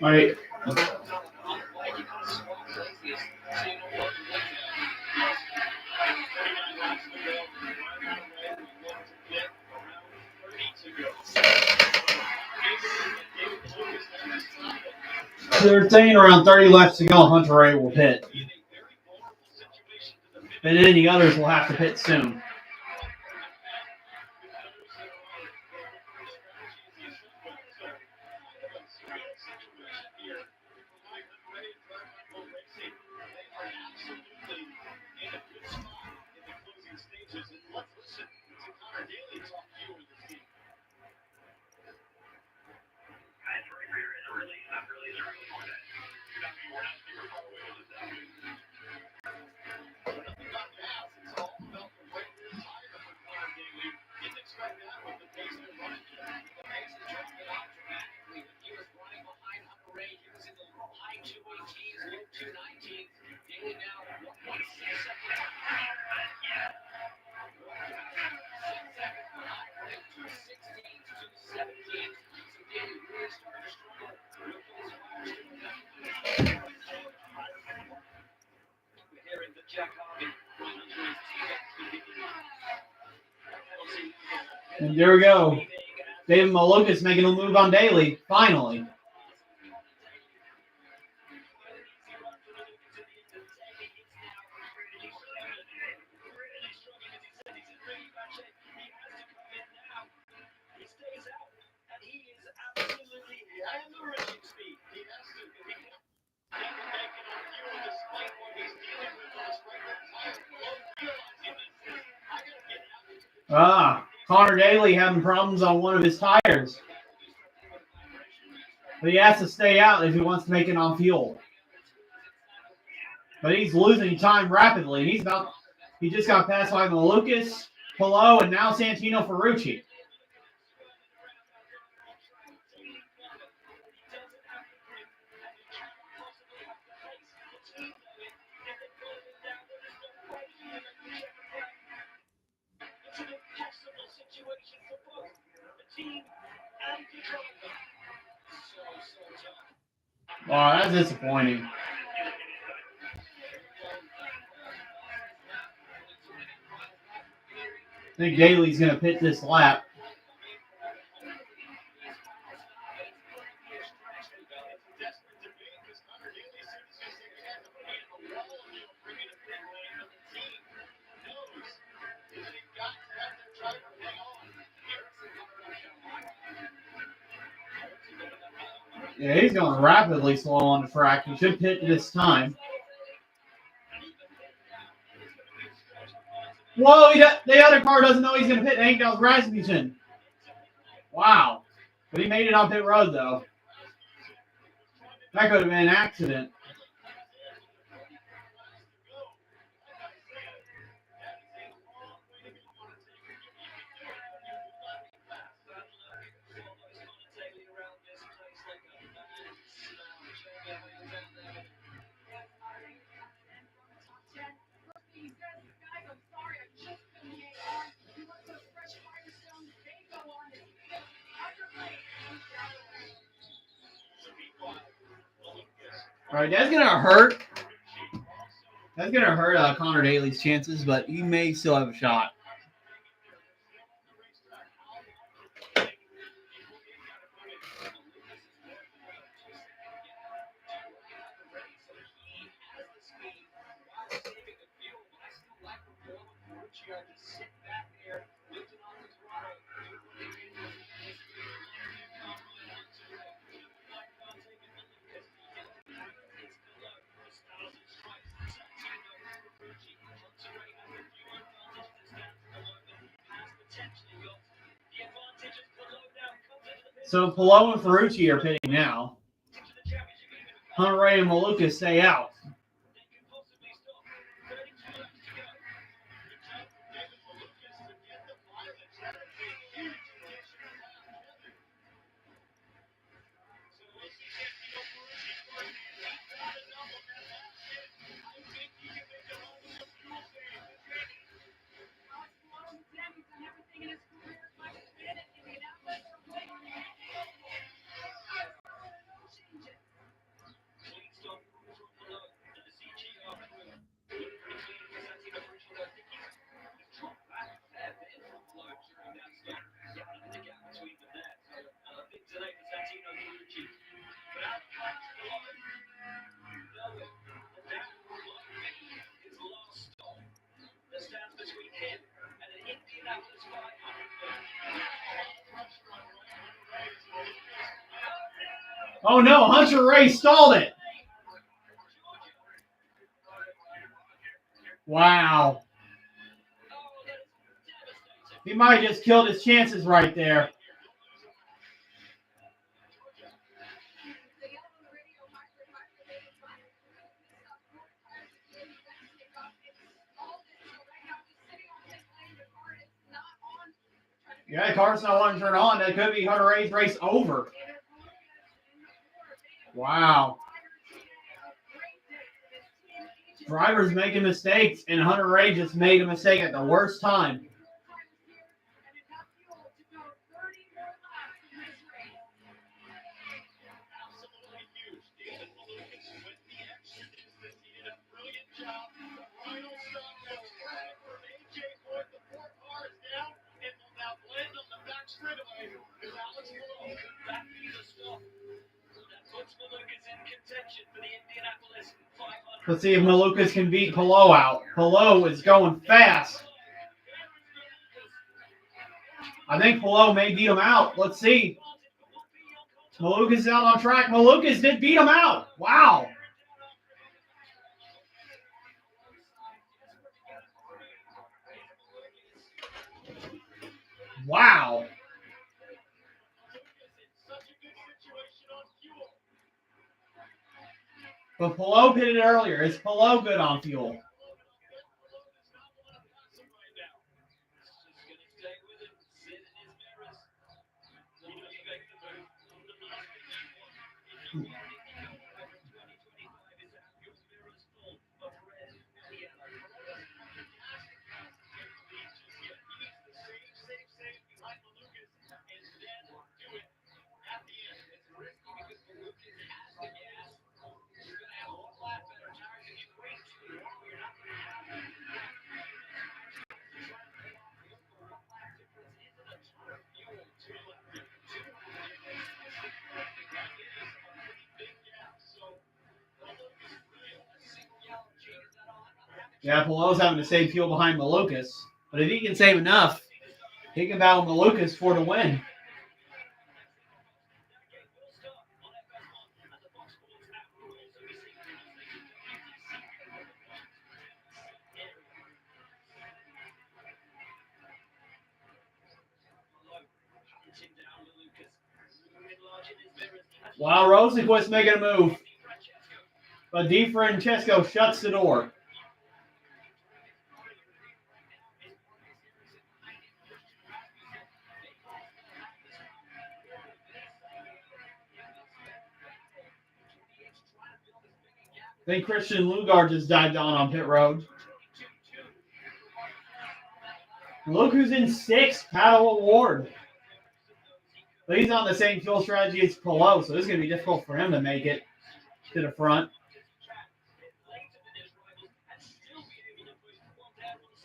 All right. They're saying around 30 laps to go, Hunter-Ray will pit. And any others will have to pit soon. And there we go. David Malukas making a move on Daly, finally. Connor Daly having problems on one of his tires. But he has to stay out if he wants to make it on fuel. But he's losing time rapidly. He just got passed by Malukas, Pillow, and now Santino Ferrucci. Wow, that's disappointing. I think Daly's going to pit this lap. Yeah, he's going rapidly slow on the track. He should pit this time. Whoa, the other car doesn't know he's going to pit. Hank Dell's Rasmussen. Wow. But he made it on pit road, though. That could have been an accident. All right, that's going to hurt. That's going to hurt Connor Daly's chances, but he may still have a shot. So Pillow and Ferrucci are pitting now. Hunter Ray and Malukas stay out. Oh no, Hunter Ray stalled it. Wow. He might have just killed his chances right there. Yeah, the car's not wanting to turn on. That could be Hunter Ray's race over. Wow. Drivers making mistakes, and Hunter Ray just made a mistake at the worst time. Let's see if Malukas can beat Pillow out. Pillow is going fast. I think Pillow may beat him out. Let's see. Malukas is out on track. Malukas did beat him out. Wow. But Pelot hit it earlier. Is Pelot good on fuel? Yeah, Pelot's having to save fuel behind Malukas. But if he can save enough, he can battle Malukas for the win. Wow, Rosenquist making a move. But DiFrancesco shuts the door. I think Christian Lugar just dived on pit road. Look who's in sixth, Paddle Award. But he's on the same fuel strategy as Pelot, so this is going to be difficult for him to make it to the front.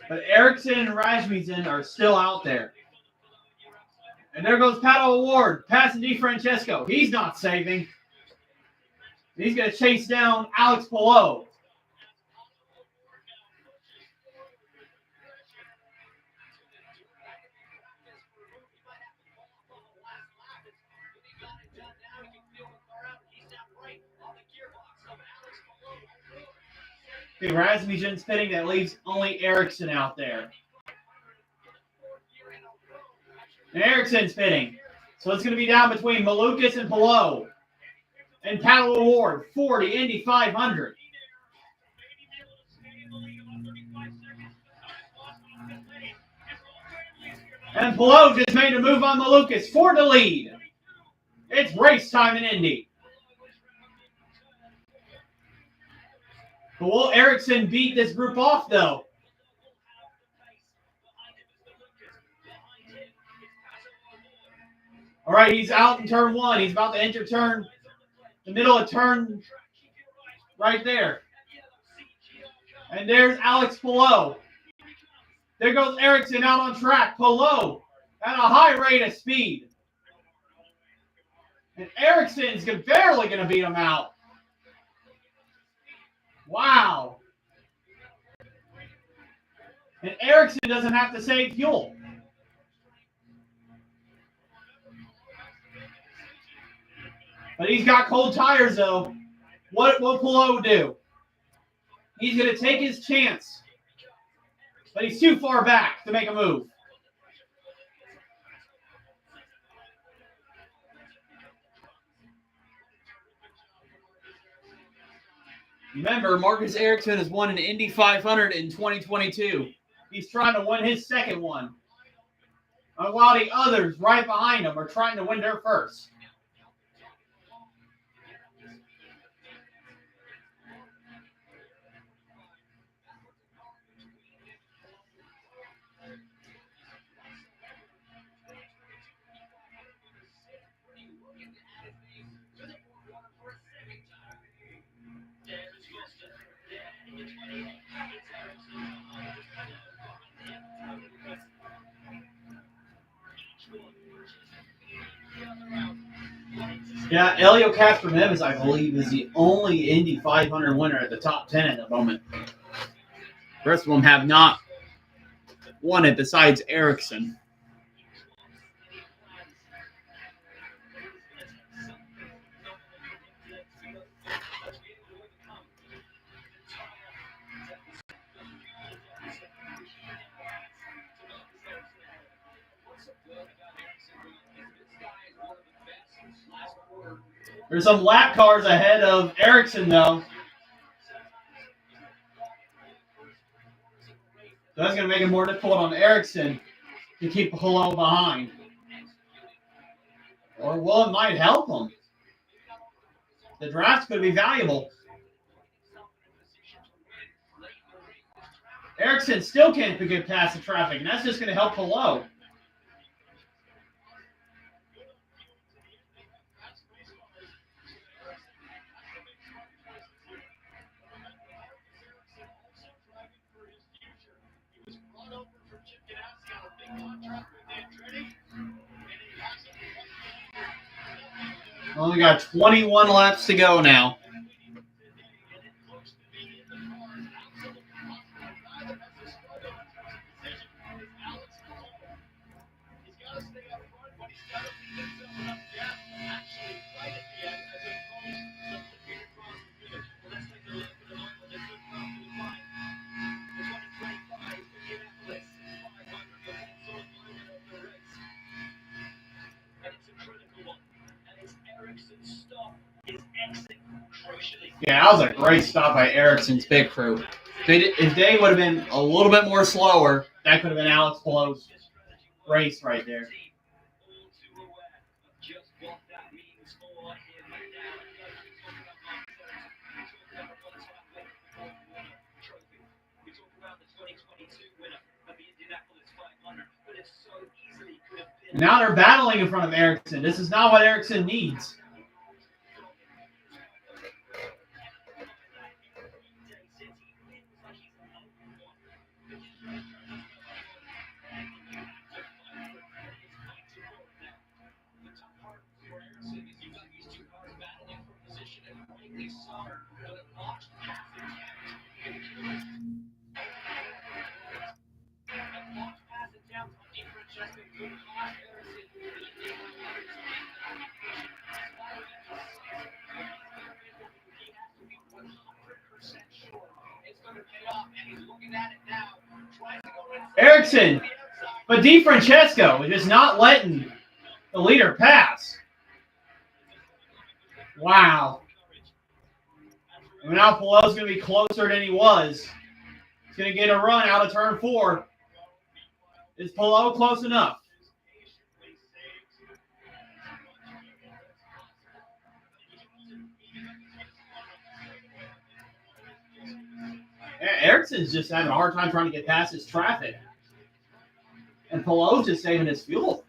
But Ericsson and Rasmussen are still out there. And there goes Paddle Award, passing DiFrancesco. He's not saving. He's going to chase down Alex Pelot. Okay, Rasmussen's pitting. That leaves only Ericsson out there. And Ericsson's pitting. So it's going to be down between Malukas and Pelot. And Paddle Award, 40, Indy 500. And Pelot just made a move on Malukas for the lead. It's race time in Indy. But will Ericsson beat this group off, though? All right, he's out in turn one. He's about to enter turn, the middle of turn right there. And there's Alex Pelot. There goes Ericsson out on track. Pelot at a high rate of speed. And Ericsson's barely going to beat him out. Wow. And Ericsson doesn't have to save fuel. But he's got cold tires, though. What will Pelot do? He's going to take his chance. But he's too far back to make a move. Remember, Marcus Ericsson has won an Indy 500 in 2022. He's trying to win his second one. While the others right behind him are trying to win their first. Yeah, Elio Castroneves, I believe, is the only Indy 500 winner at the top 10 at the moment. The rest of them have not won it besides Ericsson. There's some lap cars ahead of Ericsson, though. So that's going to make it more difficult on Ericsson to keep Hello behind. Or, well, it might help him. The draft's going to be valuable. Ericsson still can't get past the traffic, and that's just going to help Hello. Only got 21 laps to go now. Yeah, that was a great stop by Ericsson's big crew. If they would have been a little bit more slower, that could have been Alex Pallot's race right there. Now they're battling in front of Ericsson. This is not what Ericsson needs. Ericsson, but DeFrancesco is just not letting the leader pass. Wow. And now Pallot's going to be closer than he was. He's going to get a run out of turn 4. Is Pallot close enough? Ericsson's just having a hard time trying to get past his traffic. And Pallot's just saving his fuel.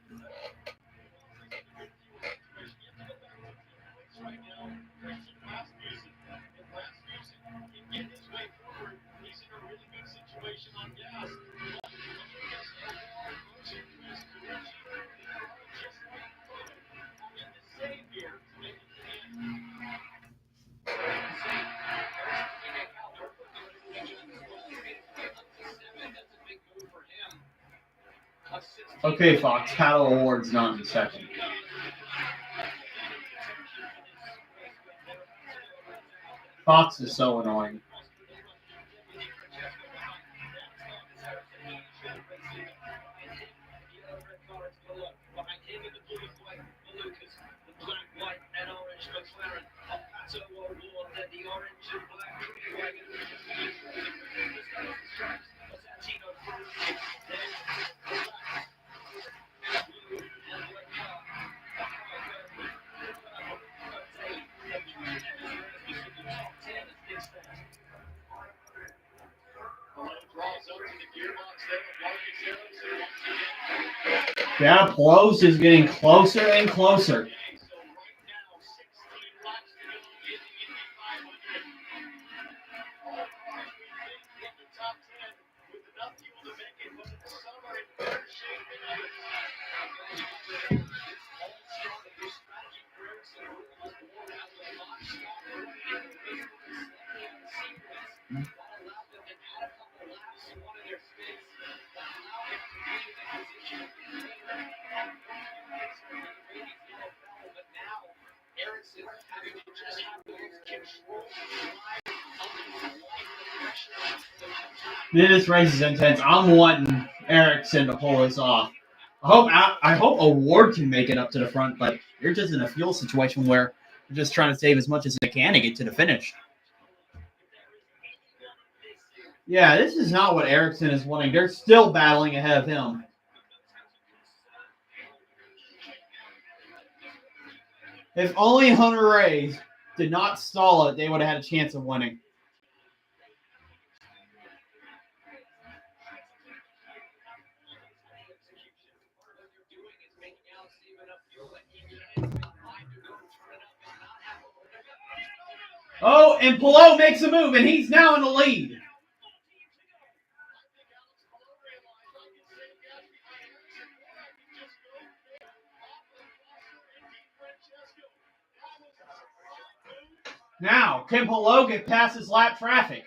Okay, Fox, Paddle Awards not in second. Fox is so annoying. Yeah, Pallot is getting closer and closer. This race is intense. I'm wanting Ericsson to pull this off. I hope Award can make it up to the front, but you're just in a fuel situation where you're just trying to save as much as they can to get to the finish. Yeah, this is not what Ericsson is wanting. They're still battling ahead of him. If only Hunter Rays did not stall it, they would have had a chance of winning. Oh, and Palou makes a move, and he's now in the lead. Now, can Palou get past his lap traffic?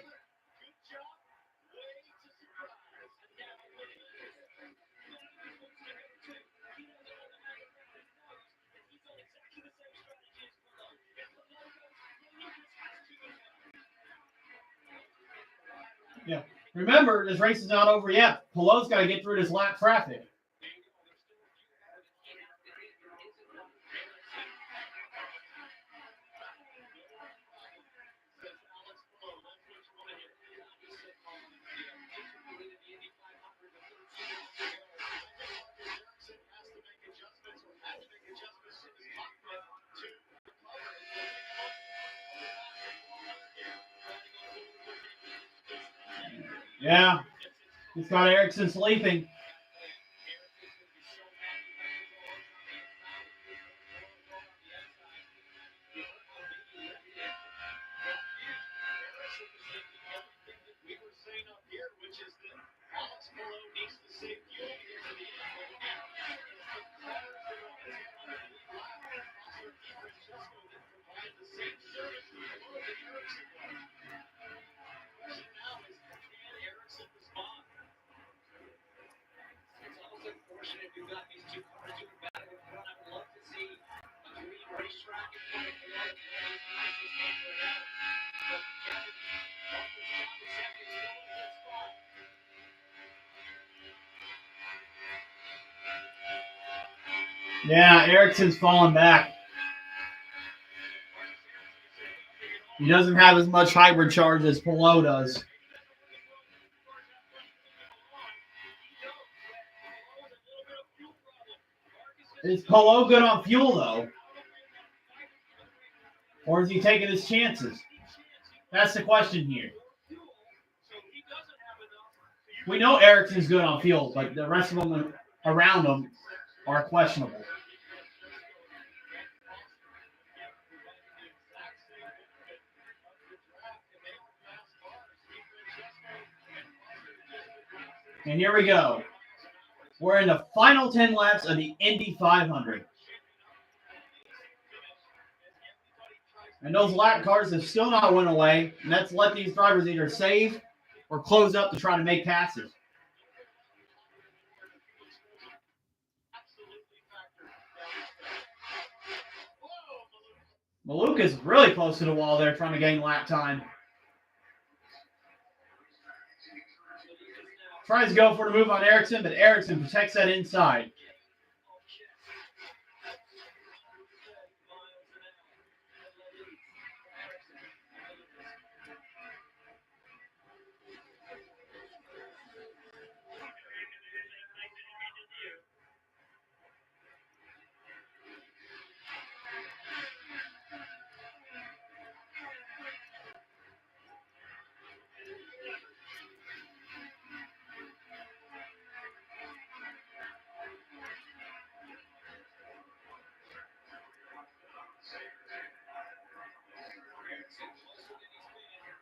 Yeah. Remember, this race is not over yet. Palou's got to get through this lap traffic. Yeah. He's got Ericsson sleeping. Yeah, Ericsson's falling back. He doesn't have as much hybrid charge as Palou does. Is Palou good on fuel, though? Or is he taking his chances? That's the question here. We know Ericsson's good on fuel, but the rest of them around him are questionable. And here we go. We're in the final 10 laps of the Indy 500. And those lap cars have still not went away. And that's let these drivers either save or close up to try to make passes. Maluk is really close to the wall there trying to gain lap time. Tries to go for the move on Ericsson, but Ericsson protects that inside.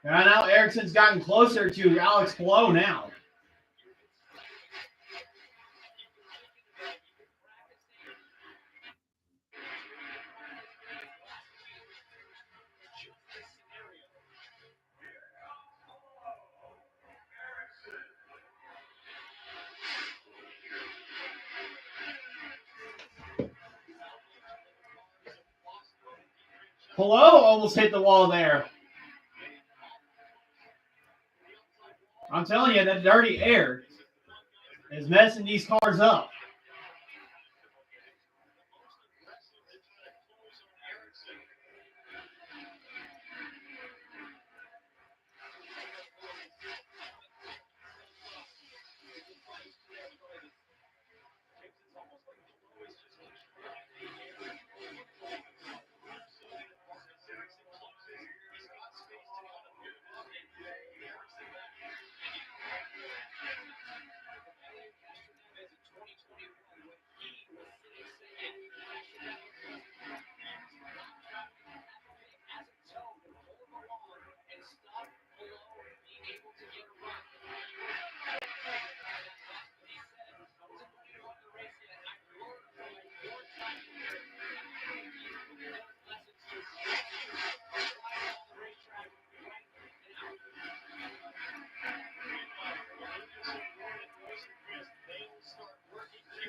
And now Ericsson's gotten closer to Alex Palou now. Palou almost hit the wall there. I'm telling you, that dirty air is messing these cars up.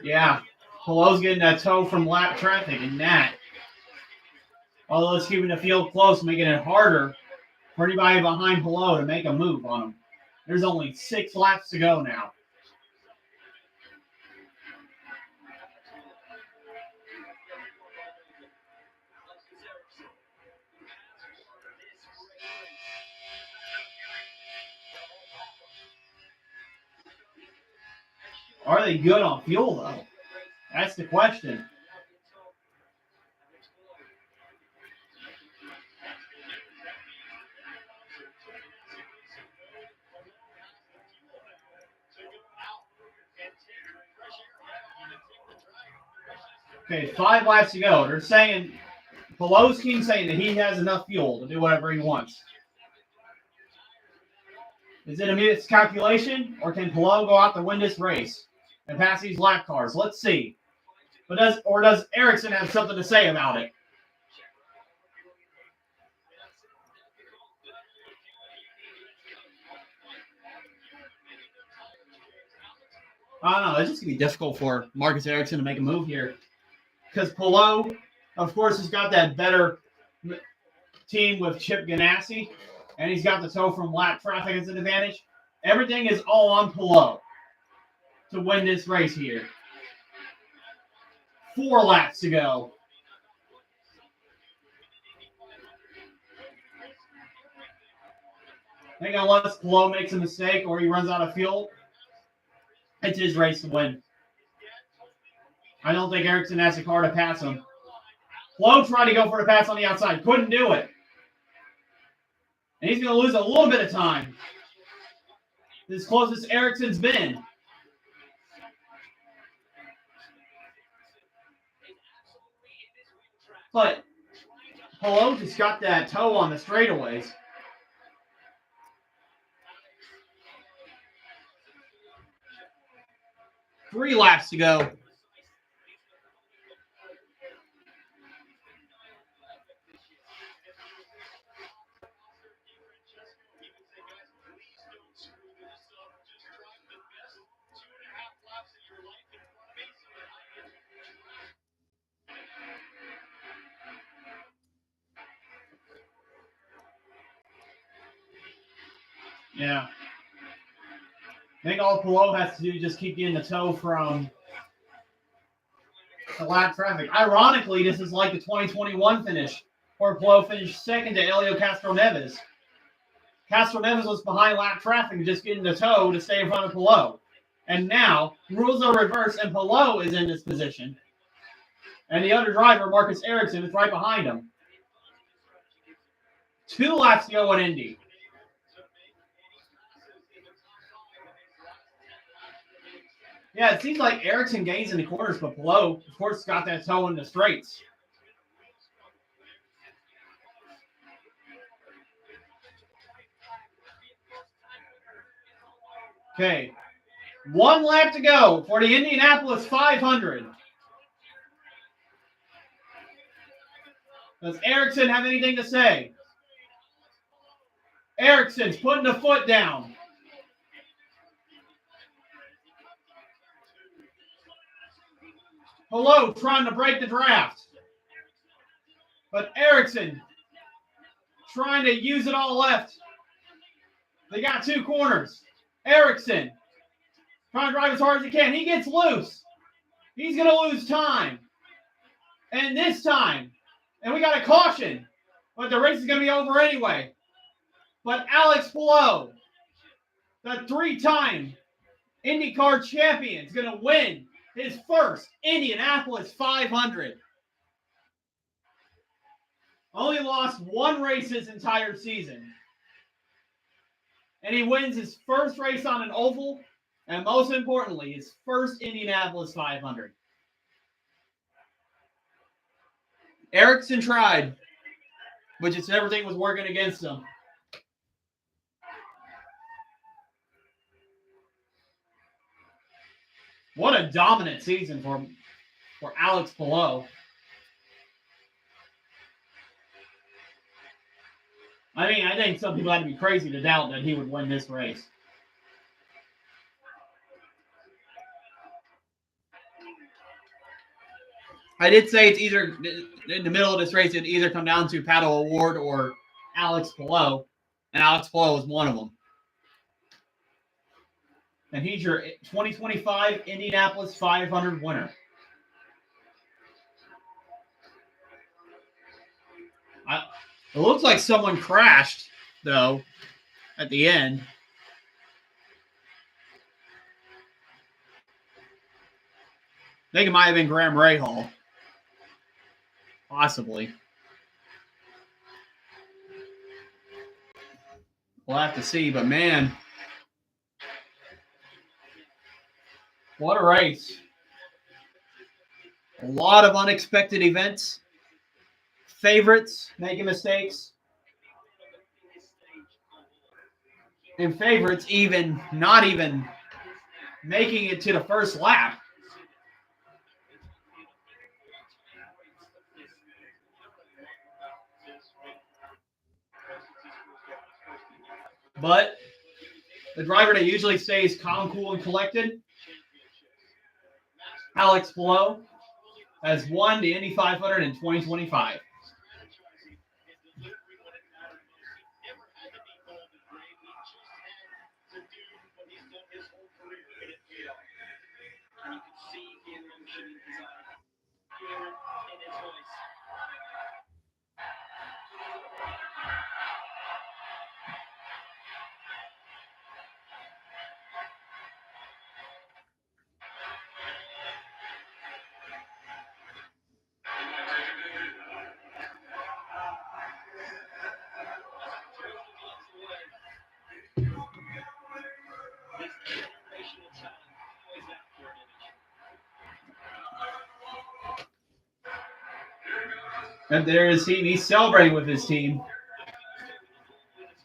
Yeah. Pallot's getting that toe from lap traffic and that. Although it's keeping the field close, making it harder for anybody behind Pallot to make a move on him. There's only 6 laps to go now. Are they good on fuel, though? That's the question. Okay, 5 laps to go. They're saying, Pallot's team saying that he has enough fuel to do whatever he wants. Is it a miscalculation, or can Pallot go out to win this race and pass these lap cars? Let's see. But does Ericsson have something to say about it? I don't know. It's just going to be difficult for Marcus Ericsson to make a move here. Because Pallot, of course, has got that better team with Chip Ganassi, and he's got the toe from lap traffic as an advantage. Everything is all on Pallot to win this race here. 4 laps to go. I think unless Pallot makes a mistake or he runs out of fuel, it's his race to win. I don't think Ericsson has a car to pass him. Pallot tried to go for the pass on the outside. Couldn't do it. And he's going to lose a little bit of time. This closest Ericsson's been. But Pallot just got that toe on the straightaways. Three laps to go. Yeah. I think all Pallot has to do is just keep getting the toe from the lap traffic. Ironically, this is like the 2021 finish, where Pallot finished second to Helio Castroneves. Castroneves was behind lap traffic, just getting the toe to stay in front of Pallot. And now, rules are reversed, and Pallot is in this position. And the other driver, Marcus Ericsson, is right behind him. 2 laps to go in Indy. Yeah, it seems like Ericsson gains in the corners, but Pallot, of course, got that toe in the straights. Okay, 1 lap to go for the Indianapolis 500. Does Ericsson have anything to say? Ericsson's putting the foot down. Pallot trying to break the draft. But Ericsson trying to use it all left. They got 2 corners. Ericsson trying to drive as hard as he can. He gets loose. He's going to lose time. And this time, and we got a caution, but the race is going to be over anyway. But Alex Pallot, the 3-time IndyCar champion, is going to win his first Indianapolis 500. Only lost 1 race his entire season. And he wins his first race on an oval, and most importantly, his first Indianapolis 500. Ericsson tried, but just everything was working against him. What a dominant season for Alex Pallot. I mean, I think some people had to be crazy to doubt that he would win this race. I did say it's either in the middle of this race, it'd either come down to Pato O'Ward or Alex Palou, and Alex Palou was one of them. And he's your 2025 Indianapolis 500 winner. It looks like someone crashed, though, at the end. I think it might have been Graham Rahal. Possibly. We'll have to see, but man, what a race. A lot of unexpected events. Favorites making mistakes. And favorites not even making it to the first lap. But the driver that usually stays calm, cool, and collected, Alex Palou, has won the Indy 500 in 2025. And there is he. He's celebrating with his team.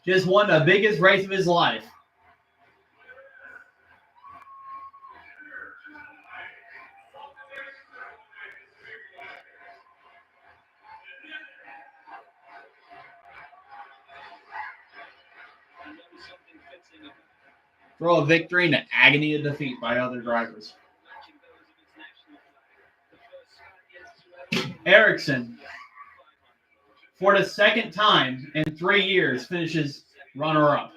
Just won the biggest race of his life. Throw a victory in the agony of defeat by other drivers. Ericsson, for the second time in 3 years, finishes runner-up.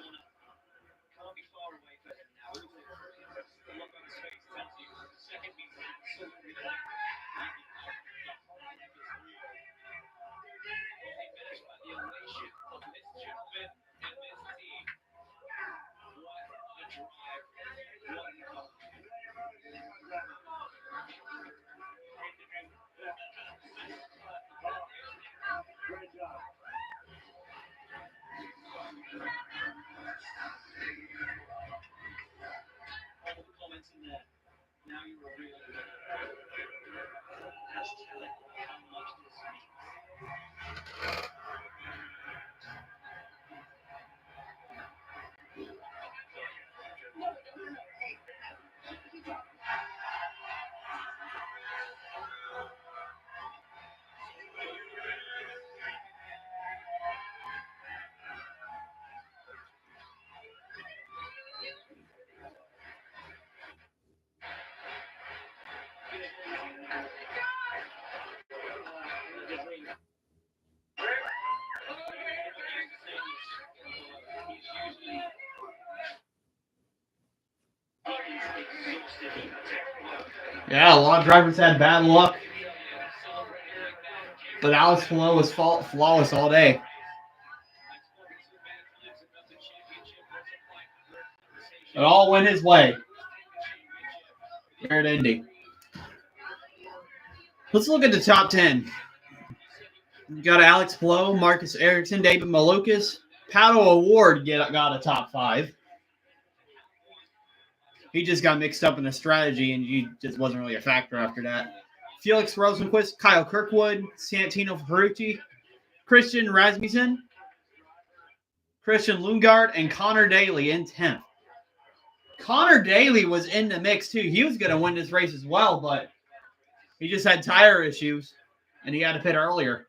Yeah, a lot of drivers had bad luck. But Alex Palou was flawless all day. It all went his way here at Indy. Let's look at the top 10. You got Alex Palou, Marcus Ericsson, David Malukas. Pato O'Ward got a top 5. He just got mixed up in the strategy, and he just wasn't really a factor after that. Felix Rosenquist, Kyle Kirkwood, Santino Ferrucci, Christian Rasmussen, Christian Lundgaard, and Connor Daly in 10th. Connor Daly was in the mix, too. He was going to win this race as well, but he just had tire issues, and he had to pit earlier.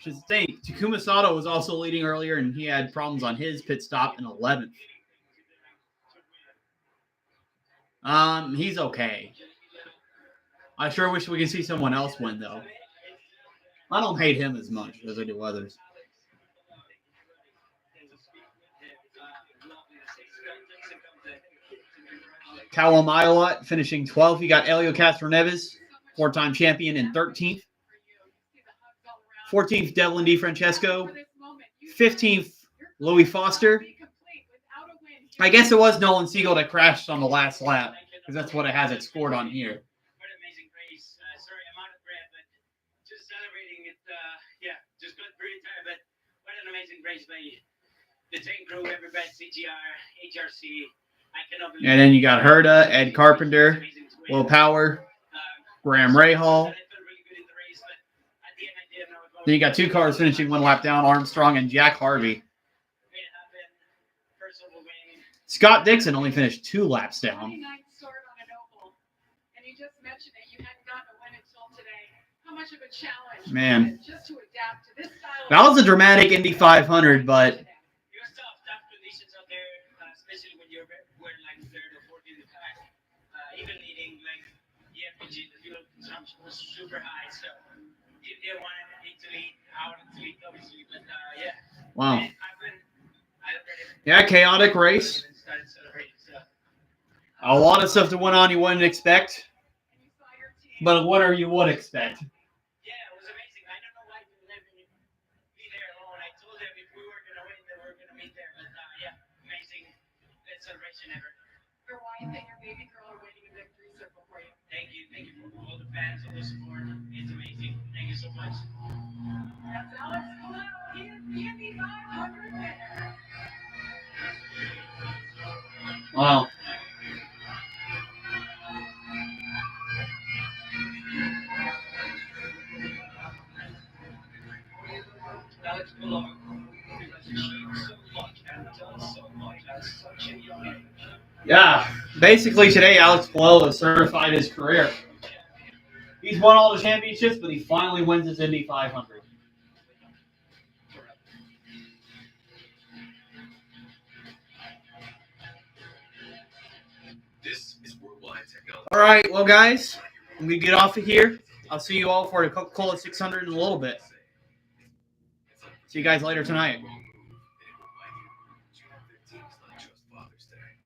Just think, Takuma Sato was also leading earlier, and he had problems on his pit stop in 11th. He's okay. I sure wish we could see someone else win, though. I don't hate him as much as I do others. Callum Iolot finishing 12th. You got Elio Castroneves, 4-time champion, in 13th. 14th, Devlin DiFrancesco. 15th, Louis Foster. I guess it was Nolan Siegel that crashed on the last lap, because that's what it has it scored on here. What an amazing race. Sorry, I'm out of breath, but just celebrating it. Yeah, just got pretty tired, but what an amazing race by the tank crew, everybody, CGR, HRC. I cannot believe And then you got Herta, Ed Carpenter, Will Power, Graham Rahal. Then you got two cars finishing one lap down, Armstrong and Jack Harvey. Scott Dixon only finished 2 laps down. And you just mentioned it, you hadn't gotten a win until today. How much of a challenge Man. was it just to adapt to this style? That was a dramatic Indy 500, but It was tough conditions out there, especially when you're wearing like third or fourth in the pack. Even leading, like the FPG, the fuel consumption was super high, so you didn't want it to lead, I wanted to lead, obviously, but yeah. wow. Yeah, chaotic race. A lot of stuff that went on you wouldn't expect, but a winner you would expect. Yeah, it was amazing. I don't know why we let me be there alone. I told them if we were going to win, then we were going to meet there. But yeah, amazing. Best celebration ever. Your wife and your baby girl are waiting in the victory circle for you. Thank you. Thank you for all the fans, all the support. It's amazing. Thank you so much. That's Alex Colau. He is the Indy 500 winner. Wow. Alex Colau, who has achieved so much and done so much at such a young age. Yeah, basically today Alex Palou has certified his career. He's won all the championships, but he finally wins his Indy 500. This is Worldwide Technology. All right, well, guys, I'm going to get off of here. I'll see you all for the Coca-Cola 600 in a little bit. See you guys later tonight.